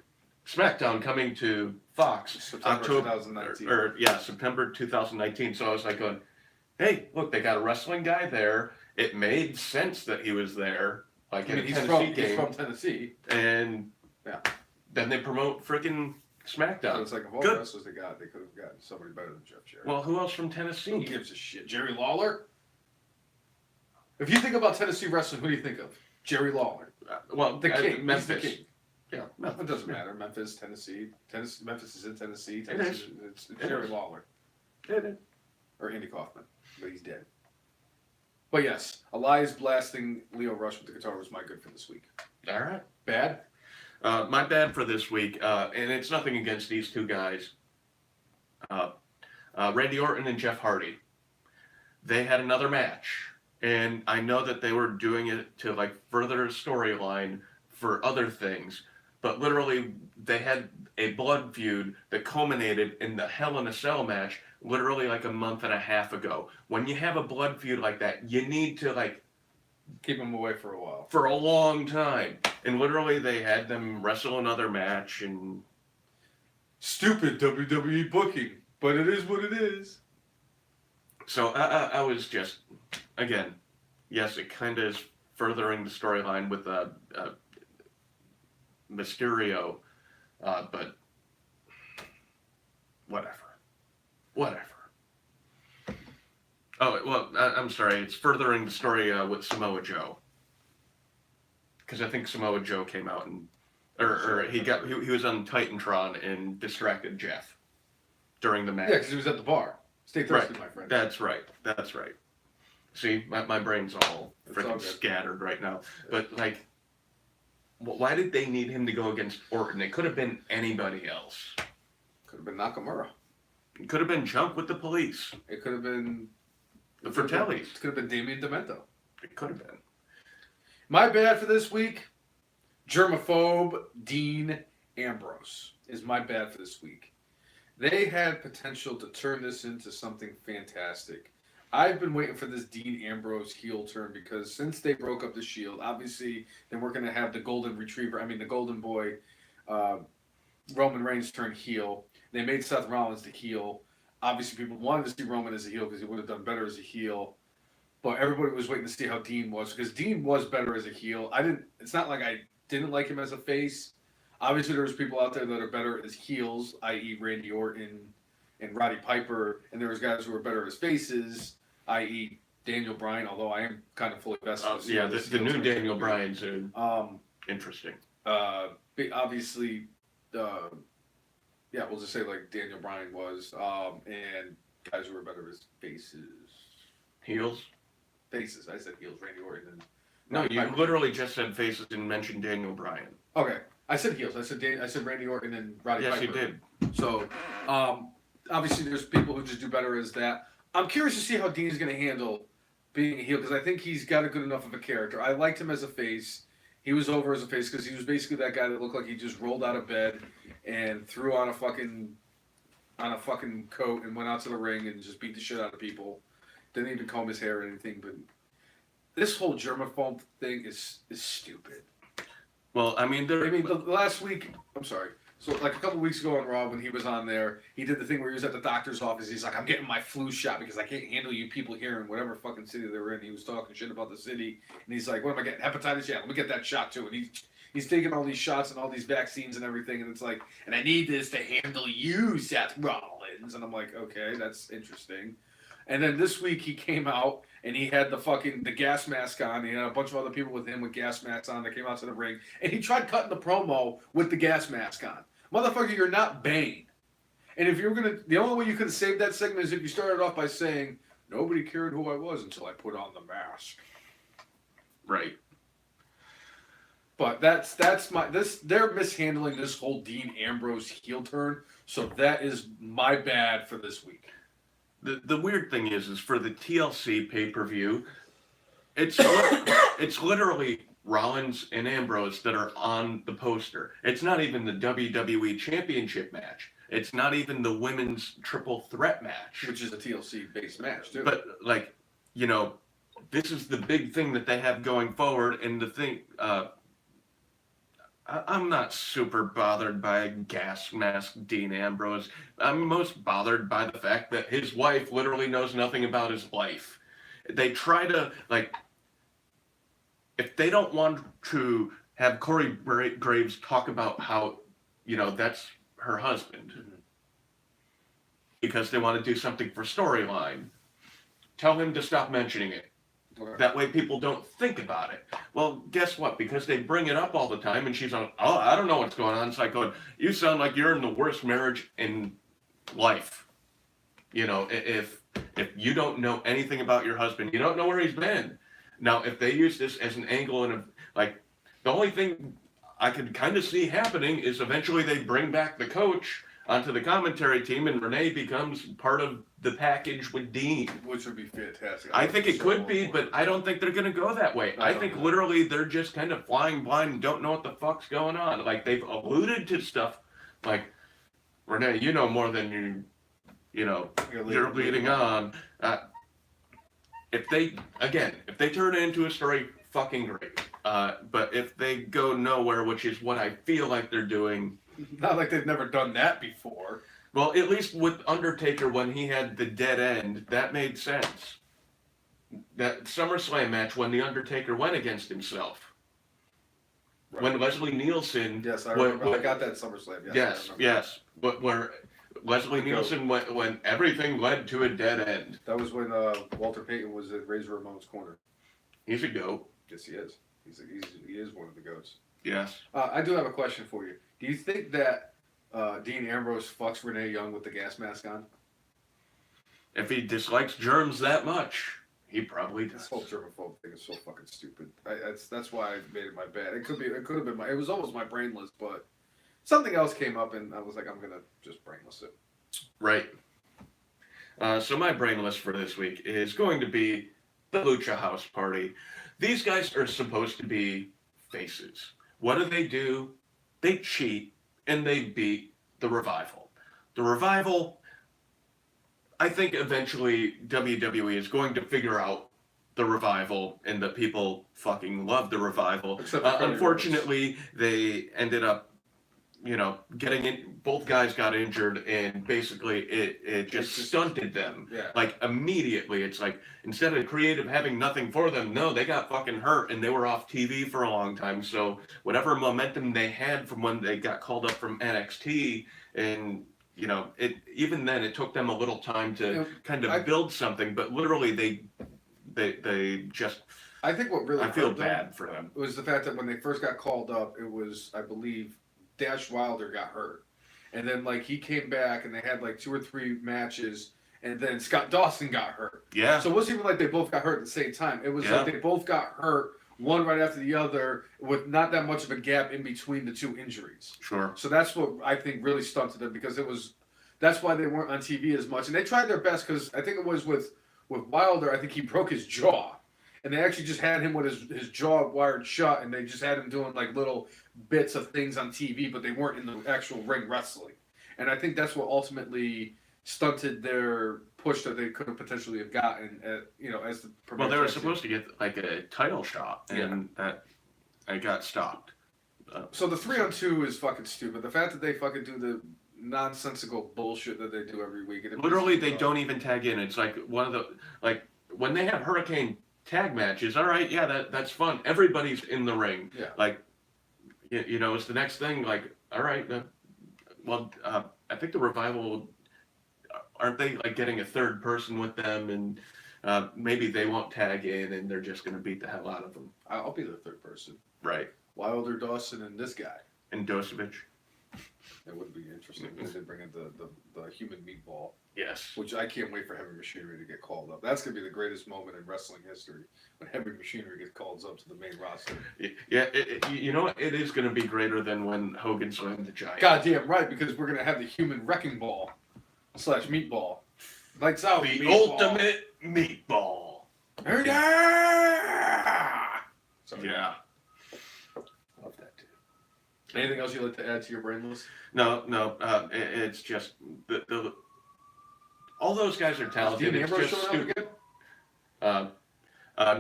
A: SmackDown coming to Fox
B: September 2019.
A: September 2019. So I was like going, hey, look, they got a wrestling guy there. It made sense that he was there, like in a Tennessee game.
B: He's from Tennessee.
A: And
B: Yeah.
A: then they promote freaking SmackDown.
B: So it's like of all
A: Good.
B: the wrestlers they could have gotten somebody better than Jeff Jarrett.
A: Well, who else from
B: Who
A: Tennessee?
B: gives a shit? Jerry Lawler? If you think about Tennessee wrestling, who do you think of? Jerry Lawler.
A: The
B: King.
A: Memphis.
B: He's the king.
A: Yeah,
B: It
A: Memphis.
B: doesn't matter. Memphis, Tennessee. Memphis is in Tennessee.
A: It
B: Tennessee
A: is.
B: it's
A: It
B: Jerry
A: is.
B: Lawler.
A: It
B: or Andy Kaufman, but he's dead. But yes, Elias blasting Leo Rush with the guitar was my good for this week.
A: All right.
B: Bad?
A: My bad for this week, and it's nothing against these two guys. Randy Orton and Jeff Hardy. They had another match, and I know that they were doing it to like further a storyline for other things, but literally they had a blood feud that culminated in the Hell in a Cell match literally like a month and a half ago. When you have a blood feud like that, you need to like
B: Keep him away for a while.
A: for a long time. And literally they had them wrestle another match, and
B: Stupid WWE booking, but it is what it is.
A: so I was just, again, yes, it kind of is furthering the storyline with Mysterio, but whatever. Oh well, I'm sorry. It's furthering the story with Samoa Joe, because I think Samoa Joe came out and, or he was on Titantron and distracted Jeff during the match.
B: Yeah, because he was at the bar. Stay thirsty,
A: Right.
B: my friend.
A: That's right. See, my brain's all
B: It's all
A: freaking
B: good.
A: scattered right now. But like, why did they need him to go against Orton? It could have been anybody else.
B: Could have been Nakamura.
A: It could have been Jump with the Police.
B: It could have been
A: The Fratellis.
B: It could have been Damien Demento.
A: It could have been.
B: My bad for this week. Germaphobe Dean Ambrose is my bad for this week. They had potential to turn this into something fantastic. I've been waiting for this Dean Ambrose heel turn because since they broke up the Shield, obviously they weren't going to have the Golden Boy, Roman Reigns turn heel. They made Seth Rollins the heel. Obviously, people wanted to see Roman as a heel because he would have done better as a heel. But everybody was waiting to see how Dean was because Dean was better as a heel. It's not like I didn't like him as a face. Obviously, there's people out there that are better as heels, i.e. Randy Orton and Roddy Piper. And there was guys who were better as faces, i.e. Daniel Bryan, although I am kind of fully vested.
A: Yeah, the new Daniel Bryan's interesting.
B: Obviously, yeah, we'll just say like Daniel Bryan was, and guys who were better as faces.
A: Heels?
B: Faces. I said heels, Randy Orton. And
A: No,
B: Roddy
A: you
B: Piper.
A: literally just said faces and mentioned Daniel Bryan.
B: Okay, I said heels. I said Randy Orton and Roddy
A: Yes,
B: Piper.
A: you did.
B: So, obviously, there's people who just do better as that. I'm curious to see how Dean's going to handle being a heel because I think he's got a good enough of a character. I liked him as a face. He was over as a face because he was basically that guy that looked like he just rolled out of bed and threw on a fucking coat and went out to the ring and just beat the shit out of people. Didn't even comb his hair or anything. But this whole germaphobe thing is stupid.
A: Well, I mean,
B: the last week, I'm sorry. So, like a couple weeks ago on Raw, when he was on there, he did the thing where he was at the doctor's office. He's like, I'm getting my flu shot because I can't handle you people here in whatever fucking city they were in. He was talking shit about the city. And he's like, what am I getting? Hepatitis? Yeah, let me get that shot too. And he's taking all these shots and all these vaccines and everything. And it's like, and I need this to handle you, Seth Rollins. And I'm like, okay, that's interesting. And then this week he came out and he had the gas mask on. He had a bunch of other people with him with gas masks on that came out to the ring. And he tried cutting the promo with the gas mask on. Motherfucker, you're not Bane. And if you're the only way you could have saved that segment is if you started off by saying, nobody cared who I was until I put on the mask.
A: right.
B: But they're mishandling this whole Dean Ambrose heel turn. So that is my bad for this week.
A: The weird thing is for the TLC pay-per-view, it's literally Rollins and Ambrose that are on the poster. It's not even the WWE Championship match. It's not even the women's triple threat match.
B: Which is a TLC-based match, too.
A: But, like, you know, this is the big thing that they have going forward, and the thing, I'm not super bothered by gas mask Dean Ambrose. I'm most bothered by the fact that his wife literally knows nothing about his life. They try to, like, if they don't want to have Corey Graves talk about how, you know, that's her husband, because they want to do something for storyline, tell him to stop mentioning it.
B: Okay.
A: That way people don't think about it. Well, guess what? Because they bring it up all the time and she's like, oh, I don't know what's going on. It's like going, you sound like you're in the worst marriage in life. You know, if you don't know anything about your husband, you don't know where he's been. Now, if they use this as an angle and like, the only thing I could kind of see happening is eventually they bring back the coach onto the commentary team, and Renee becomes part of the package with Dean.
B: Which would be fantastic.
A: I think it
B: So
A: could be,
B: on
A: but I don't think they're going to go that way.
B: I
A: I
B: don't
A: think
B: know.
A: literally they're just kind of flying blind and don't know what the fuck's going on. Like, they've alluded to stuff like, Renee, you know more than you're leading on. If they turn it into a story, fucking great. But if they go nowhere, which is what I feel like they're doing,
B: Not like they've never done that before.
A: well, at least with Undertaker when he had the dead end, that made sense. That SummerSlam match when the Undertaker went against himself.
B: Right.
A: When Leslie Nielsen,
B: Yes, I remember. I got that at SummerSlam.
A: yes, yes, but where Leslie
B: Okay.
A: Nielsen went when everything led to a dead end.
B: That was when Walter Payton was at Razor Ramon's corner.
A: He's a goat.
B: Yes, he is. He is one of the goats.
A: Yes.
B: I do have a question for you. Do you think that Dean Ambrose fucks Renee Young with the gas mask on?
A: If he dislikes germs that much, he probably
B: This
A: does.
B: whole germaphobe thing is so fucking stupid. That's why I made it my bad. It could have been it was almost my brainless, but something else came up and I was like, I'm gonna just brainless it.
A: Right. So my brainless for this week is going to be the Lucha House Party. These guys are supposed to be faces. What do? They cheat and they beat the Revival. The Revival, I think eventually WWE is going to figure out the Revival and the people fucking love the Revival.
B: Except for Cody
A: Unfortunately, they ended up, getting in. Both guys got injured, and basically it just stunted them.
B: Yeah.
A: Like immediately, it's like instead of creative having nothing for them, no, they got fucking hurt and they were off TV for a long time. So whatever momentum they had from when they got called up from NXT, and even then it took them a little time to kind of build something. But literally, they just.
B: I think what really
A: I feel
B: hurt them
A: bad for them.
B: was the fact that when they first got called up, it was, I believe, Dash Wilder got hurt. And then, like, he came back and they had, like, 2 or 3 matches, and then Scott Dawson got hurt.
A: Yeah.
B: So it wasn't even like they both got hurt at the same time. It was
A: Yeah.
B: like they both got hurt, one right after the other, with not that much of a gap in between the 2 injuries.
A: Sure.
B: So that's what I think really stunted them, because that's why they weren't on TV as much. And they tried their best, because I think it was with Wilder, I think he broke his jaw. And they actually just had him with his jaw wired shut, and they just had him doing like little bits of things on TV, but they weren't in the actual ring wrestling. And I think that's what ultimately stunted their push that they could have potentially have gotten as the
A: Well, they were supposed to get like a title shot, and that I got stopped.
B: So the 3-on-2 is fucking stupid. The fact that they fucking do the nonsensical bullshit that they do every week.
A: Literally, they don't even tag in. It's like one of the when they have Hurricane tag matches. All right, yeah, that's fun. Everybody's in the ring.
B: Yeah.
A: Like, it's the next thing. Like, all right, I think the Revival, aren't they like getting a third person with them, and maybe they won't tag in, and they're just gonna beat the hell out of them.
B: I'll be the third person.
A: Right.
B: Wilder, Dawson, and this guy.
A: And Dosevich.
B: It would be interesting if they bring in the human meatball,
A: Yes.
B: which I can't wait for Heavy Machinery to get called up. That's going to be the greatest moment in wrestling history, when Heavy Machinery gets called up to the main roster.
A: Yeah. You know what? It is gonna be greater than when Hogan slammed the Giant.
B: Goddamn right, because we're going to have the human wrecking ball / meatball. Lights out.
A: The
B: meatball.
A: ultimate meatball.
B: Yeah. Sorry.
A: Yeah. Love that too.
B: Anything else you'd like to add to your brain list?
A: No. It's just the all those guys are
B: Is
A: talented.
B: Dean
A: It's
B: Ambrose
A: just
B: showing up
A: stupid.
B: again?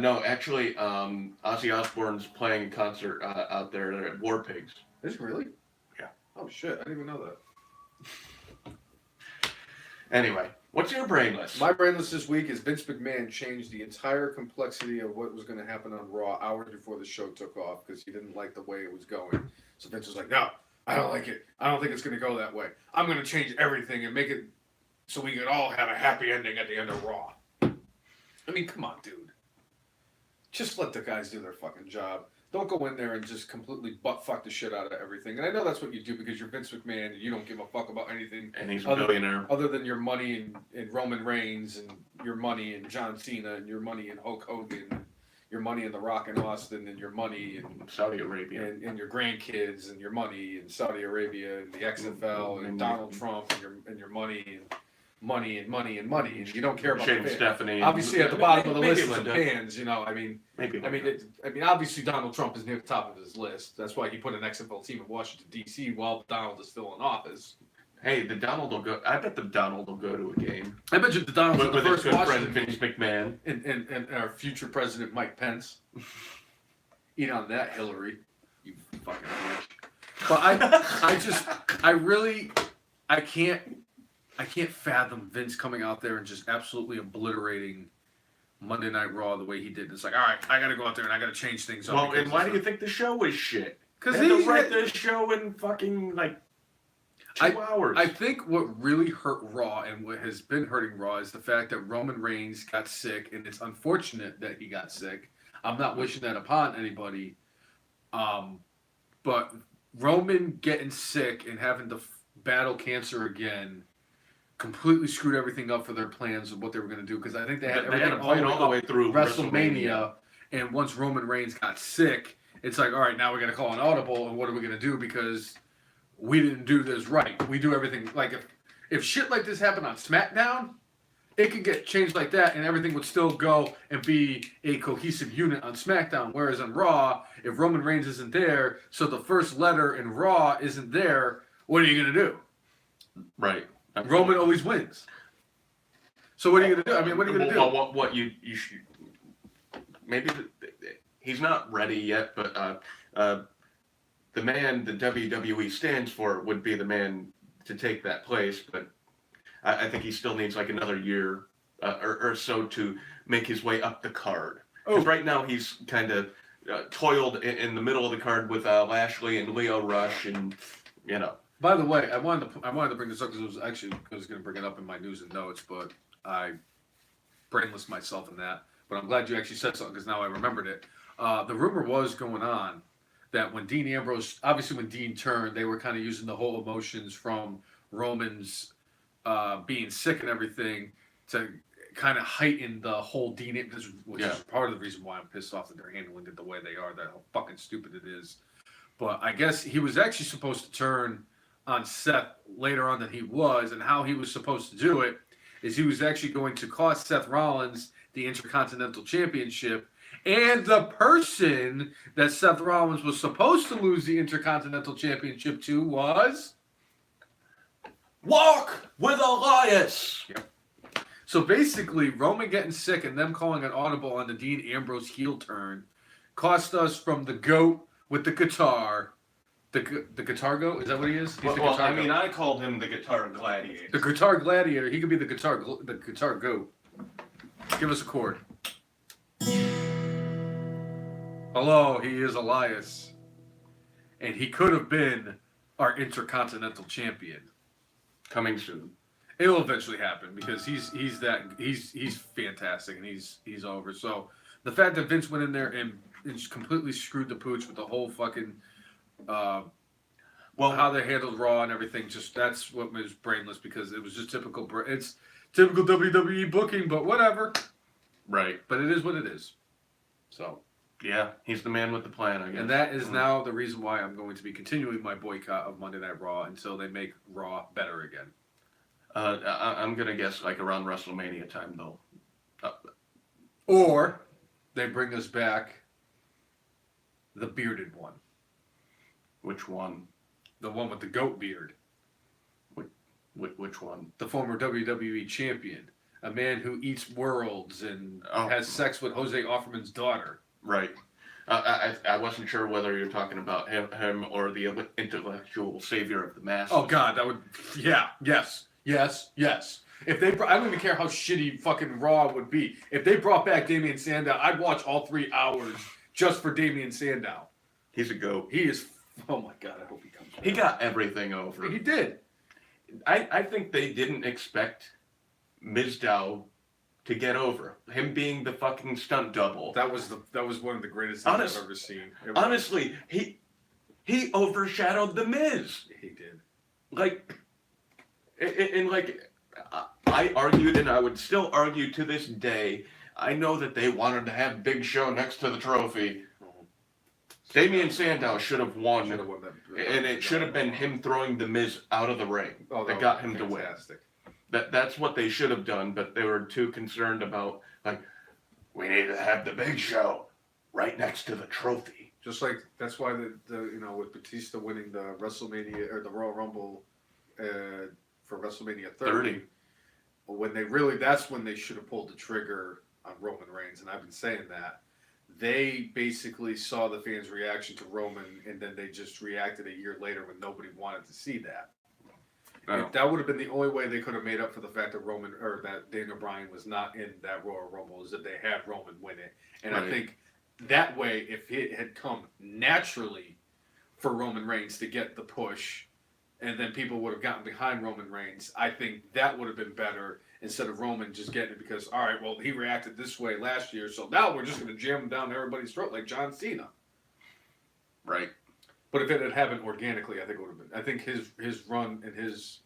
A: No, actually, Ozzy Osbourne's playing a concert out there at War Pigs.
B: Is it really?
A: Yeah.
B: Oh shit! I didn't even know that.
A: Anyway, what's your brain list?
B: My brain list this week is Vince McMahon changed the entire complexity of what was going to happen on Raw hours before the show took off, because he didn't like the way it was going. So Vince was like, "No, I don't like it. I don't think it's going to go that way. I'm going to change everything and make it so we could all have a happy ending at the end of Raw." I mean, come on, dude. Just let the guys do their fucking job. Don't go in there and just completely butt fuck the shit out of everything. And I know that's what you do because you're Vince McMahon and you don't give a fuck about anything
A: And he's a billionaire.
B: other than your money in Roman Reigns and your money in John Cena and your money in Hulk Hogan and your money in The Rock and Austin and your money in
A: Saudi Arabia.
B: and your grandkids and your money in Saudi Arabia and the XFL and Donald Trump and your money and money and you don't care about
A: Shane
B: the fans.
A: Stephanie.
B: Obviously, at the bottom of the
A: Maybe
B: list is the
A: Linda.
B: fans. You know, I mean,
A: Maybe.
B: obviously Donald Trump is near the top of his list. That's why he put an XFL team in Washington D.C. while Donald is still in office.
A: Hey, the Donald will go. I bet the Donald will go to a game
C: I bet you the Donald
A: with,
C: was the
A: with his
C: first
A: good friend
C: Washington.
A: Vince McMahon.
B: And our future president Mike Pence. Eat on that, Hillary. You fucking bitch.
C: But I can't fathom Vince coming out there and just absolutely obliterating Monday Night Raw the way he did. It's like, all right, I got to go out there and I got to change things up.
A: Well,
C: because
A: and why
C: it's
A: do you think the show was shit?
C: Because
A: They had to write this show in fucking like 2 hours.
C: I think what really hurt Raw and what has been hurting Raw is the fact that Roman Reigns got sick, and it's unfortunate that he got sick. I'm not wishing that upon anybody, but Roman getting sick and having to battle cancer again completely screwed everything up for their plans of what they were going to do. Because I think they had
A: They had
C: everything
A: to fight all the way
C: up
A: through
C: WrestleMania, and once Roman Reigns got sick, it's like, all right, now we're going to call an audible, and what are we going to do? Because we didn't do this right. We do everything like if shit like this happened on SmackDown, it could get changed like that, and everything would still go and be a cohesive unit on SmackDown. Whereas on Raw, if Roman Reigns isn't there, so the first letter in Raw isn't there, what are you gonna do?
A: Right.
C: Roman always wins. So what are you gonna do? I mean, what are you gonna do?
A: Well, what you should maybe he's not ready yet, but the man the WWE stands for would be the man to take that place, but I think he still needs like another year or so to make his way up the card. Because right now he's kind of toiled in the middle of the card with Lashley and Leo Rush, and you know.
C: By the way, I wanted to bring this up because I was going to bring it up in my news and notes, but I brainless myself in that. But I'm glad you actually said something because now I remembered it. The rumor was going on that when Dean Ambrose, obviously when Dean turned, they were kind of using the whole emotions from Roman's being sick and everything to kind of heighten the whole Dean, which is part of the reason why I'm pissed off that they're handling it the way they are, that how fucking stupid it is. But I guess he was actually supposed to turn on Seth later on than he was, and how he was supposed to do it is he was actually going to cost Seth Rollins the Intercontinental Championship, and the person that Seth Rollins was supposed to lose the Intercontinental Championship to was...
A: Walk with Elias!
C: Yep. So basically, Roman getting sick and them calling an audible on the Dean Ambrose heel turn cost us from the GOAT with the guitar. The guitar goat? Is that what he is? He's the
A: Well,
C: guitar
A: I mean,
C: goat.
A: I called him the Guitar Gladiator.
C: The guitar gladiator. He could be the guitar goat. Give us a chord. Hello, he is Elias. And he could have been our Intercontinental Champion.
A: Coming soon.
C: It'll eventually happen because he's fantastic and he's over. So the fact that Vince went in there and just completely screwed the pooch with the whole fucking how they handled Raw and everything, just that's what was brainless because it was just typical. It's typical WWE booking, but whatever.
A: Right.
C: But it is what it is. So
A: Yeah, he's the man with the plan, I guess.
C: and that is now the reason why I'm going to be continuing my boycott of Monday Night Raw until they make Raw better again.
A: I'm gonna guess like around WrestleMania time though.
C: Or they bring us back the bearded one.
A: Which one?
C: The one with the goat beard.
A: Which one?
C: The former WWE champion. A man who eats worlds and
A: Oh.
C: has sex with Jose Offerman's daughter.
A: Right. I wasn't sure whether you're talking about him or the intellectual savior of the masses.
C: Oh God, that would, yeah, yes. If they, I don't even care how shitty fucking Raw would be. If they brought back Damian Sandow, I'd watch all 3 hours just for Damian Sandow.
A: He's a goat.
C: He is, oh my God, I hope he comes back.
A: He got everything over.
C: He did.
A: I think they didn't expect Mizdow to get over. Him being the fucking stunt double.
B: That was one of the greatest things
A: Honest-
B: I've ever seen. It was-
A: Honestly, he overshadowed The Miz.
B: he did.
A: Like, and like, I argued, and I would still argue to this day. I know that they wanted to have Big Show next to the trophy. Damian Sandow should have won,
B: Should have won that.
A: and it should have been him throwing The Miz out of the ring
B: Oh,
A: that got him to win.
B: fantastic.
A: That's what they should have done, but they were too concerned about, like, we need to have the Big Show right next to the trophy.
B: Just like that's why the with Batista winning the WrestleMania or the Royal Rumble for WrestleMania 30. That's when they should have pulled the trigger on Roman Reigns, and I've been saying that. They basically saw the fans' reaction to Roman, and then they just reacted a year later when nobody wanted to see that.
A: Oh.
B: That would have been the only way they could have made up for the fact that Daniel Bryan was not in that Royal Rumble, is that they had Roman win it. And
A: Right.
B: I think that way, if it had come naturally for Roman Reigns to get the push, and then people would have gotten behind Roman Reigns, I think that would have been better instead of Roman just getting it because, all right, well, he reacted this way last year, so now we're just going to jam him down everybody's throat like John Cena.
A: Right.
B: But if it had happened organically, I think it would have been. I think his run and his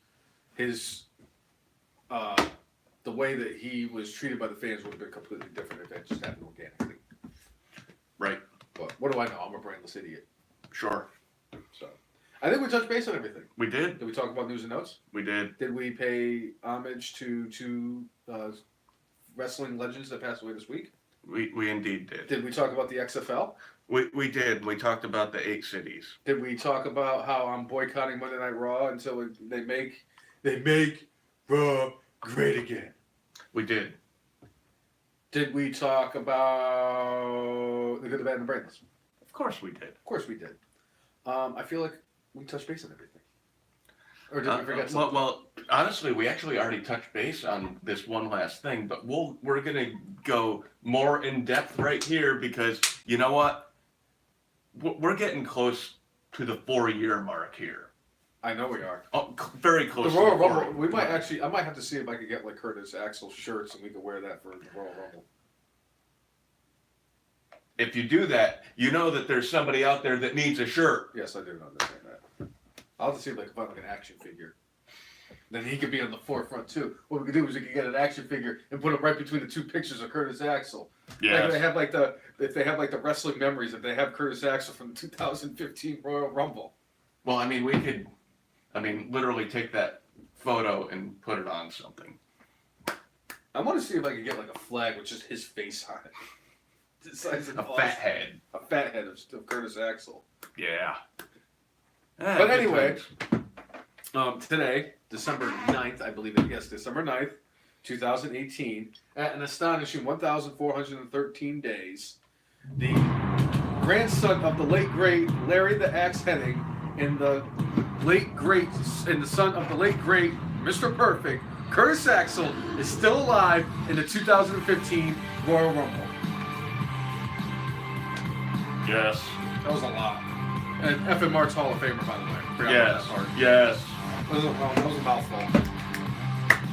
B: the way that he was treated by the fans would have been completely different if it just happened organically.
A: Right.
B: But what do I know? I'm a brainless idiot.
A: Sure.
B: So I think we touched base on everything.
A: We did.
B: Did we talk about news and notes?
A: We did.
B: Did we pay homage to two wrestling legends that passed away this week?
A: We indeed did.
B: Did we talk about the XFL?
A: We did. We talked about the 8 cities.
B: Did we talk about how I'm boycotting Monday Night Raw until they make Raw great again?
A: We did.
B: Did we talk about the good, the bad, and the brainless?
A: Of course we did.
B: Of course we did. I feel like we touched base on everything. Or did we forget something?
A: Well, honestly, we actually already touched base on this one last thing, but we're gonna go more in depth right here because you know what? We're getting close to the 4-year mark here.
B: I know we are.
A: Oh, very close.
B: The Royal
A: to the
B: Rumble.
A: 4
B: We might actually. I might have to see if I could get like Curtis Axel shirts and we could wear that for the Royal Rumble.
A: If you do that, you know that there's somebody out there that needs a shirt.
B: Yes, I do understand that. I'll have to see if I can find like an action figure. Then he could be on the forefront too. What we could do is we could get an action figure and put him right between the two pictures of Curtis Axel.
A: Yeah.
B: Like if they have like the wrestling memories, if they have Curtis Axel from the 2015 Royal Rumble.
A: Well, I mean, we could, literally take that photo and put it on something.
B: I want to see if I can get like a flag with just his face on it. The size of
A: A fat head.
B: A fat head of Curtis Axel.
A: Yeah.
B: But anyway, today, December 9th, I believe it. Yes, December 9th, 2018, at an astonishing 1,413 days, the grandson of the late great Larry the Axe Hennig and the son of the late great Mr. Perfect, Curtis Axel, is still alive in the 2015 Royal Rumble.
A: Yes.
B: That was a lot. And F.M. Mark's Hall of Famer, by the way. Forgot
A: Yes.
B: about that part.
A: Yes.
B: That was a mouthful.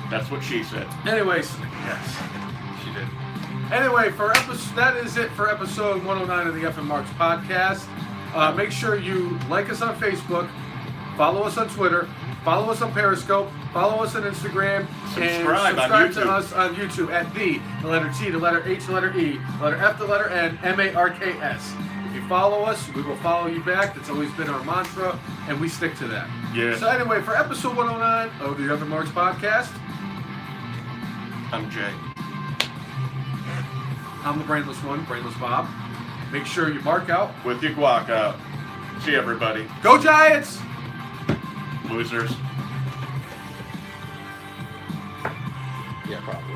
A: That's what she said.
B: Anyways,
A: Yes.
B: she did. Anyway, that is it for episode 109 of the F and Marks podcast. Make sure you like us on Facebook, follow us on Twitter, follow us on Periscope, follow us on Instagram,
A: Subscribe on
B: and subscribe to
A: YouTube.
B: us on YouTube at the letter T, the letter H, the letter E, the letter F, the letter N, MARKS. If you follow us, we will follow you back. That's always been our mantra, and we stick to that.
A: Yes.
B: So anyway, for episode 109 of the F and Marks podcast,
A: I'm Jay.
B: I'm the brainless one, Brainless Bob. Make sure you mark out.
A: With your guac out. See everybody.
B: Go Giants!
A: Losers.
B: Yeah, probably.